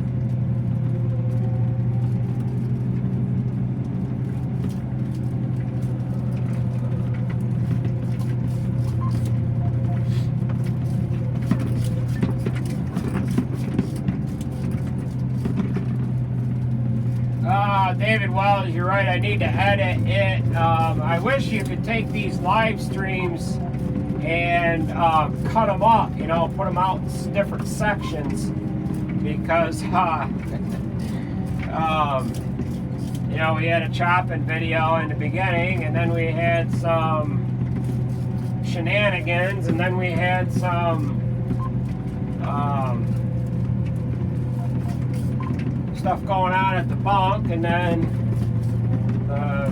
A: David Wells, you're right, I need to edit it. I wish you could take these live streams and cut them up, you know, put them out in different sections, because you know, we had a chopping video in the beginning, and then we had some shenanigans, and then we had some stuff going on at the bunk, and then the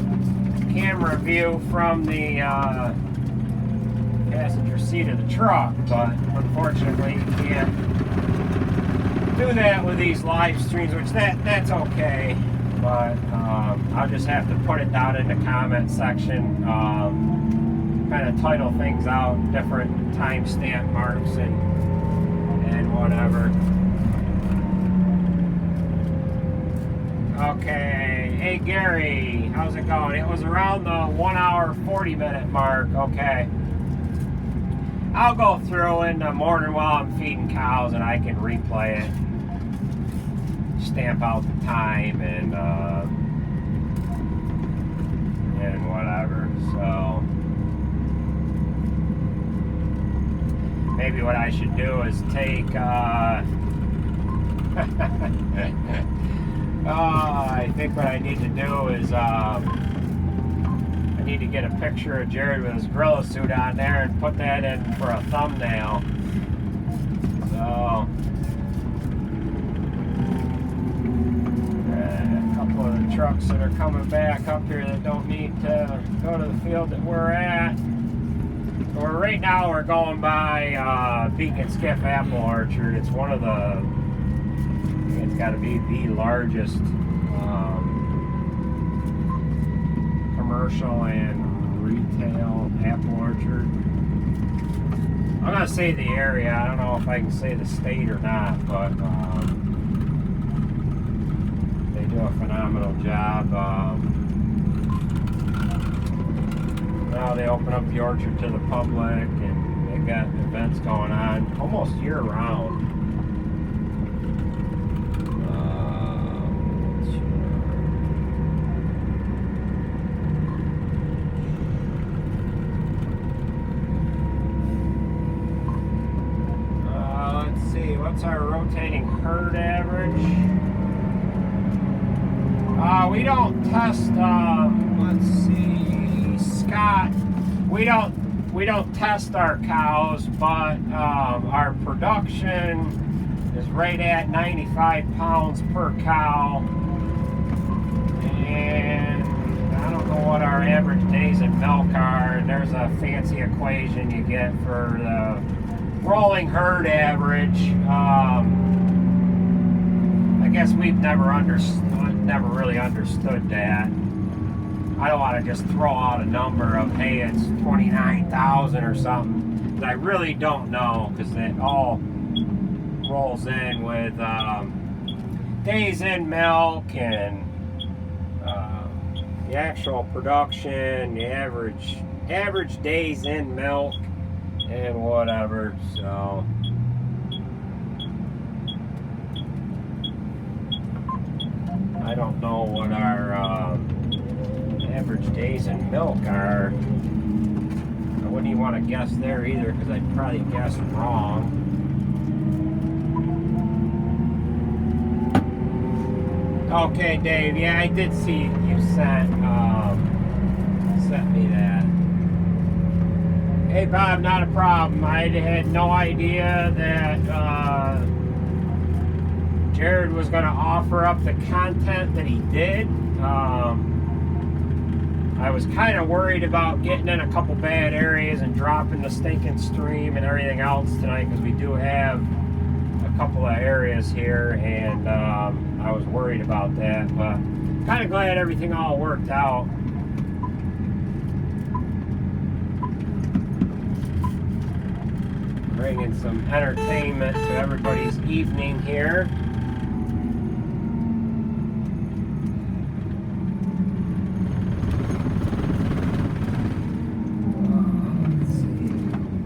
A: camera view from the passenger seat of the truck. But unfortunately you can't do that with these live streams, which that's okay, but I'll just have to put it down in the comment section, kind of title things out, different timestamp marks and whatever. Okay, hey Gary, how's it going? It was around the 1 hour 40 minute mark. Okay, I'll go through in the morning while I'm feeding cows, and I can replay it, stamp out the time and whatever. So maybe what I should do is take I think what I need to do is I need to get a picture of Jered with his gorilla suit on there and put that in for a thumbnail. So a couple of the trucks that are coming back up here that don't need to go to the field that we're at. So right now we're going by Beacon Skiff Apple Orchard. It's one of the, it's got to be the largest commercial and retail apple orchard. I'm gonna say the area. I don't know if I can say the state or not, but they do a phenomenal job. Now they open up the orchard to the public, and they've got events going on almost year round. What's our rotating herd average? We don't test. Let's see, Scott. We don't test our cows, but our production is right at 95 pounds per cow, and I don't know what our average days in milk are. And there's a fancy equation you get for the rolling herd average. I guess we've never really understood that. I don't want to just throw out a number of, hey, it's 29,000 or something. I really don't know, because it all rolls in with days in milk and the actual production, the average days in milk and whatever. So I don't know what our average days in milk are. I wouldn't even want to guess there either, because I'd probably guess wrong. Okay, Dave, yeah, I did see you sent me that. Hey Bob, not a problem. I had no idea that Jered was going to offer up the content that he did. I was kind of worried about getting in a couple bad areas and dropping the stinking stream and everything else tonight, because we do have a couple of areas here, and I was worried about that, but kind of glad everything all worked out. Bringing some entertainment to everybody's evening here. Let's see,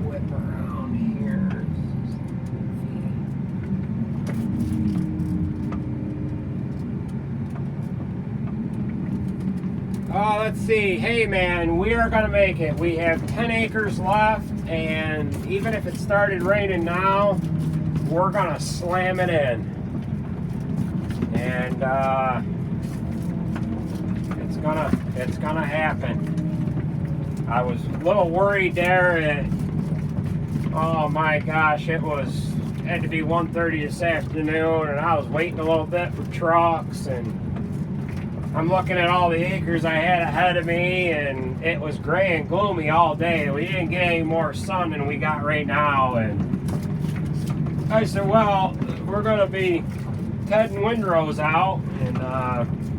A: whip around here. Oh, let's see. Hey man, we are gonna make it. We have 10 acres left, and even if it started raining now, we're gonna slam it in. And it's gonna happen. I was a little worried there. Oh my gosh, it had to be 1:30 this afternoon, and I was waiting a little bit for trucks, and I'm looking at all the acres I had ahead of me, and it was gray and gloomy all day. We didn't get any more sun than we got right now, and I said, well, we're going to be heading windrows out, and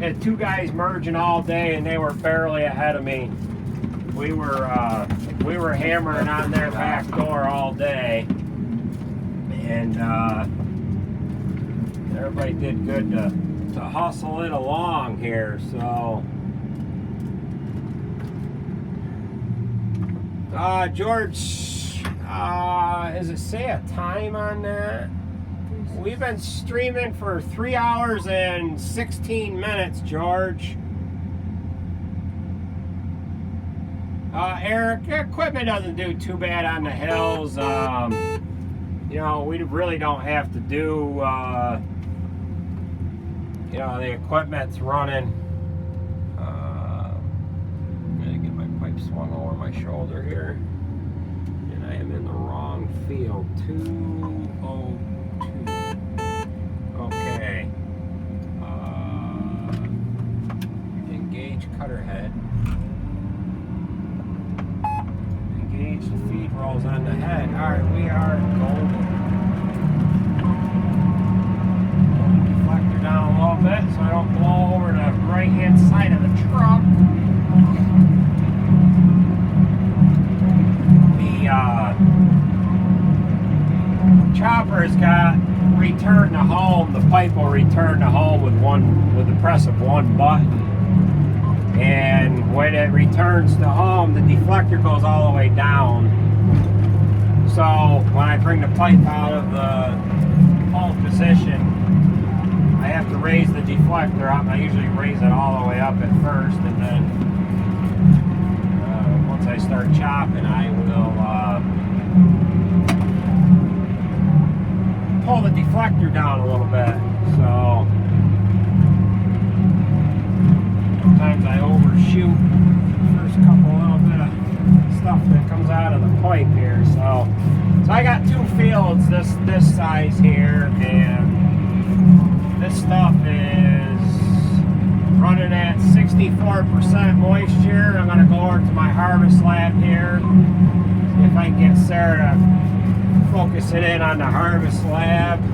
A: had two guys merging all day, and they were barely ahead of me. We were hammering on their back door all day, and everybody did good to hustle it along here. So George, does it say a time on that? We've been streaming for 3 hours and 16 minutes, George. Eric, equipment doesn't do too bad on the hills. You know, we really don't have to do you know, the equipment's running. I'm gonna get my pipe swung over my shoulder here, and I am in the wrong field. 202. Okay. Engage cutter head. Engage the feed rolls on the head. All right, we are golden. Down a little bit so I don't blow over the right hand side of the truck. The chopper has got return to home. The pipe will return to home with the press of one button. And when it returns to home, the deflector goes all the way down. So when I bring the pipe out of the home position, I have to raise the deflector up. I usually raise it all the way up at first, and then once I start chopping, I will pull the deflector down a little bit. So sometimes I overshoot the first little bit of stuff that comes out of the pipe here. So I got two fields this size here, and this stuff is running at 64% moisture. I'm going to go over to my harvest lab here, see if I can get Sarah to focus it in on the harvest lab. I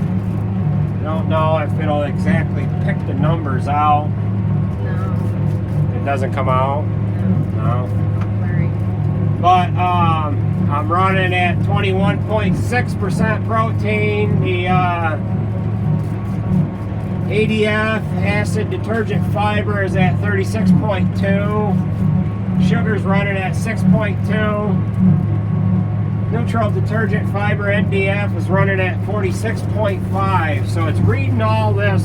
A: don't know if it'll exactly pick the numbers out.
F: No.
A: It doesn't come out? No.
F: Don't worry.
A: But I'm running at 21.6% protein. The ADF, acid detergent fiber, is at 36.2. Sugar's running at 6.2. Neutral detergent fiber, NDF, is running at 46.5. So it's reading all this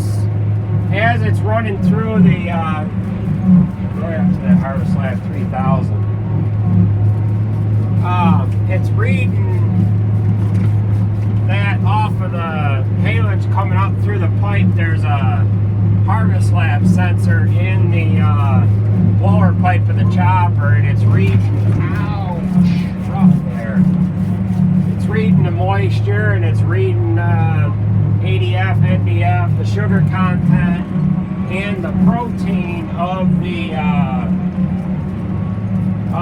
A: as it's running through the right up to the Harvest Lab 3000. It's reading that off of the haylage coming up through the pipe. There's a Harvest Lab sensor in the blower pipe of the chopper, and it's reading, ouch, rough there. It's reading the moisture, and it's reading ADF, NDF, the sugar content, and the protein of the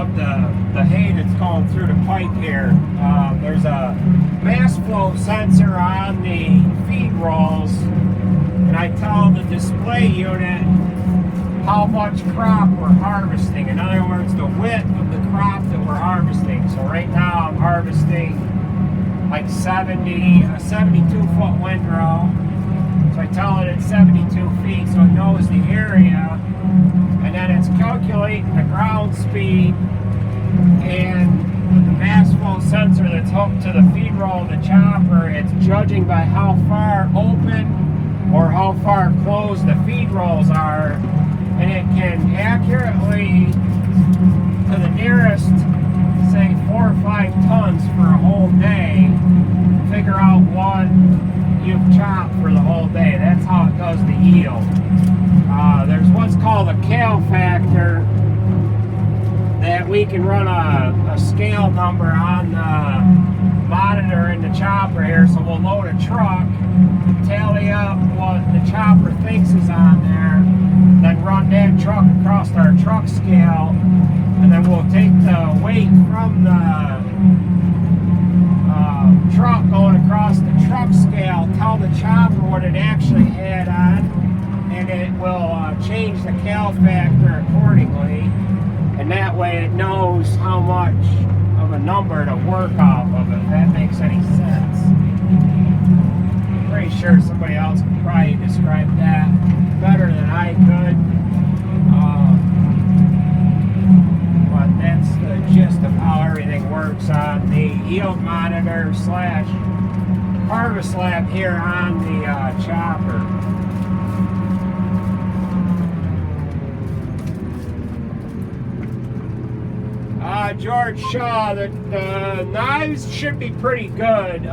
A: of the hay that's going through the pipe here. There's a mass flow sensor on the feed rolls, and I tell the display unit how much crop we're harvesting. In other words, the width of the crop that we're harvesting. So right now I'm harvesting like 72-foot windrow. So I tell it it's 72 feet, so it knows the area. And then it's calculating the ground speed, and the mass flow sensor that's hooked to the feed roll of the chopper, it's judging by how far open or how far closed the feed rolls are, and it can accurately, to the nearest, say 4 or 5 tons for a whole day, figure out what you've chopped for the whole day. That's how it does the yield. There's what's called a cal factor that we can run a scale number on the monitor in the chopper here. So we'll load a truck, tally up what the chopper thinks is on there, then run that truck across our truck scale, and then we'll take the weight from the truck going across the truck scale, tell the chopper what it actually had on, and it will change the cal factor accordingly, and that way it knows how much of a number to work off of, if that makes any sense. Pretty sure somebody else could probably describe that better than I could. But that's the gist of how everything works on the yield monitor / harvest lab here on the chopper. George Shaw, the knives should be pretty good.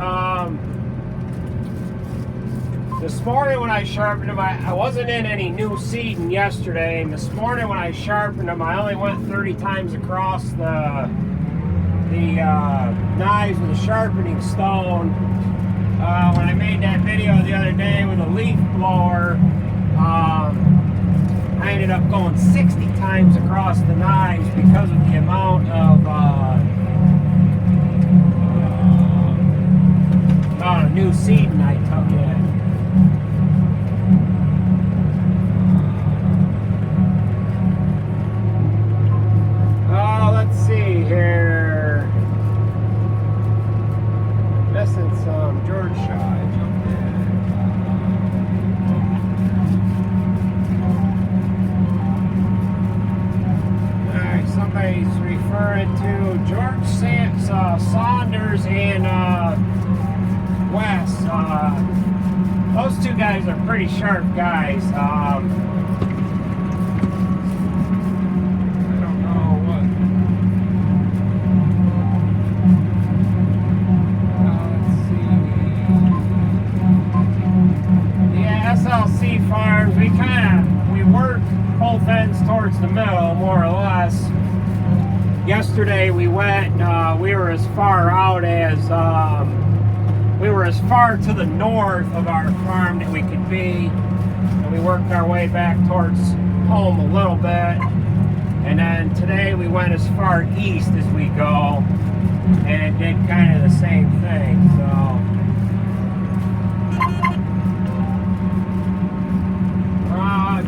A: This morning when I sharpened them, I wasn't in any new seeding yesterday, and this morning when I sharpened them, I only went 30 times across the knives with a sharpening stone. When I made that video the other day with a leaf blower, I ended up going 60 times across the knives because of the amount of new seeding I took in. Let's see here. Missing some George Shaw. I jumped in. Alright, somebody's referring to George Saunders and Wes. Those two guys are pretty sharp guys. SLC farms, we work both ends towards the middle, more or less. Yesterday we went, we were as far out as, we were as far to the north of our farm that we could be, and we worked our way back towards home a little bit. And then today we went as far east as we go, and it did kind of the same thing, so.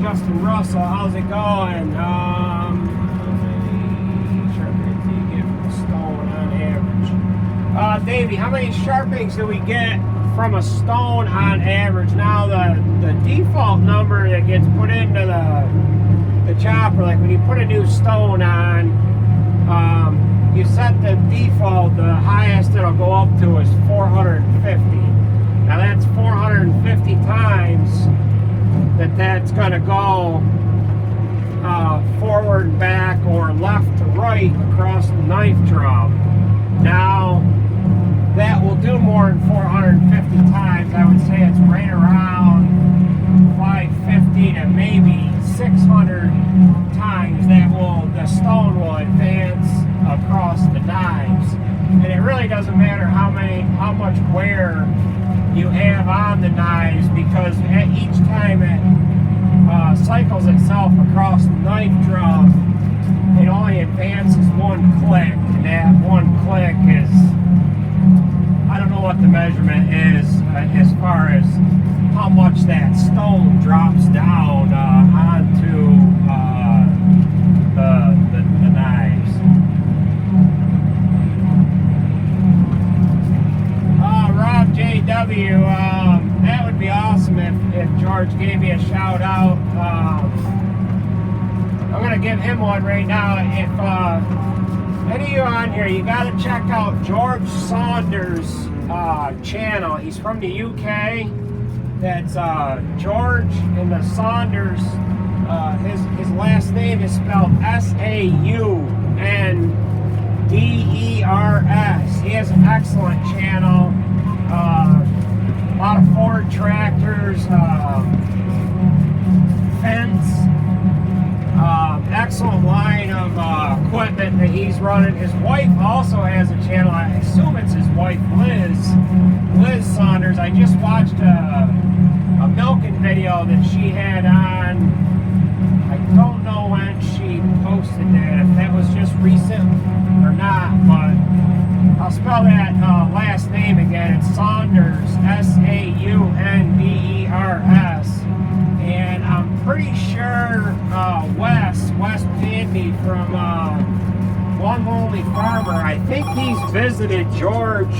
A: Justin Russell, how's it going? Sharpings do you get from a stone on average? Davey, how many sharpings do we get from a stone on average? Now the default number that gets put into the chopper, like when you put a new stone on, you set the default, the highest it'll go up to is 450. Now that's 450 times that's going to go forward and back or left to right across the knife drum. Now that will do more than 450 times. I would say it's right around 550 to maybe 600 times that the stone will advance across the knives. And it really doesn't matter how much wear you have on the knives, because at each time it cycles itself across the knife drum, it only advances advances 1 click, and that 1 click is, I don't know what the measurement is as far as how much that stone drops down onto the knives. Rob JW, that would be awesome if George gave me a shout out. I'm gonna give him one right now. If any of you on here, you gotta check out George Saunders' channel. He's from the UK. That's George and the Saunders. His last name is spelled Saunders. He has an excellent channel. A lot of Ford tractors, fence. Excellent line of equipment that he's running. His wife also has a channel. I assume it's his wife, Liz Saunders. I just watched a milking video that she had on. I don't know when she posted that, if that was just recent or not, but I'll spell that last name again. It's Saunders, Saunders. And I'm pretty sure Wes Pandy from One Lonely Farmer, I think he's visited George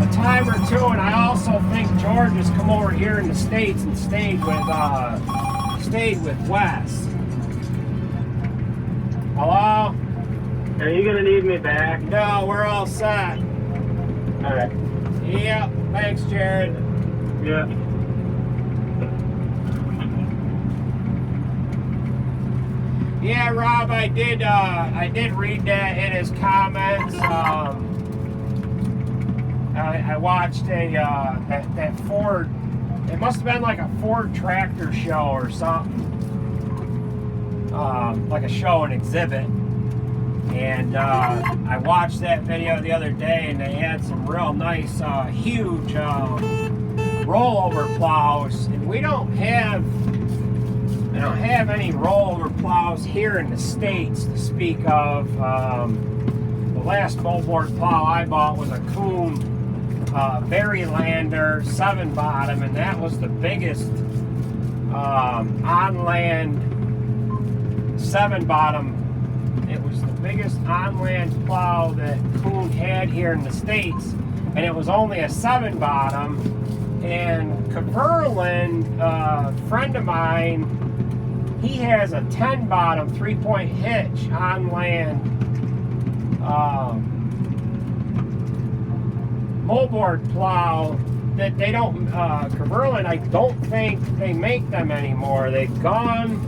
A: a time or two, and I also think George has come over here in the States and stayed with Wes. Hello?
G: Are you gonna need me back?
A: No, we're all set.
G: Alright.
A: Yep, thanks, Jered.
G: Yeah.
A: Yeah, Rob, I did read that in his comments. I watched that Ford. It must have been like a Ford tractor show or something, like a show and exhibit. And I watched that video the other day, and they had some real nice, huge rollover plows. And we don't have any rollover plows here in the States to speak of. The last moldboard plow I bought was a Kuhn Berrylander 7-bottom, and that was the biggest on-land 7-bottom. It was the biggest on-land plow that Kuhn had here in the States, and it was only a 7-bottom. And Kverlin, a friend of mine, he has a 10-bottom 3-point hitch on-land moldboard plow that they don't, Kverlin, I don't think they make them anymore. They've gone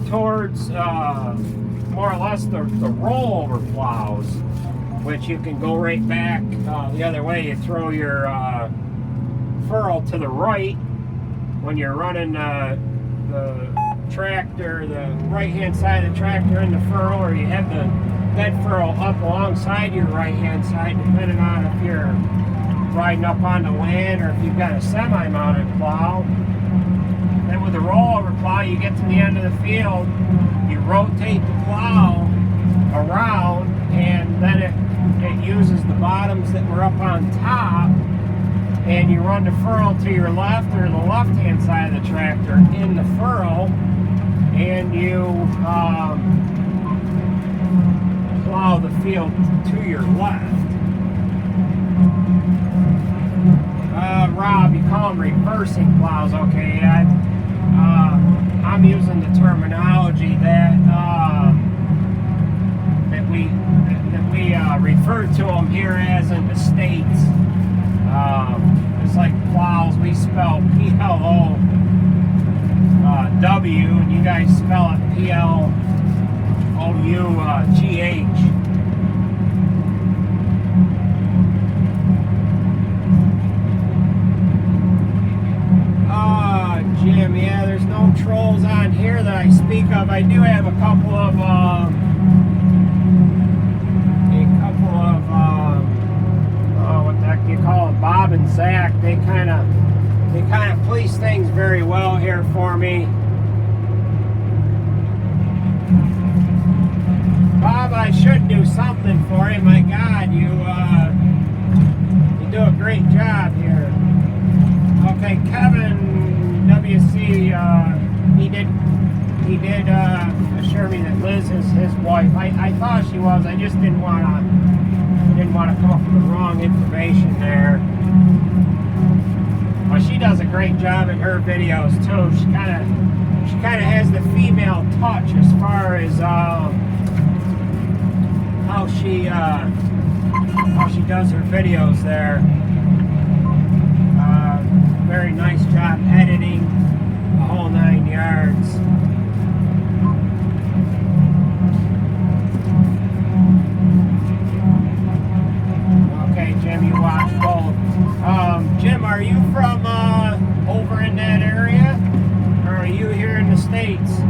A: towards more or less the rollover plows, which you can go right back the other way. You throw your furrow to the right when you're running the tractor, the right-hand side of the tractor in the furrow, or you have the bed furrow up alongside your right-hand side, depending on if you're riding up on the land or if you've got a semi-mounted plow. Then with the rollover plow, you get to the end of the field, you rotate the plow around, and then it uses the bottoms that were up on top, and you run the furrow to your left or the left-hand side of the tractor in the furrow, and you plow the field to your left. Rob, you call them reversing plows. Okay, I'm using the terminology that we refer to them here as in the States. It's like plows, we spell P-L-O-W, and you guys spell it P-L-O-U-G-H. Jim, yeah, there's no trolls on here that I speak of. I do have a couple of what the heck do you call them? Bob and Zach. They kind of police things very well here for me. could do something for you, my God, you do a great job here. Okay, Kevin WC, he did assure me that Liz is his wife. I thought she was. I just didn't want to come up with the wrong information there. Well, she does a great job in her videos too. She kind of has the female touch as far as how she does her videos there. Very nice job editing the whole 9 yards. Okay, Jim, you watch both. Jim, are you from over in that area, or are you here in the States?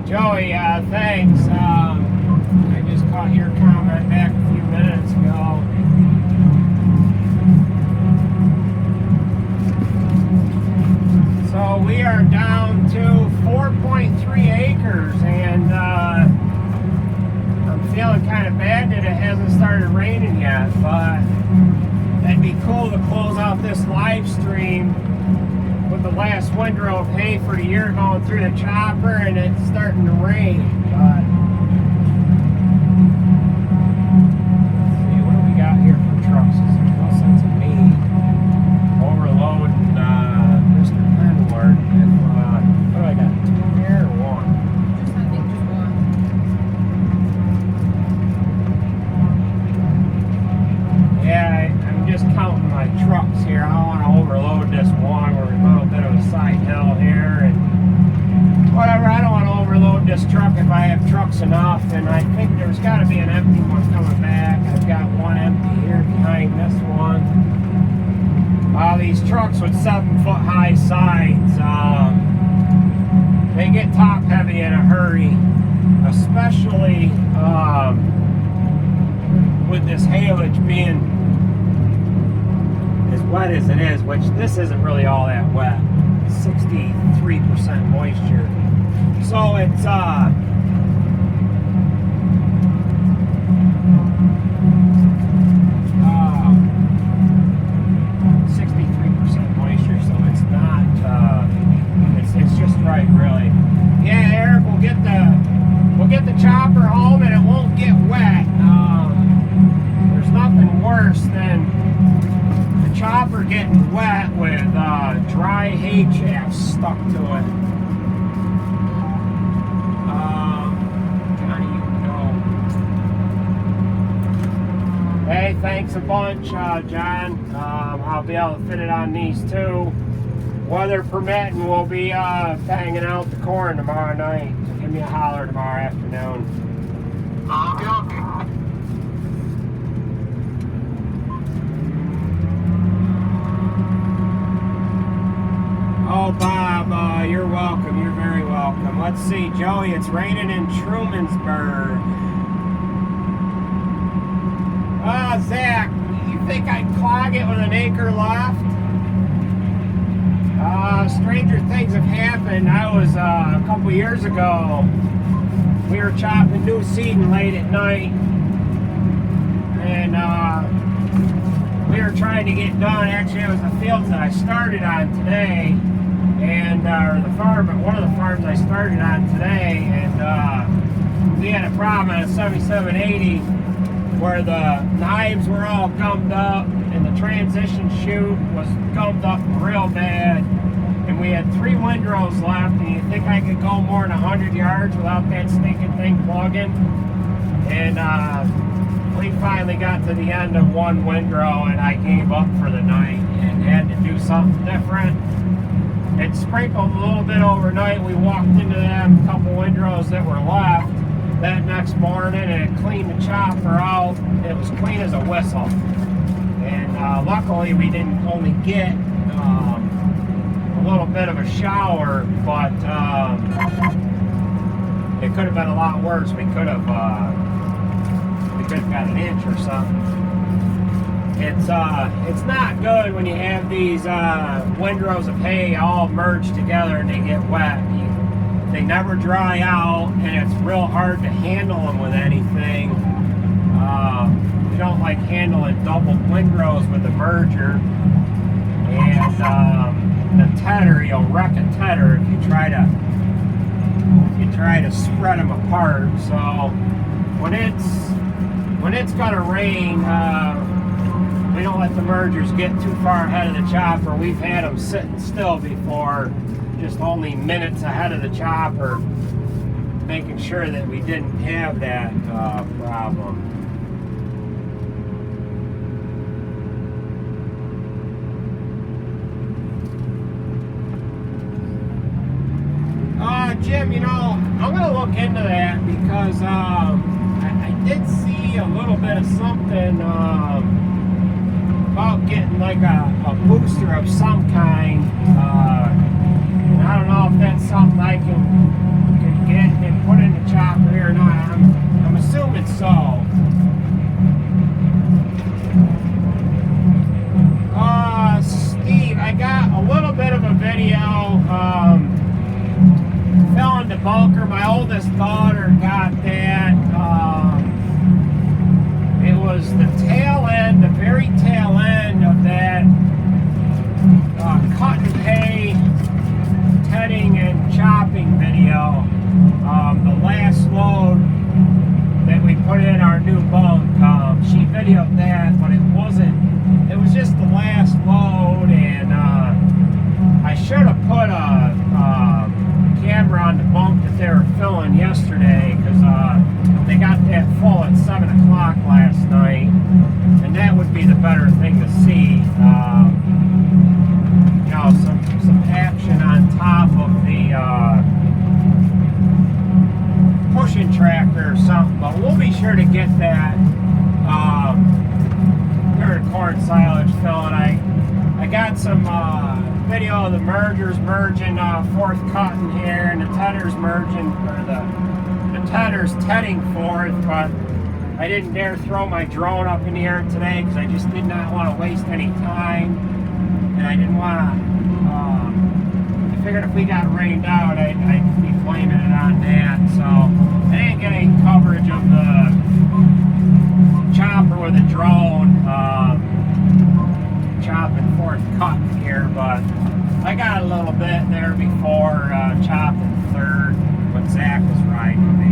A: Joey, thanks. I just caught your comment back a few minutes ago. So we are down to 4.3 acres, and I'm feeling kind of bad that it hasn't started raining yet, but that'd be cool to close out this live stream with the last windrow of hay for the year going through the chopper, and it's starting to rain. But let's see, what do we got here for trucks? There's no sense of me overloading Mr. Penward. What do I got? 2 here or 1?
E: I think just one.
A: Yeah, I'm just counting my trucks here. I don't want to overload this one. We're a little bit of a side hill here, and whatever. I don't want to overload this truck if I have trucks enough, and I think there's got to be an empty one coming back. I've got one empty here behind this one. These trucks with 7-foot high sides, they get top heavy in a hurry, especially with this haylage being as wet as it is, which this isn't really all that wet. 63% moisture. So it's 63% moisture, so it's not it's just right, really. Yeah, Eric, we'll get the chopper home and it won't get wet. There's nothing worse than the chopper getting wet with dry hay chaff stuck to it. Johnny, you can go. Hey, thanks a bunch, John. I'll be able to fit it on these too. Weather permitting, we'll be banging out the corn tomorrow night. So give me a holler tomorrow afternoon.
D: Okay.
A: Oh, Bob, you're welcome. You're very welcome. Let's see, Joey, it's raining in Trumansburg. Zach, you think I'd clog it with an acre left? Stranger things have happened. I was, a couple years ago, we were chopping new seeding late at night, and we were trying to get done. Actually, it was the fields that I started on today, and one of the farms I started on today, and we had a problem on a 7780 where the knives were all gummed up and the transition chute was gummed up real bad, and we had 3 windrows left. And you think I could go more than 100 yards without that stinking thing plugging? And we finally got to the end of 1 windrow, and I gave up for the night and had to do something different. It sprinkled a little bit overnight. We walked into them couple windrows that were left that next morning, and it cleaned the chopper out. It was clean as a whistle. And luckily we didn't only get a little bit of a shower, but it could have been a lot worse. We could have got an inch or something. It's not good when you have these windrows of hay all merged together and they get wet. They never dry out, and it's real hard to handle them with anything. We don't like handling double windrows with the merger, and the tedder, you'll wreck a tedder if you try to spread them apart. So when it's gonna rain, we don't let the mergers get too far ahead of the chopper. We've had them sitting still before, just only minutes ahead of the chopper, making sure that we didn't have that problem. Jim, you know, I'm going to look into that because I did see a little bit of something about getting like a booster of some kind. And I don't know if that's something I can get and put in the chopper here or not. I'm assuming so. Steve, I got a little bit of a video. Fell into bunker. My oldest daughter got that. It was the tail end, the very tail end of that cutting hay, tedding, and chopping video. The last load that we put in our new bunk. She videoed that, but it was just the last load, and I should have put a camera on the bunk that they were filling yesterday, because they got that full at 7 o'clock last night, and that would be the better thing to see. You know, some action on top of the pushing tractor or something, but we'll be sure to get that during corn silage filling. I got some video of the mergers merging, fourth cutting here, and the tedders merging, or the tedders tedding fourth, but I didn't dare throw my drone up in the air today because I just did not want to waste any time, and I didn't want to, I figured if we got rained out, I'd be blaming it on that, so I didn't get any coverage of the chopper with a drone, chopping fourth cut here, but I got a little bit there before chopping third when Zach was riding me.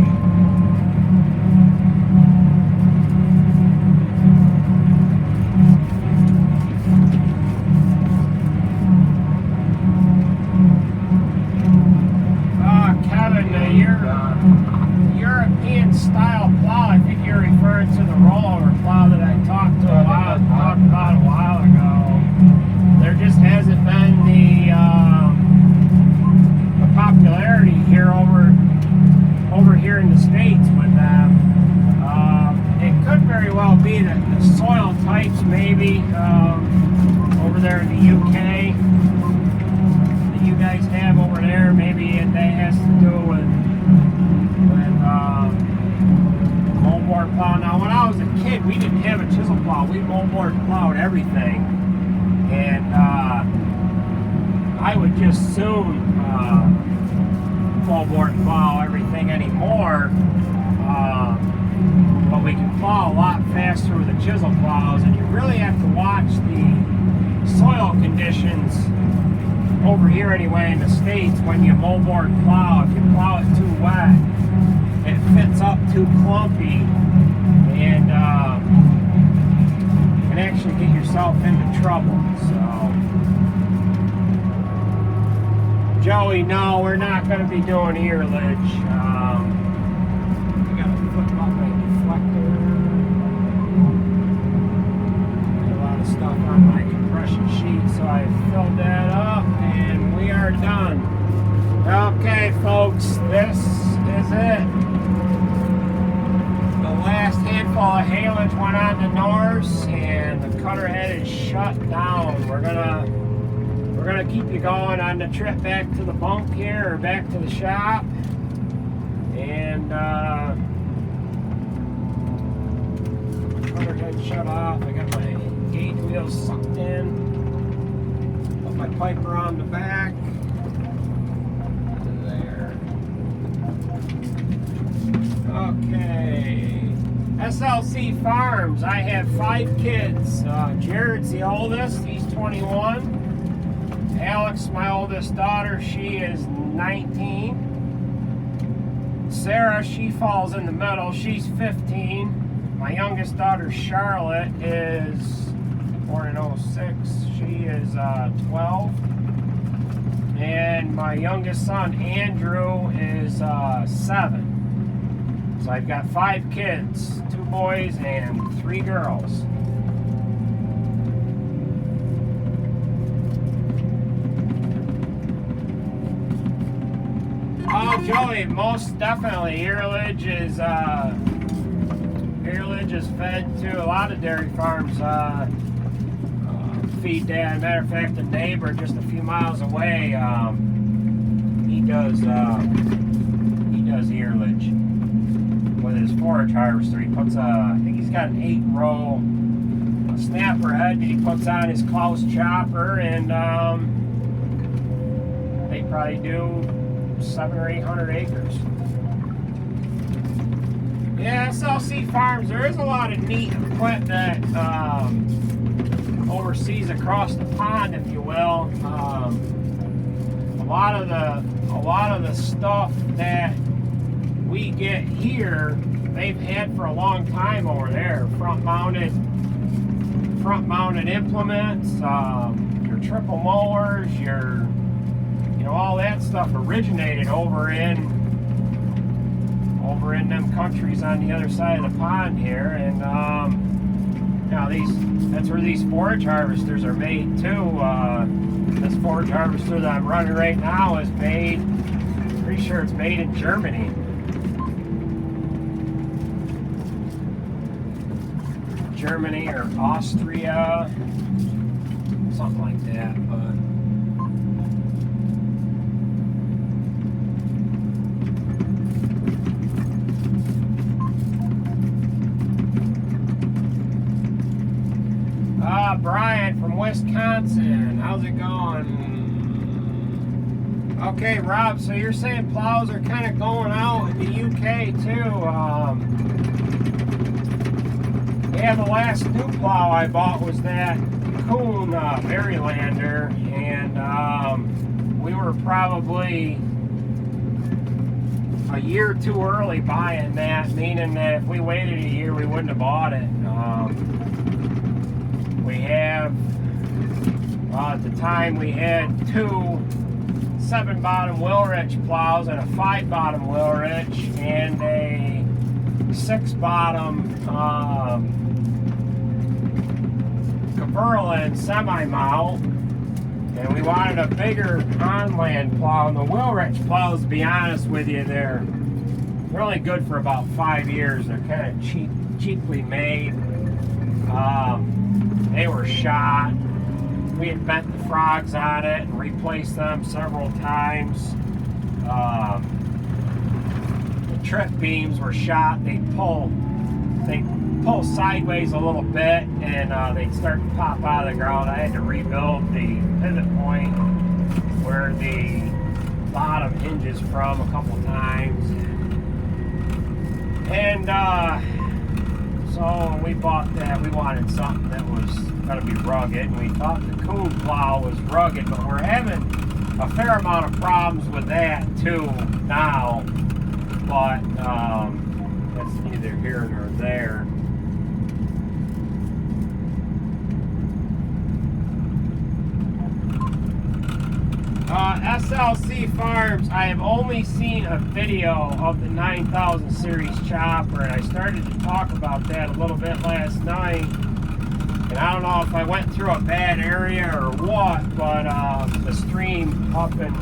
A: Kevin, your European style plow, I think you're referring to the rollover plow that I talked about a while ago. There just hasn't been the popularity here over here in the States with them. It could very well be that the soil types maybe over there in the UK that you guys have over there, maybe that has to do with moldboard plow. Now when I was a kid, we didn't have a chisel plow. We moldboard plowed everything. And I would just soon moldboard plow everything anymore, but we can plow a lot faster with the chisel plows, and you really have to watch the soil conditions over here anyway in the States when you moldboard plow. If you plow it too wet, it fits up too clumpy, and can actually get yourself into trouble. So, Joey, no, we're not going to be doing haylage. I got to flip up my deflector. Got a lot of stuff on my compression sheet, so I filled that up, and we are done. Okay, folks, this is it. The last handful of haylage went on to Norse, and the cutter head is shut down. We're gonna keep you going on the trip back to the bunk here, or back to the shop, And rudder head shut off. I got my gauge wheels sucked in. Put my piper on the back. There. Okay. SLC Farms. I have 5 kids. Jered's the oldest. He's 21. Alex, my oldest daughter, she is 19. Sarah, she falls in the middle. She's 15. My youngest daughter, Charlotte, is born in 06. She is 12. And my youngest son, Andrew, is 7. So I've got 5 kids, 2 boys and 3 girls. Oh, Joey, most definitely. Haylage is fed to a lot of dairy farms. Feed that. Matter of fact, the neighbor just a few miles away, he does haylage with his forage harvester. He puts I think he's got an 8-row snapper head that he puts on his Klaus chopper, and they probably do 700 or 800 acres. Yeah, SLC Farms, there is a lot of neat equipment overseas across the pond, if you will. A lot of the stuff that we get here, they've had for a long time over there. Front mounted implements, your triple mowers, your all that stuff originated over in them countries on the other side of the pond here, and that's where these forage harvesters are made too. This forage harvester that I'm running right now is made, pretty sure it's made in Germany. Germany or Austria, something like that, but Brian from Wisconsin, how's it going? Okay, Rob, so you're saying plows are kind of going out in the UK too. Yeah, the last new plow I bought was that Kuhn Marylander, and we were probably a year too early buying that, meaning that if we waited a year, we wouldn't have bought it. We have, at the time, we had 2 7-bottom Wilrich plows and a 5-bottom Wilrich and a 6-bottom Kverlin semi-mount, and we wanted a bigger on-land plow. And the Wilrich plows, to be honest with you, they're only good for about 5 years. They're kind of cheaply made. They were shot. We had bent the frogs on it and replaced them several times. The trip beams were shot. They pull sideways a little bit, and they'd start to pop out of the ground. I had to rebuild the pivot point where the bottom hinges from a couple times. And so when we bought that, we wanted something that was going to be rugged, and we thought the Kuhn plow was rugged, but we're having a fair amount of problems with that too now, but that's neither here nor there. SLC Farms, I have only seen a video of the 9000 series chopper, and I started to talk about that a little bit last night, and I don't know if I went through a bad area or what, but the stream up and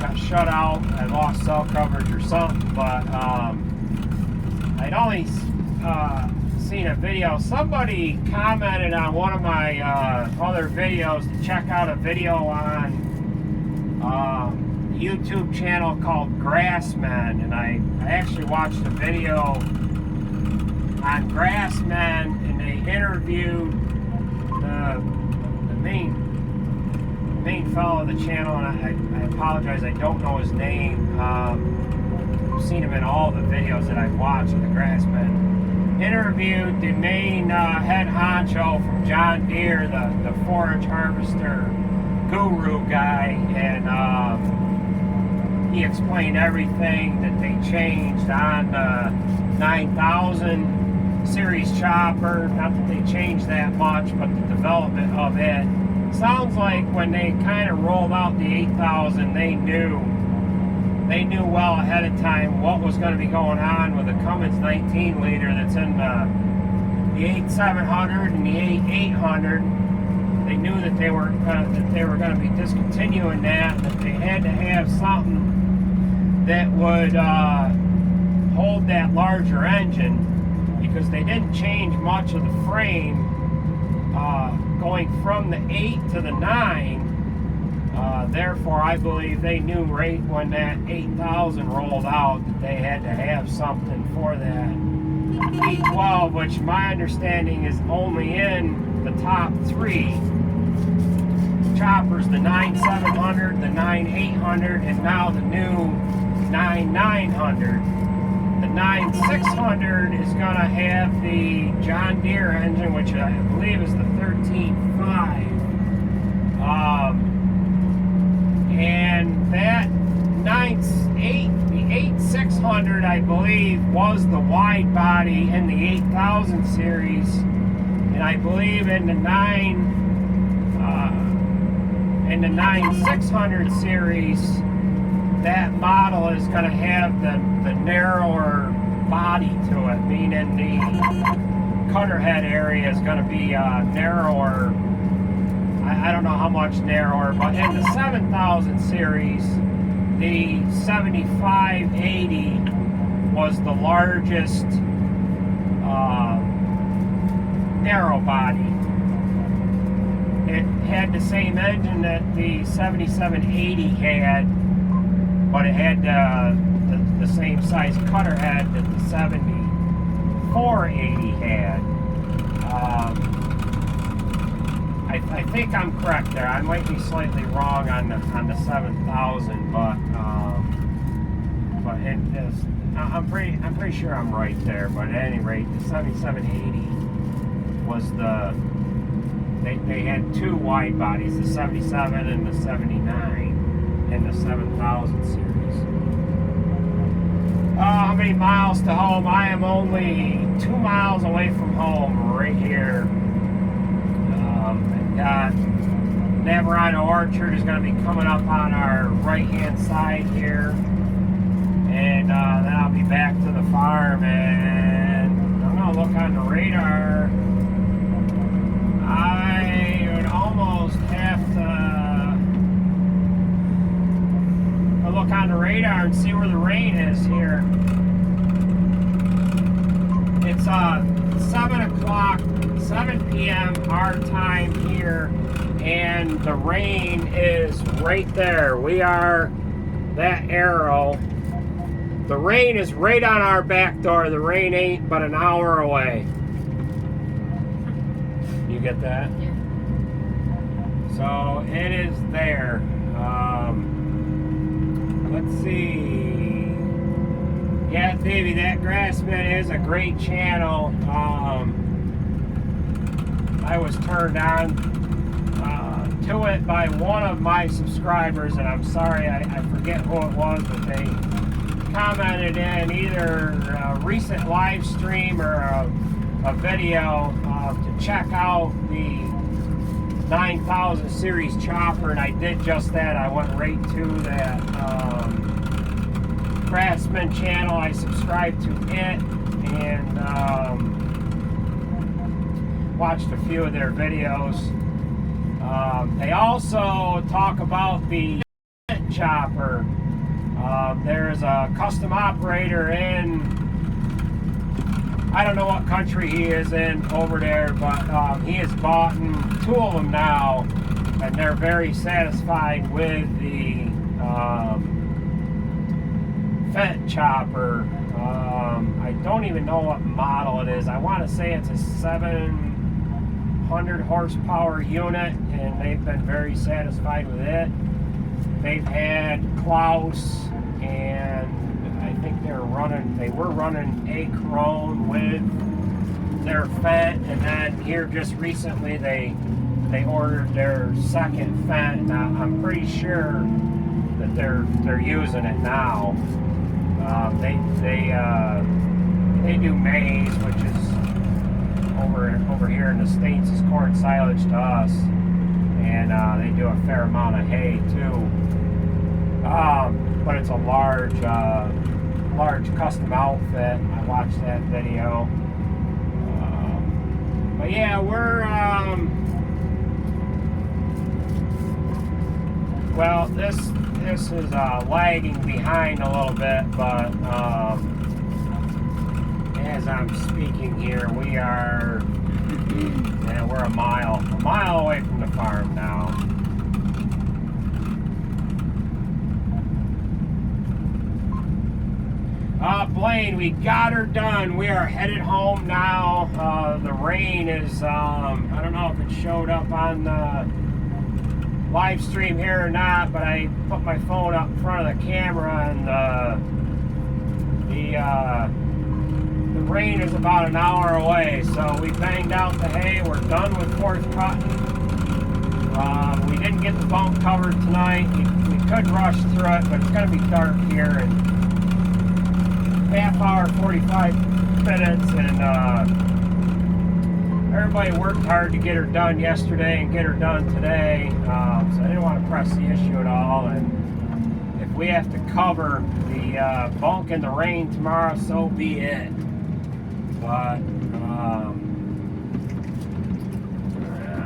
A: got shut out. I lost cell coverage or something, but I'd only seen a video. Somebody commented on one of my other videos to check out a video on YouTube channel called Grassmen, and I actually watched a video on Grassmen, and they interviewed the main fellow of the channel, and I apologize, I don't know his name. I've seen him in all the videos that I've watched of the Grassmen. Interviewed the main head honcho from John Deere, the forage harvester guru guy, and he explained everything that they changed on the 9000 series chopper. Not that they changed that much, but the development of it. Sounds like when they kind of rolled out the 8000, they knew well ahead of time what was going to be going on with the Cummins 19 liter that's in the 8700 and the 8800. They knew that they were going to be discontinuing that they had to have something that would hold that larger engine, because they didn't change much of the frame going from the 8 to the 9. Therefore, I believe they knew right when that 8000 rolled out that they had to have something for that 812, which my understanding is only in the top 3 choppers, the 9700, the 9800, and now the new 9900. The 9600 is going to have the John Deere engine, which I believe is the 13.5. And that the 8600, I believe, was the wide body in the 8000 series, and I believe in the 9600 series, that model is going to have the narrower body to it, meaning the cutter head area is going to be narrower. I don't know how much narrower, but in the 7000 series, the 7580 was the largest narrow body. It had the same engine that the 7780 had, but it had the same size cutter head that the 7480 had. I think I'm correct there. I might be slightly wrong on the 7000, but I'm pretty sure I'm right there. But at any rate, the 7780 was they had 2 wide bodies, the 77 and the 79 in the 7000 series. How many miles to home? I am only 2 miles away from home, right here. Got Navarino Orchard is going to be coming up on our right-hand side here, and then I'll be back to the farm, and I'm going to look on the radar. I would almost have to look on the radar and see where the rain is here. It's 7 p.m. our time here, and the rain is right there. We are that arrow. The rain is right on our back door. The rain ain't but an hour away. You get that?
F: Yeah.
A: So it is there. Let's see. Yeah, Davey, that Grassman is a great channel. I was turned on to it by one of my subscribers, and I'm sorry, I forget who it was, but they commented in either a recent live stream or a video to check out the 9000 series chopper, and I did just that. I went right to that Craftsman channel. I subscribed to it and watched a few of their videos. They also talk about the chopper. There's a custom operator in, I don't know what country he is in over there, but he has bought 2 of them now, and they're very satisfied with the Fendt chopper. I don't even know what model it is. I want to say it's a 700 horsepower unit, and they've been very satisfied with it. They've had Klaus, and I think they were running a Crone with their Fendt, and then here just recently they ordered their second Fendt. Now I'm pretty sure that they're using it now. They do maize, which is over here in the States is corn silage to us, and they do a fair amount of hay too. But it's a large custom outfit. I watched that video. But yeah, we're well, this is lagging behind a little bit, but as I'm speaking here, we're a mile away from the farm now. Blaine, we got her done. We are headed home now. The rain is, I don't know if it showed up on the live stream here or not, but I put my phone up in front of the camera, and the rain is about an hour away. So we banged out the hay. We're done with fourth cutting. We didn't get the bump covered tonight. We could rush through it, but it's going to be dark here in half hour, 45 minutes, and everybody worked hard to get her done yesterday and get her done today, so I didn't want to press the issue at all. And if we have to cover the bulk in the rain tomorrow, so be it. But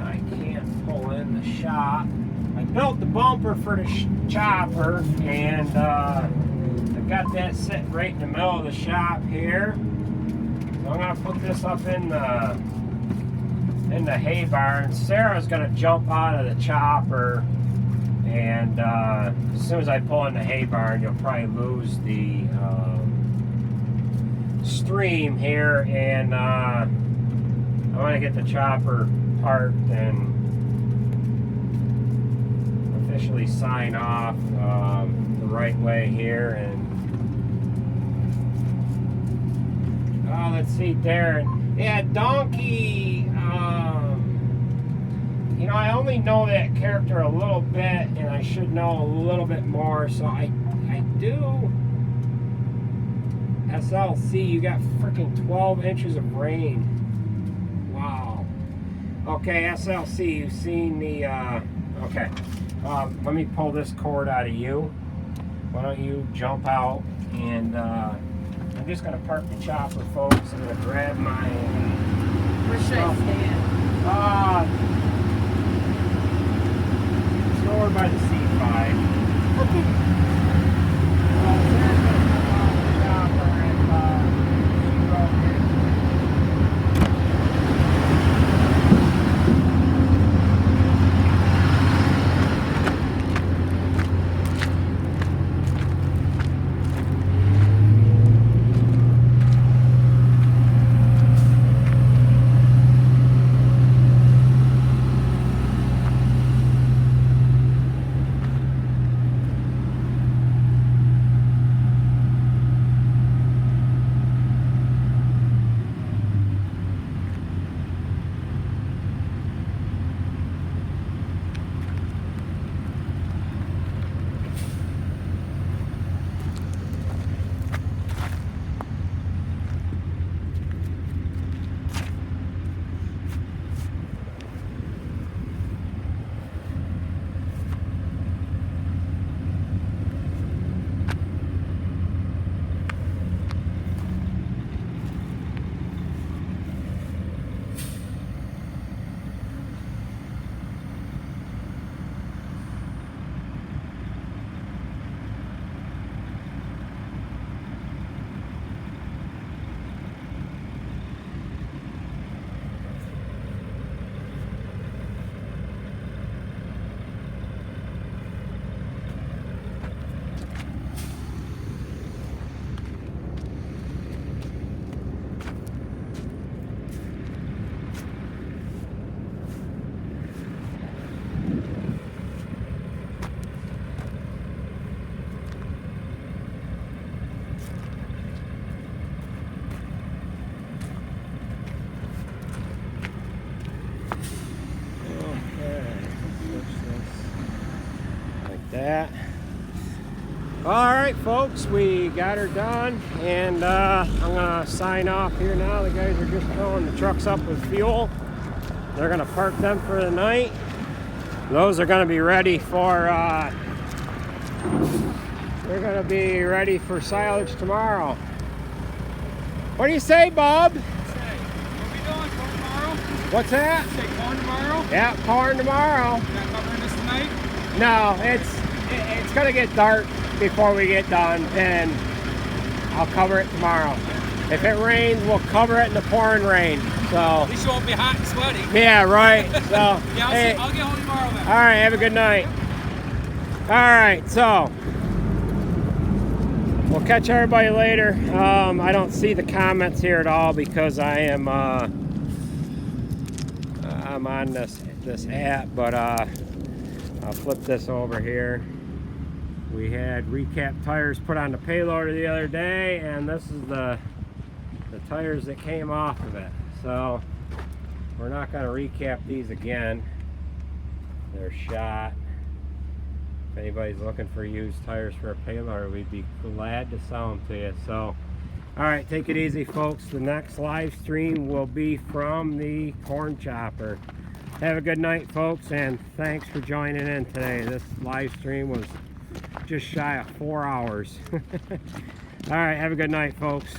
A: I can't pull in the shop. I built the bumper for the chopper, and I've got that sitting right in the middle of the shop here. So I'm gonna put this up in the hay barn. Sarah's gonna jump out of the chopper, and as soon as I pull in the hay barn, you'll probably lose the stream here, and I want to get the chopper parked and officially sign off the right way here. And let's see, Darren. Yeah, Donkey. You know, I only know that character a little bit, and I should know a little bit more. So I do. SLC, you got freaking 12 inches of rain. Wow. Okay, SLC, you've seen the. Okay. Let me pull this cord out of you. Why don't you jump out, and I'm just gonna park the chopper, folks. I'm gonna grab my.
F: Where should I stand?
A: It's over by the C5.
F: Okay.
A: Well, Sarah's gonna come out the chopper, and she broke it. All right, folks, we got her done, and I'm gonna sign off here now. The guys are just filling the trucks up with fuel. They're gonna park them for the night. Those are gonna be ready for silage tomorrow. What do you say, Bob?
H: What are we doing? Corn tomorrow?
A: What's that?
H: Say corn tomorrow?
A: Yeah, corn tomorrow.
H: You're not covering this tonight?
A: No, it's gonna get dark before we get done, and I'll cover it tomorrow. If it rains, we'll cover it in the pouring rain. So.
H: At least you won't be hot and sweaty.
A: Yeah, right. So.
H: Yeah, I'll get home tomorrow then.
A: All right, have a good night. All right, so we'll catch everybody later. I don't see the comments here at all because I'm on this app, but I'll flip this over here. We had recap tires put on the payloader the other day, and this is the tires that came off of it. So we're not going to recap these again. They're shot. If anybody's looking for used tires for a payloader, we'd be glad to sell them to you. So, all right, take it easy, folks. The next live stream will be from the corn chopper. Have a good night, folks, and thanks for joining in today. This live stream was just shy of 4 hours. All right, have a good night, folks.